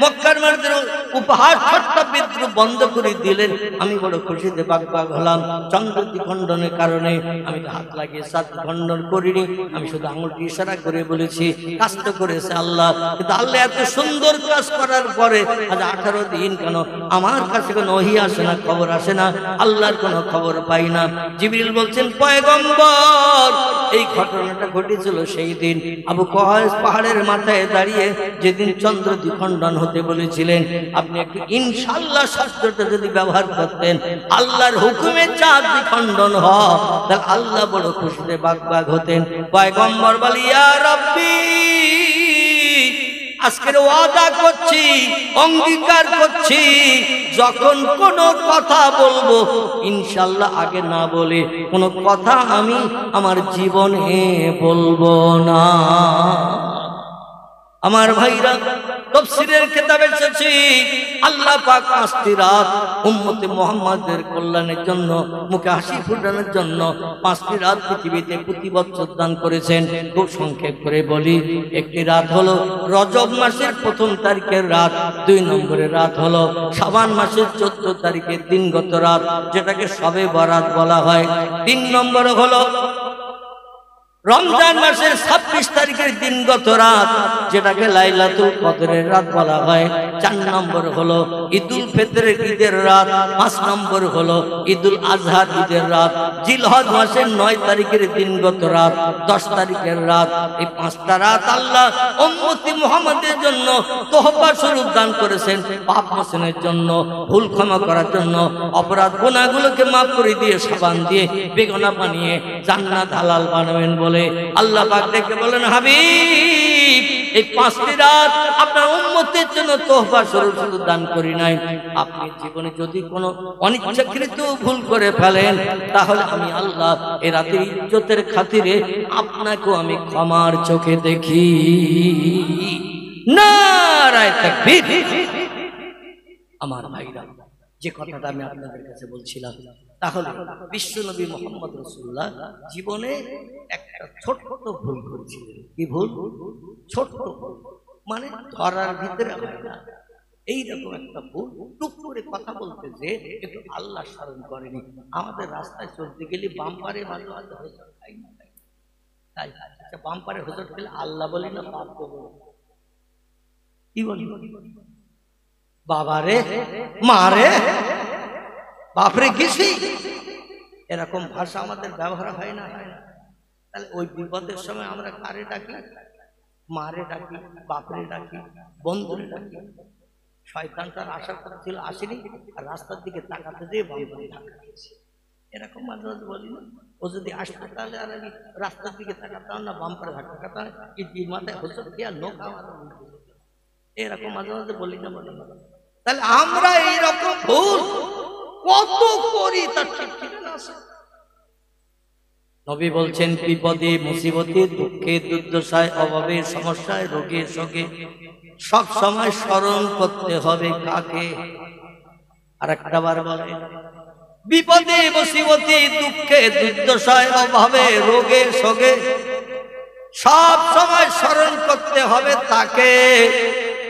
মক্কার মানুষদের উপহাস ঠাট্টা বিদ্রুপ বন্ধ করে দিলেন। আমি বড় খুশিতে বাগবাগ হলাম। চন্দ্র দ্বিখণ্ডনের কারণে আমি তো হাত লাগিয়ে চাঁদ দ্বিখণ্ডন করিনি, আমি শুধু আঙুলটি ইশারা করে বলেছি, কাজ তো করেছে আল্লাহ। কিন্তু আল্লাহ এত সুন্দর কাজ করার পরে আজ 18 দিন কেন আমার কাছে কোনো ওহী আসে না, খবর আসে না, আল্লাহর কোনো খবর পাই না। জিবরিল বলছেন, পয়গম্বর এই ঘটনাটা ঘটেছিল সেই দিন আবু কুবাইস পাহাড়ের মাথায় দাঁড়িয়ে যেদিন চন্দ্র দ্বিখণ্ডন হতে বলেছিলেন, আপনি একটু ইনশাআল্লাহ শব্দটা যদি ব্যবহার করতেন, আল্লাহর হুকুমে চাঁদ দ্বিখণ্ডন হয়, তাহলে আল্লাহ বড় খুশিতে বাগবাগ হতেন। পয়গম্বর বলে, ইয়া রাব্বি আজকের ওয়াদা করছি, অঙ্গীকার করছি, যখন কোনো কথা বলবো ইনশাআল্লাহ আগে না বলে কোনো কথা আমি আমার জীবনে বলবো না। আমার ভাইরা, তাফসীরের কিতাবে এসেছে আল্লাহ পাক 5টি রাত উম্মতে মুহাম্মাদের কল্যাণের জন্য, মুখে হাসি ফোটানোর জন্য 5টি রাত পৃথিবীতে প্রতি বছর দান করেছেন। খুব সংক্ষেপ করে বলি, একটি রাত হলো রজব মাসের 1ম তারিখের রাত, 2 নম্বরের রাত হলো শাবান মাসের 14 তারিখের দিনগত রাত, যেটাকে শবে বরাত বলা হয়। 3 নম্বর হলো রমজান মাসের 26 তারিখের দিনগত রাত, যেটাকে লাইলাতুল কদরের রাত বলা হয়। 4 নম্বর হলো ঈদুল ফিতরের ঈদের রাত। 5 নম্বর হলো ঈদুল আজহার ঈদের রাত। জিলহজ মাসের 9 তারিখের দিনগত রাত, 10 তারিখের রাত। এই 5টা রাত আল্লাহ উম্মতি মুহাম্মাদের জন্য তোহফা স্বরূপ দান করেছেন, পাপ মোচনের জন্য, ভুল ক্ষমা করার জন্য, অপরাধ গুনাহগুলোকে মাফ করে দিয়ে, সাবান দিয়ে বেগুনা বানিয়ে জান্নাত হালাল বানাবেন বলে আল্লাহ পাক ডেকে বলেন, হাবিব এই 5টি রাত আপনার উম্মতের জন্য তোহফা স্বরূপ শুধু দান করি নাই, আপনি জীবনে যদি কোনো অনিচ্ছাকৃত ভুল করে ফেলেন, তাহলে আমি আল্লাহ এই রাতের ইজ্জতের খাতিরে আপনাকেও আমি ক্ষমার চোখে দেখি। নারায়ে তাকবীর। আমার ভাইরা, যে কথাটা আমি আপনাদের কাছে বলছিলাম, তাহলে বিশ্বনবী মুহাম্মদ রাসূলুল্লাহ জীবনে একটা ছোট্ট ভুল করেছিলেন। কি ভুল? ছোট্ট ভুল, মানে ধরার ভিতরে হয় না, এইরকম একটা ভুল। টুক করে কথা বলতে যে একটু আল্লাহ স্মরণ করেনি। আমাদের রাস্তায় চলতে গেলে বাম্পারে মাঝে মাঝে হোঁচট খাই না, তাই আচ্ছা বাম্পারে হোঁচট খেলে আল্লাহ বলি না, পাপ করবো, কি বলি? বাবারে, মারে, বাপরে গেছি, এরকম ভাষা আমাদের ব্যবহার হয় না। তাহলে ওই বিপদের সময় আমরা কারে ডাকি? মারে ডাকি, বাপরে ডাকি, বন্ধুরে ডাকি, শয়তান তার আশার কথা ছিল আসেনি, আর রাস্তার দিকে তাকাতে দিয়ে বাম পায়ে ধাক্কা দিয়েছে। এরকম মাঝে মাঝে বলি না, ও যদি আসতো তাহলে আর আমি রাস্তার দিকে তাকাতাম না, বাম পায়ে ধাক্কা খাতাম, কি মাথায় হোসব খেয়াল নোক আমার এরকম মাঝে মাঝে বলি না বলি না। তাহলে আমরা এইরকম ভুল কত করি তার ঠিক ঠিকানা আছে। নবী বলছেন বিপদে মুসিবতে দুঃখে দুর্দশায় অভাবে সমস্যায় রোগে শোকে সব সময় স্মরণ করতে হবে কাকে? আর একটা বার বলে বিপদে মুসিবতে দুঃখে দুর্দশায় অভাবে রোগে শোকে সব সময় স্মরণ করতে হবে তাকে,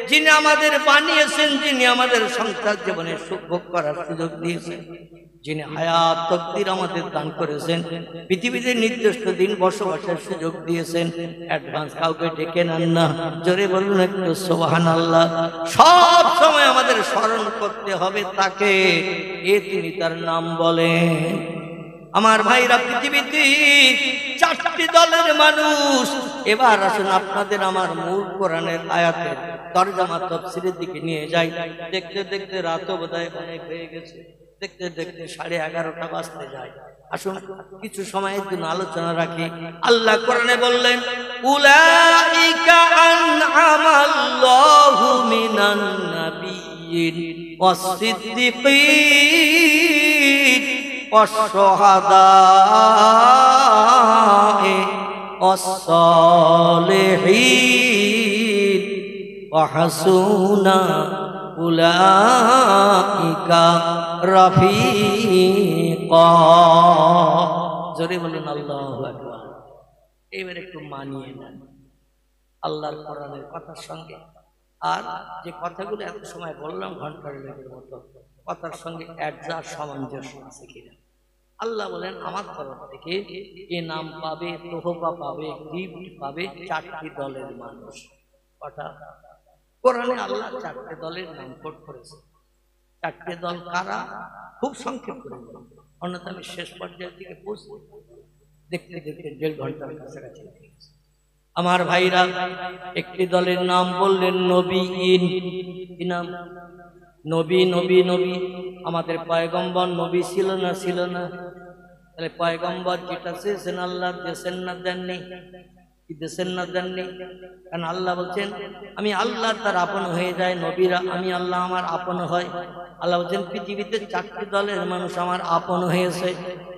যিনি আমাদের বানিয়েছেন, যিনি আমাদের সংসার জীবনে সুখ ভোগ করার সুযোগ দিয়েছেন, যিনি হায়াত তকদির আমাদের দান করেছেন, পৃথিবীতে নির্দিষ্ট দিন বসবাসের সুযোগ দিয়েছেন। অ্যাডভান্স কাউকে ডেকে নেন না, জোরে বলুন একটু সুবহানাল্লাহ। সব সময় আমাদের স্মরণ করতে হবে তাকে, তিনি তার নাম বলেন। আমার ভাইরা, পৃথিবীতে 4টি দলের মানুষ। এবার আসুন আপনাদের আমার মূল কোরআনের আয়াতের তরজমা তাফসীরের দিকে নিয়ে যাই। দেখতে দেখতে রাতও বোধহয় অনেক হয়ে গেছে, দেখতে দেখতে 11:30 বাজতে যায়। আসুন কিছু সময়ের জন্য আলোচনা রাখি। আল্লাহ কোরআনে বললেন উলাইকা আন'আমাল্লাহু মিনান নাবিয়্যিন ওয়াস-সিদ্দীকিন ওয়াস-শুহাদায়ে ওয়াস-সালিহিন ওয়া হাসুনা উলাইকা রাফিকা। জোরে বলুন আল্লাহু আকবার। এবার একটু মানিয়ে নেন আল্লাহর কোরআনের কথার সঙ্গে, আর যে কথাগুলো এত সময় বললাম ঘন্টার লেগের মতো, কথার সঙ্গে অ্যাডজাস্ট সামঞ্জস্য আছে কিনা। আল্লাহ বলেন আমার তরফ থেকে এ নাম পাবে, তোহফা পাবে, গিফট পাবে 4টি দলের মানুষ। কথা কোরআনে আল্লাহ 4টে দলের নাম কোট করেছে। 4টে দল কারা? খুব সংক্ষেপ করে বলুন, অন্যথা আমি শেষ পর্যায়ের দিকে পৌঁছবো। দেখতে দেখতে 1.5 ঘন্টার কাছাকাছি হয়ে গেছে। আমার ভাইরা, একটি দলের নাম বললেন নবীন। কি নাম? নবী। নবী নবী আমাদের পয়গম্বর নবী ছিল না? ছিল না? তাহলে পয়গম্বর যেটা চেয়েছেন আল্লাহ দেশেন না দেননি? কি দেশেন না দেননি? কারণ আল্লাহ বলছেন আমি আল্লাহ তার আপন হয়ে যায় নবীরা, আমি আল্লাহ আমার আপন হয়। আল্লাহ বলছেন পৃথিবীতে 4টি দলের মানুষ আমার আপন হয়েছে।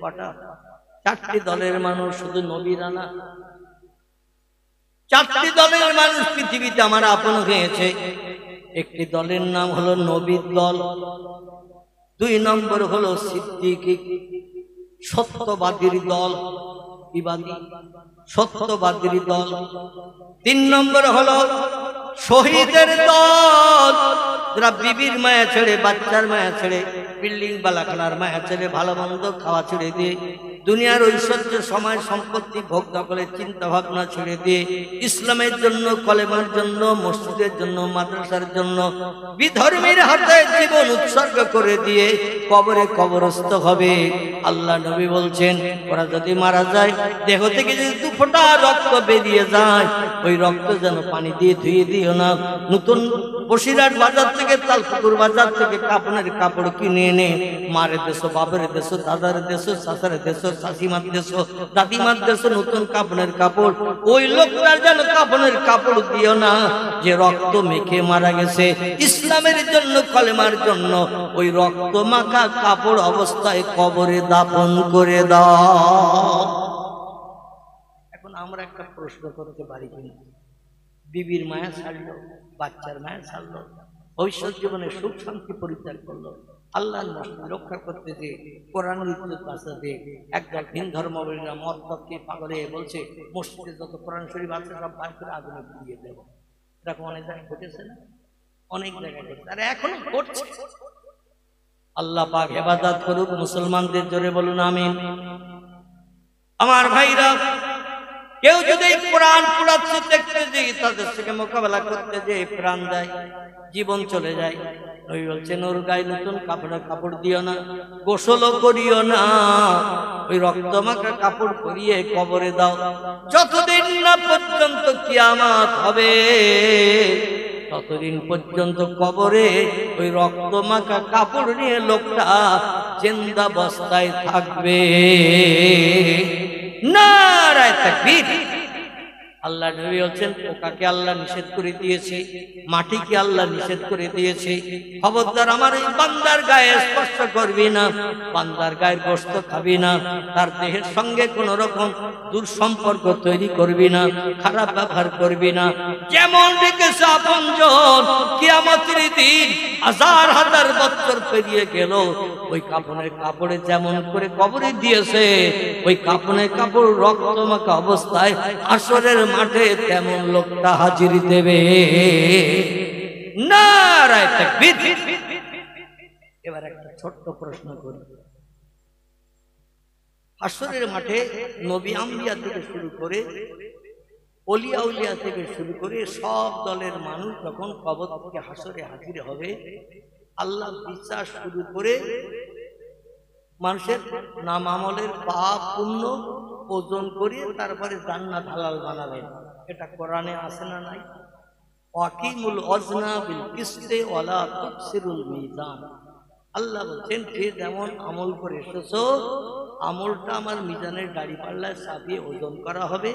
কটা? 4টি দলের মানুষ, শুধু নবীরা না। 4টি দলের মানুষ পৃথিবীতে আমার আপন হয়েছে। একটি দলের নাম হলো নবীর দল, 2 নম্বর হলো সিদ্দিকী সত্যবাদীর দল, বিবাদী সত্যবাদীর দল। 3 নম্বর হলো শহীদের দল, যারা বিবির মায়া ছেড়ে, বাচ্চার মায়া ছেড়ে, বিল্ডিং বালাখানার মায়া ছেড়ে, ভালো মন্দ খাওয়া ছেড়ে দিয়ে, দুনিয়ার ঐশ্বর্য সময় সম্পত্তি ভোগ দখলের চিন্তা ভাবনা ছেড়ে দিয়ে ইসলামের জন্য, কলেমার জন্য, মসজিদের জন্য, মাদ্রাসার জন্য বিধর্মীর হাতে জীবন উৎসর্গ করে দিয়ে কবরে কবরস্থ হবে। আল্লাহ নবী বলছেন ওরা যদি মারা যায়, দেহ থেকে যদি 2 ফোঁটা রক্ত বেরিয়ে যায়, ওই রক্ত যেন পানি দিয়ে ধুয়ে দিও না। নতুন বসিরহাট বাজার থেকে, তালপুকুর বাজার থেকে কাপড়ের কাপড় কিনে এনে মারে দেশো, বাপের দেশো, দাদার দেশো, শাশুড়ের দেশো, শাশুমার দেশো, দাদিমার দেশো নতুন কাপড়ের কাপড়, ওই লোকটার যেন কাপড়ের কাপড় দিও না যে রক্ত মেখে মারা গেছে ইসলামের জন্য, কলেমার জন্য। ওই রক্ত মাখা কাপড় অবস্থায় কবরে দাফন করে দাও। এখন আমরা একটা প্রশ্ন করতে পারি কিনা, বিবির মায়া ছাড়লো, বাচ্চার মায়া ছাড়লো, ভবিষ্যৎ জীবনে সুখ শান্তি পরিত্যাগ করলো, আল্লাহর মসজিদ রক্ষা করতে যে কোরআনের ইজ্জত বাঁচাতে একদল ভিন ধর্মাবলীরা মত তত্ত্বে পাগলে বলছে মসজিদে যত কোরআন শরীফ আছে সব বাইর করে আগুনে পুড়িয়ে দেব। এরকম অনেক জায়গায় ঘটেছে না? অনেক জায়গায় ঘটছে, আর এখনো ঘটছে। আল্লাহ পাক হেফাজত করুক মুসলমানদের, জোরে বলুন আমিন। আমার ভাইরা, কেউ যদি কোরআন পড়াচ্ছে দেখতে যে তাদের থেকে মোকাবেলা করতে যে প্রাণ দেয়, জীবন চলে যায়। নবী বলছেন ওর গায়ে নতুন কাপড় দিও না, গোসলও করিও না, ওই রক্তমাখা কাপড় পরিয়ে কবরে দাও। যতদিন না পর্যন্ত কিয়ামত হবে ততদিন পর্যন্ত কবরে ওই রক্তমাখা কাপড় নিয়ে লোকটা জিন্দাবস্থায় থাকবে। নারায়ে তাকবীর। আল্লাহ নবী বলেন পোকাকে আল্লাহ নিষেধ করে দিয়েছে, মাটিকে আল্লাহ নিষেধ করে দিয়েছে, খবরদার আমার এই বান্দার গায়ে স্পর্শ করবি না, বান্দার গায়ের গোশত খাবি না, তার দেহের সঙ্গে কোন রকম দুঃসম্পর্ক তৈরি করবি না, খারাপ ব্যবহার করবি না। যেমন রেখেছে আপনজন, কিয়ামতের দিন হাজার হাজার বছর পেরিয়ে গেল, ওই কাফনের কাপড়ে যেমন করে কবরে দিয়েছে, ওই কাফনের কাপড় রক্তমাখা অবস্থায় হাসরের মাঠে তেমন লোকটা হাজির দেবে। নারায়ে তাকবীর। এবার একটা ছোট্ট প্রশ্ন করি, হাসরের মাঠে নবী আম্বিয়া থেকে শুরু করে ওলিয়া উলিয়া থেকে শুরু করে সব দলের মানুষ যখন কবর থেকে হাসরে হাজির হবে, আল্লাহ বিচার শুরু করে মানুষের নাম আমলের পাপ পুণ্য ওজন করিয়ে তারপরে জান্নাত হালাল বানাবেন। এটা কোরআনে আছে না নাই? ওয়াকিমুল ওয়াজনা বিল কিসতি ওয়ালা তুকসিরুল মিজান। আল্লাহ বলেন যে যেমন আমল করে এসেছো, আমলটা আমার মিজানের দাড়ি পাল্লায় চাপিয়ে ওজন করা হবে।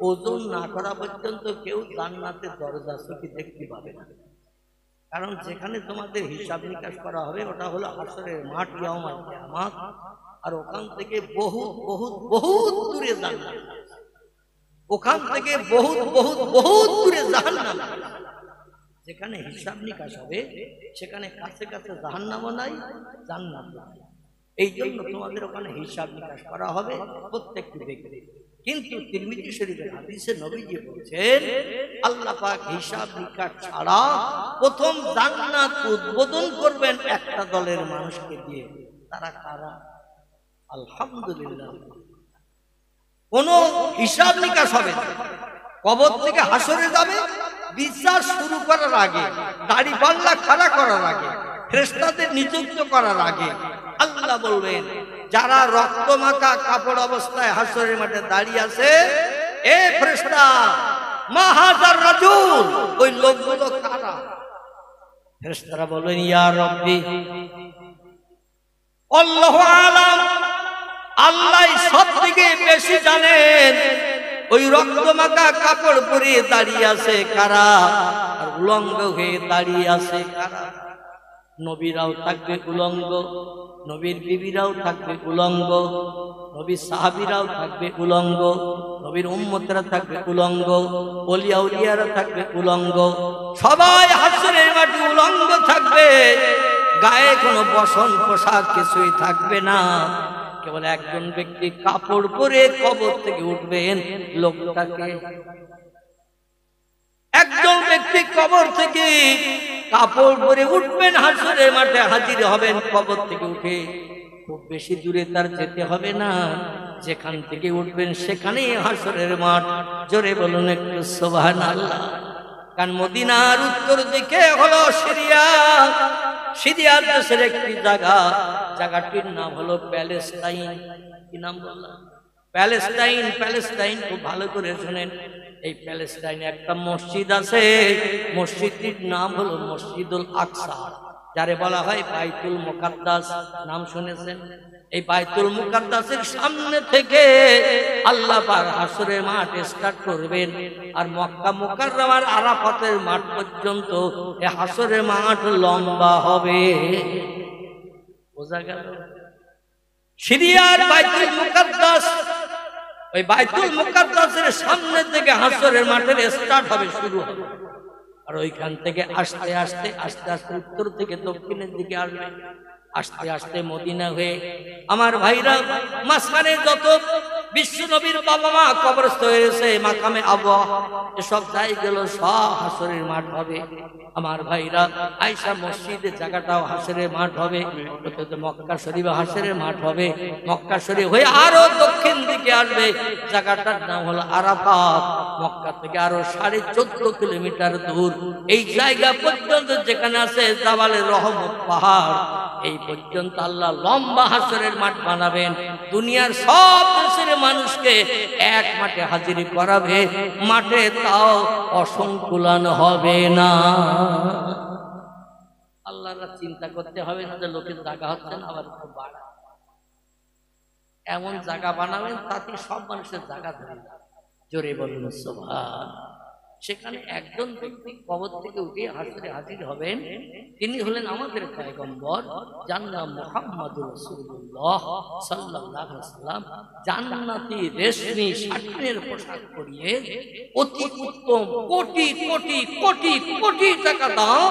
ওজন না করা পর্যন্ত কেউ জান্নাতের দরজা চোখে দেখতে পাবে না। কারণ যেখানে তোমাদের হিসাব নিকাশ করা হবে ওটা হলো হাসরের মাঠ, ইয়াউমুল কিয়ামত। আর ওখান থেকে বহুত বহুত বহুত দূরে জান্নাত, ওখান থেকে বহুত বহুত বহুত দূরে জাহান্নাম। যেখানে হিসাব নিকাশ হবে সেখানে কাছে কাছে জাহান্নামও নাই, জান্নাত নাই। এই জন্য তোমাদের ওখানে হিসাব নিকাশ করা হবে প্রত্যেকটি ব্যক্তি। কিন্তু তিরমিজি শরীফের হাদিসে নবীজি বলেছেন আল্লাহ পাক হিসাব নিকাশ ছাড়া প্রথম জান্নাত উদ্বোধন করবেন একটা দলের মানুষকে দিয়ে। তারা কারা? আলহামদুলিল্লাহ, কোন হিসাব নিকাশ হবে না। কবর থেকে হাসরে যাবে, বিচার শুরু করার আগে, দাড়ি পাল্লা খাড়া করার আগে, ফেরেশতাদের নিযুক্ত করার আগে আল্লাহ বলবেন যারা রক্তমাখা কাপড় অবস্থায় হাসরের মাঠে দাঁড়িয়ে আছে, এ ফেরেশতা মা হাযার রাজুল, ওই লোকগুলো কারা? ফেরেশতারা বলেন ইয়া রাব্বি আল্লাহু আলাম, আল্লাহ সব থেকে বেশি জানেন ওই রক্তমাখা কাপড় পরে দাঁড়িয়ে আছে কারা, আর উলঙ্গ হয়ে দাঁড়িয়ে আছে কারা। নবীরাও থাকবে উলঙ্গ, নবীর বিবিরাও থাকবে উলঙ্গ, নবীর সাহাবীরাও থাকবে উলঙ্গ, নবীর উম্মতরা থাকবে উলঙ্গ, ওলিয়া উলিয়ারা থাকবে উলঙ্গ। সবাই হাসরের মাঠে উলঙ্গ থাকবে, গায়ে কোনো বসন পোশাক কিছুই থাকবে না। কেবল একজন ব্যক্তি কাপড় পরে কবর থেকে উঠবেন। লোকটাকে একজন ব্যক্তি কবর থেকে কাপড় পরে উঠবেন, হাসরের মাঠে হাজির হবেন কবর থেকে উঠে। খুব বেশি দূরে তার যেতে হবে না, যেখান থেকে উঠবেন সেখানেই হাসরের মাঠ। জোরে বলুন একটু সুবহানাল্লাহ। কারণ মদিনার উত্তর দিকে হলো সিরিয়া, সিরিয়ার দেশের একটি জায়গা, জায়গাটির নাম হলো প্যালেস্টাইন। কি নাম বললাম? প্যালেস্টাইন। প্যালেস্টাইন খুব ভালো করে শুনেন। এই প্যালেস্টাইনে একটা মসজিদ আছে, মসজিদটির নাম হলো মসজিদুল আকসা, যারে বলা হয় বাইতুল মুকাদ্দাস। নাম শুনেছেন? এই বাইতুল মুকাদ্দাসের সামনে থেকে আল্লাহ পাক হাসরের মাঠ স্টার্ট করবেন, আর মক্কা মুকাররমার আরাফাতের মাঠ পর্যন্ত এই হাসরের মাঠ লম্বা হবে। বোঝা গেল? সিরিয়ার বাইতুল মুকাদ্দাস, ওই বাইতুল মুকাদ্দাসের সামনে থেকে হাসরের মাঠের স্টার্ট হবে, শুরু হবে। আর ওইখান থেকে আস্তে আস্তে আস্তে আস্তে উত্তর থেকে দক্ষিণের দিকে আসবে, আস্তে আস্তে মদিনা হয়ে আমার ভাইরা মাঝখানে যত বিশ্ব নবীর বাবা মা কবরস্থ হয়েছে, মাকামে আবওয়া, এসব জায়গাগুলো সব হাসরের মাঠ হবে। আমার ভাইরা আয়েশা মসজিদের জায়গাটাও হাসরের মাঠ হবে, মক্কা শরীফ হাসরের মাঠ হবে। মক্কা শরীফ হয়ে আরো দক্ষিণ দিকে আসবে, জায়গাটার নাম হলো আরাফাত। মক্কা থেকে আরো 14.5 কিলোমিটার দূর এই জায়গা পর্যন্ত যেখানে আছে জাবালে রহমত পাহাড়, এই পর্যন্ত আল্লাহ লম্বা হাসরের মাঠ বানাবেন। দুনিয়ার সব বছরে মানুষকে এক মাঠে হাজির করাবে, মাঠে তাও অসংকুলান হবে না। আল্লাহরা চিন্তা করতে হবে না যে লোকের জায়গা হচ্ছে না, আবার একটু বাড়া, এমন জায়গা বানাবেন তাতে সব মানুষের জায়গা ধরে যাবে। জোরে বলুন সুবহান। সেখানে একজন ব্যক্তি কবর থেকে উঠে হাসরে হাজির হবেন, তিনি হলেন আমাদের পয়গম্বর, যার নাম মুহাম্মদুর রাসূলুল্লাহ সাল্লাল্লাহু আলাইহি ওয়াসাল্লাম। জান্নাতি রেশমি শাটিনের পোশাক পরিয়ে অতি উত্তম কোটি কোটি কোটি কোটি টাকা দাম,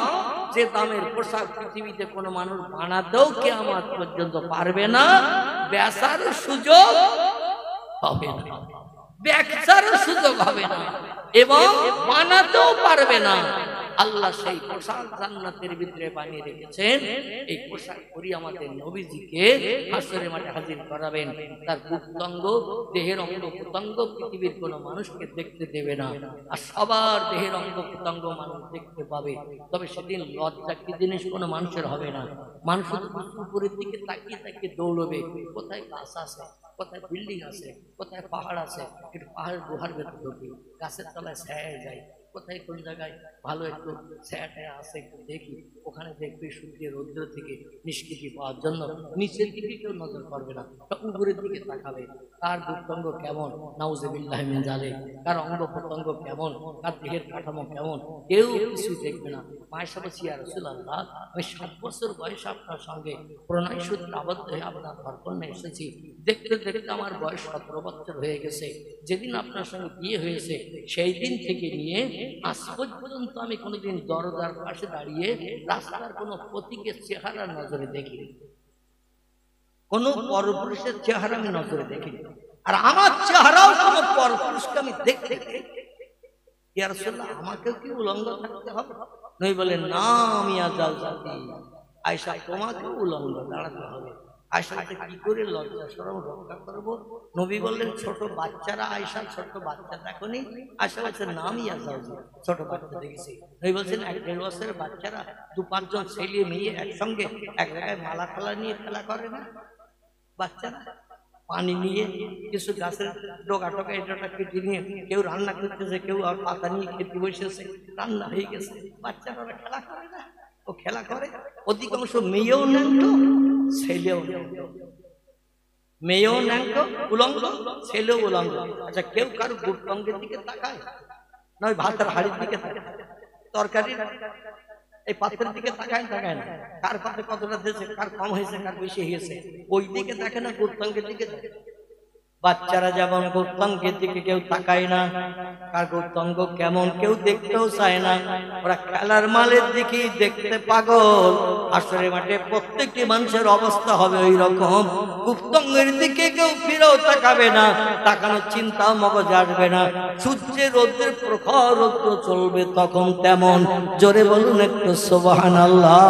যে দামের পোশাক পৃথিবীতে কোনো মানুষ বানাতেও কিয়ামত পর্যন্ত পারবে না, বেচার সুযোগ হবে না, বেচার সুযোগ হবে না এবং বানাতেও পারবে না। আল্লাহ সেই পোশাক জান্নাতের ভিতরে বানিয়ে রেখেছেন। এই পোশাক পরি আমাদের নবীজিকে হাসরের মাঠে হাজির করাবেন। তার পুতঙ্গ দেহের অঙ্গ পুতঙ্গ পৃথিবীর কোনো মানুষকে দেখতে দেবে না, আর সবার দেহের অঙ্গ পুতঙ্গ মানুষ দেখতে পাবে। তবে সেদিন লজ্জা কি জিনিস কোনো মানুষের হবে না। মানুষ উপরের দিকে তাকিয়ে তাকিয়ে দৌড়বে, কোথায় গাছ আছে, কোথায় বিল্ডিং আছে, কোথায় পাহাড় আছে, একটু পাহাড়ের গুহার ভেতর ঢুকি, গাছের তলায় ছায়া যায়, কোথায় কোন জায়গায় ভালো একটু ছায়াটায় আছে একটু দেখি, ওখানে দেখবে সূর্যের রৌদ্র থেকে নিষ্কৃতি পাওয়ার জন্য নিচের দিকে কেউ নজর করবে না, উপরের দিকে তাকাবে। কার দুর্গঙ্গ কেমন, নাউজুবিল্লাহ মিন যালিক, কার অঙ্গ প্রত্যঙ্গ কেমন, কার দেহের কাঠামো কেমন, কেউ কিছু দেখবে না। মায়েশা বলছি, ইয়া রাসূলুল্লাহ, আমি 7 বছর বয়সে আপনার সঙ্গে প্রণয় সূত্রে আবদ্ধ হয়ে আপনার ঘরকন্যা এসেছি, দেখতে দেখতে আমার বয়স 17 বছর হয়ে গেছে। যেদিন আপনার সঙ্গে বিয়ে হয়েছে সেই দিন থেকে নিয়ে আজ পর্যন্ত আমি কোনোদিন দরজার পাশে দাঁড়িয়ে রাস্তার কোনো প্রতীকের চেহারার নজরে দেখিনি, কোনো পরপুরুষের চেহারা আমি নজরে দেখিনি, আর আমার চেহারাও কোনো পরপুরুষকে আমি দেখতে চাই। ইয়া রাসূলুল্লাহ, আমাকেও কি উলঙ্গ থাকতে হবে? নবী বলেন, না মিয়া জালজাতি আয়েশা, তোমাকেও উলঙ্গ দাঁড়াতে হবে। আয়েশাকে কি করে লজ্জা শরম রক্ষা করবো? নবী বললেন, ছোট বাচ্চারা, আয়েশা ছোট বাচ্চা দেখনি? আয়েশা বলছেন, না মিয়া জালজাতি, ছোট বাচ্চা দেখেছি। নবী বলছেন, 1-1.5 বছরের বাচ্চারা 2-5 জন ছেলে মেয়ে একসঙ্গে এক জায়গায় মালা খেলা নিয়ে খেলা করে না? বাচ্চারা পানি নিয়ে কিছু গাছের ডোকা টোকা এটা কেটে নিয়ে কেউ রান্না করতেছে, কেউ আর পাতা নিয়ে খেতে বসেছে, রান্না হয়ে গেছে, বাচ্চারা খেলা করে না? ও খেলা করে। অধিকাংশ মেয়েও ন্যাংট, ছেলেও ন্যাংট, মেয়েও ন্যাংট উলঙ্গ, ছেলেও উলঙ্গ। আচ্ছা, কেউ কারো গুপ্তাঙ্গের দিকে তাকায়? নয় ভাতের হাড়ির দিকে তাকায়, তরকারির এই পাত্রের দিকে তাকায় তাকায় না, কার পাত্রে কতটা দিয়েছে, কার কম হয়েছে, কার বেশি হয়েছে, ওই দিকে দেখে না, গুপ্তাঙ্গের দিকে দেখে। বাচ্চারা যেমন গুপ্তাঙ্গের দিকে কেউ তাকায় না, কার গুপ্তাঙ্গ কেমন কেউ দেখতেও চায় না, ওরা খেলার মালের দিকেই দেখতে পাগল। হাসরের মাঠে প্রত্যেকটি মানুষের অবস্থা হবে ওই রকম, গুপ্তাঙ্গের দিকে কেউ ফিরেও তাকাবে না, তাকানোর চিন্তাও মগজে আসবে না। সূর্যের রৌদ্রের প্রখর রৌদ্র চলবে তখন তেমন। জোরে বলুন একটু সুবহানাল্লাহ।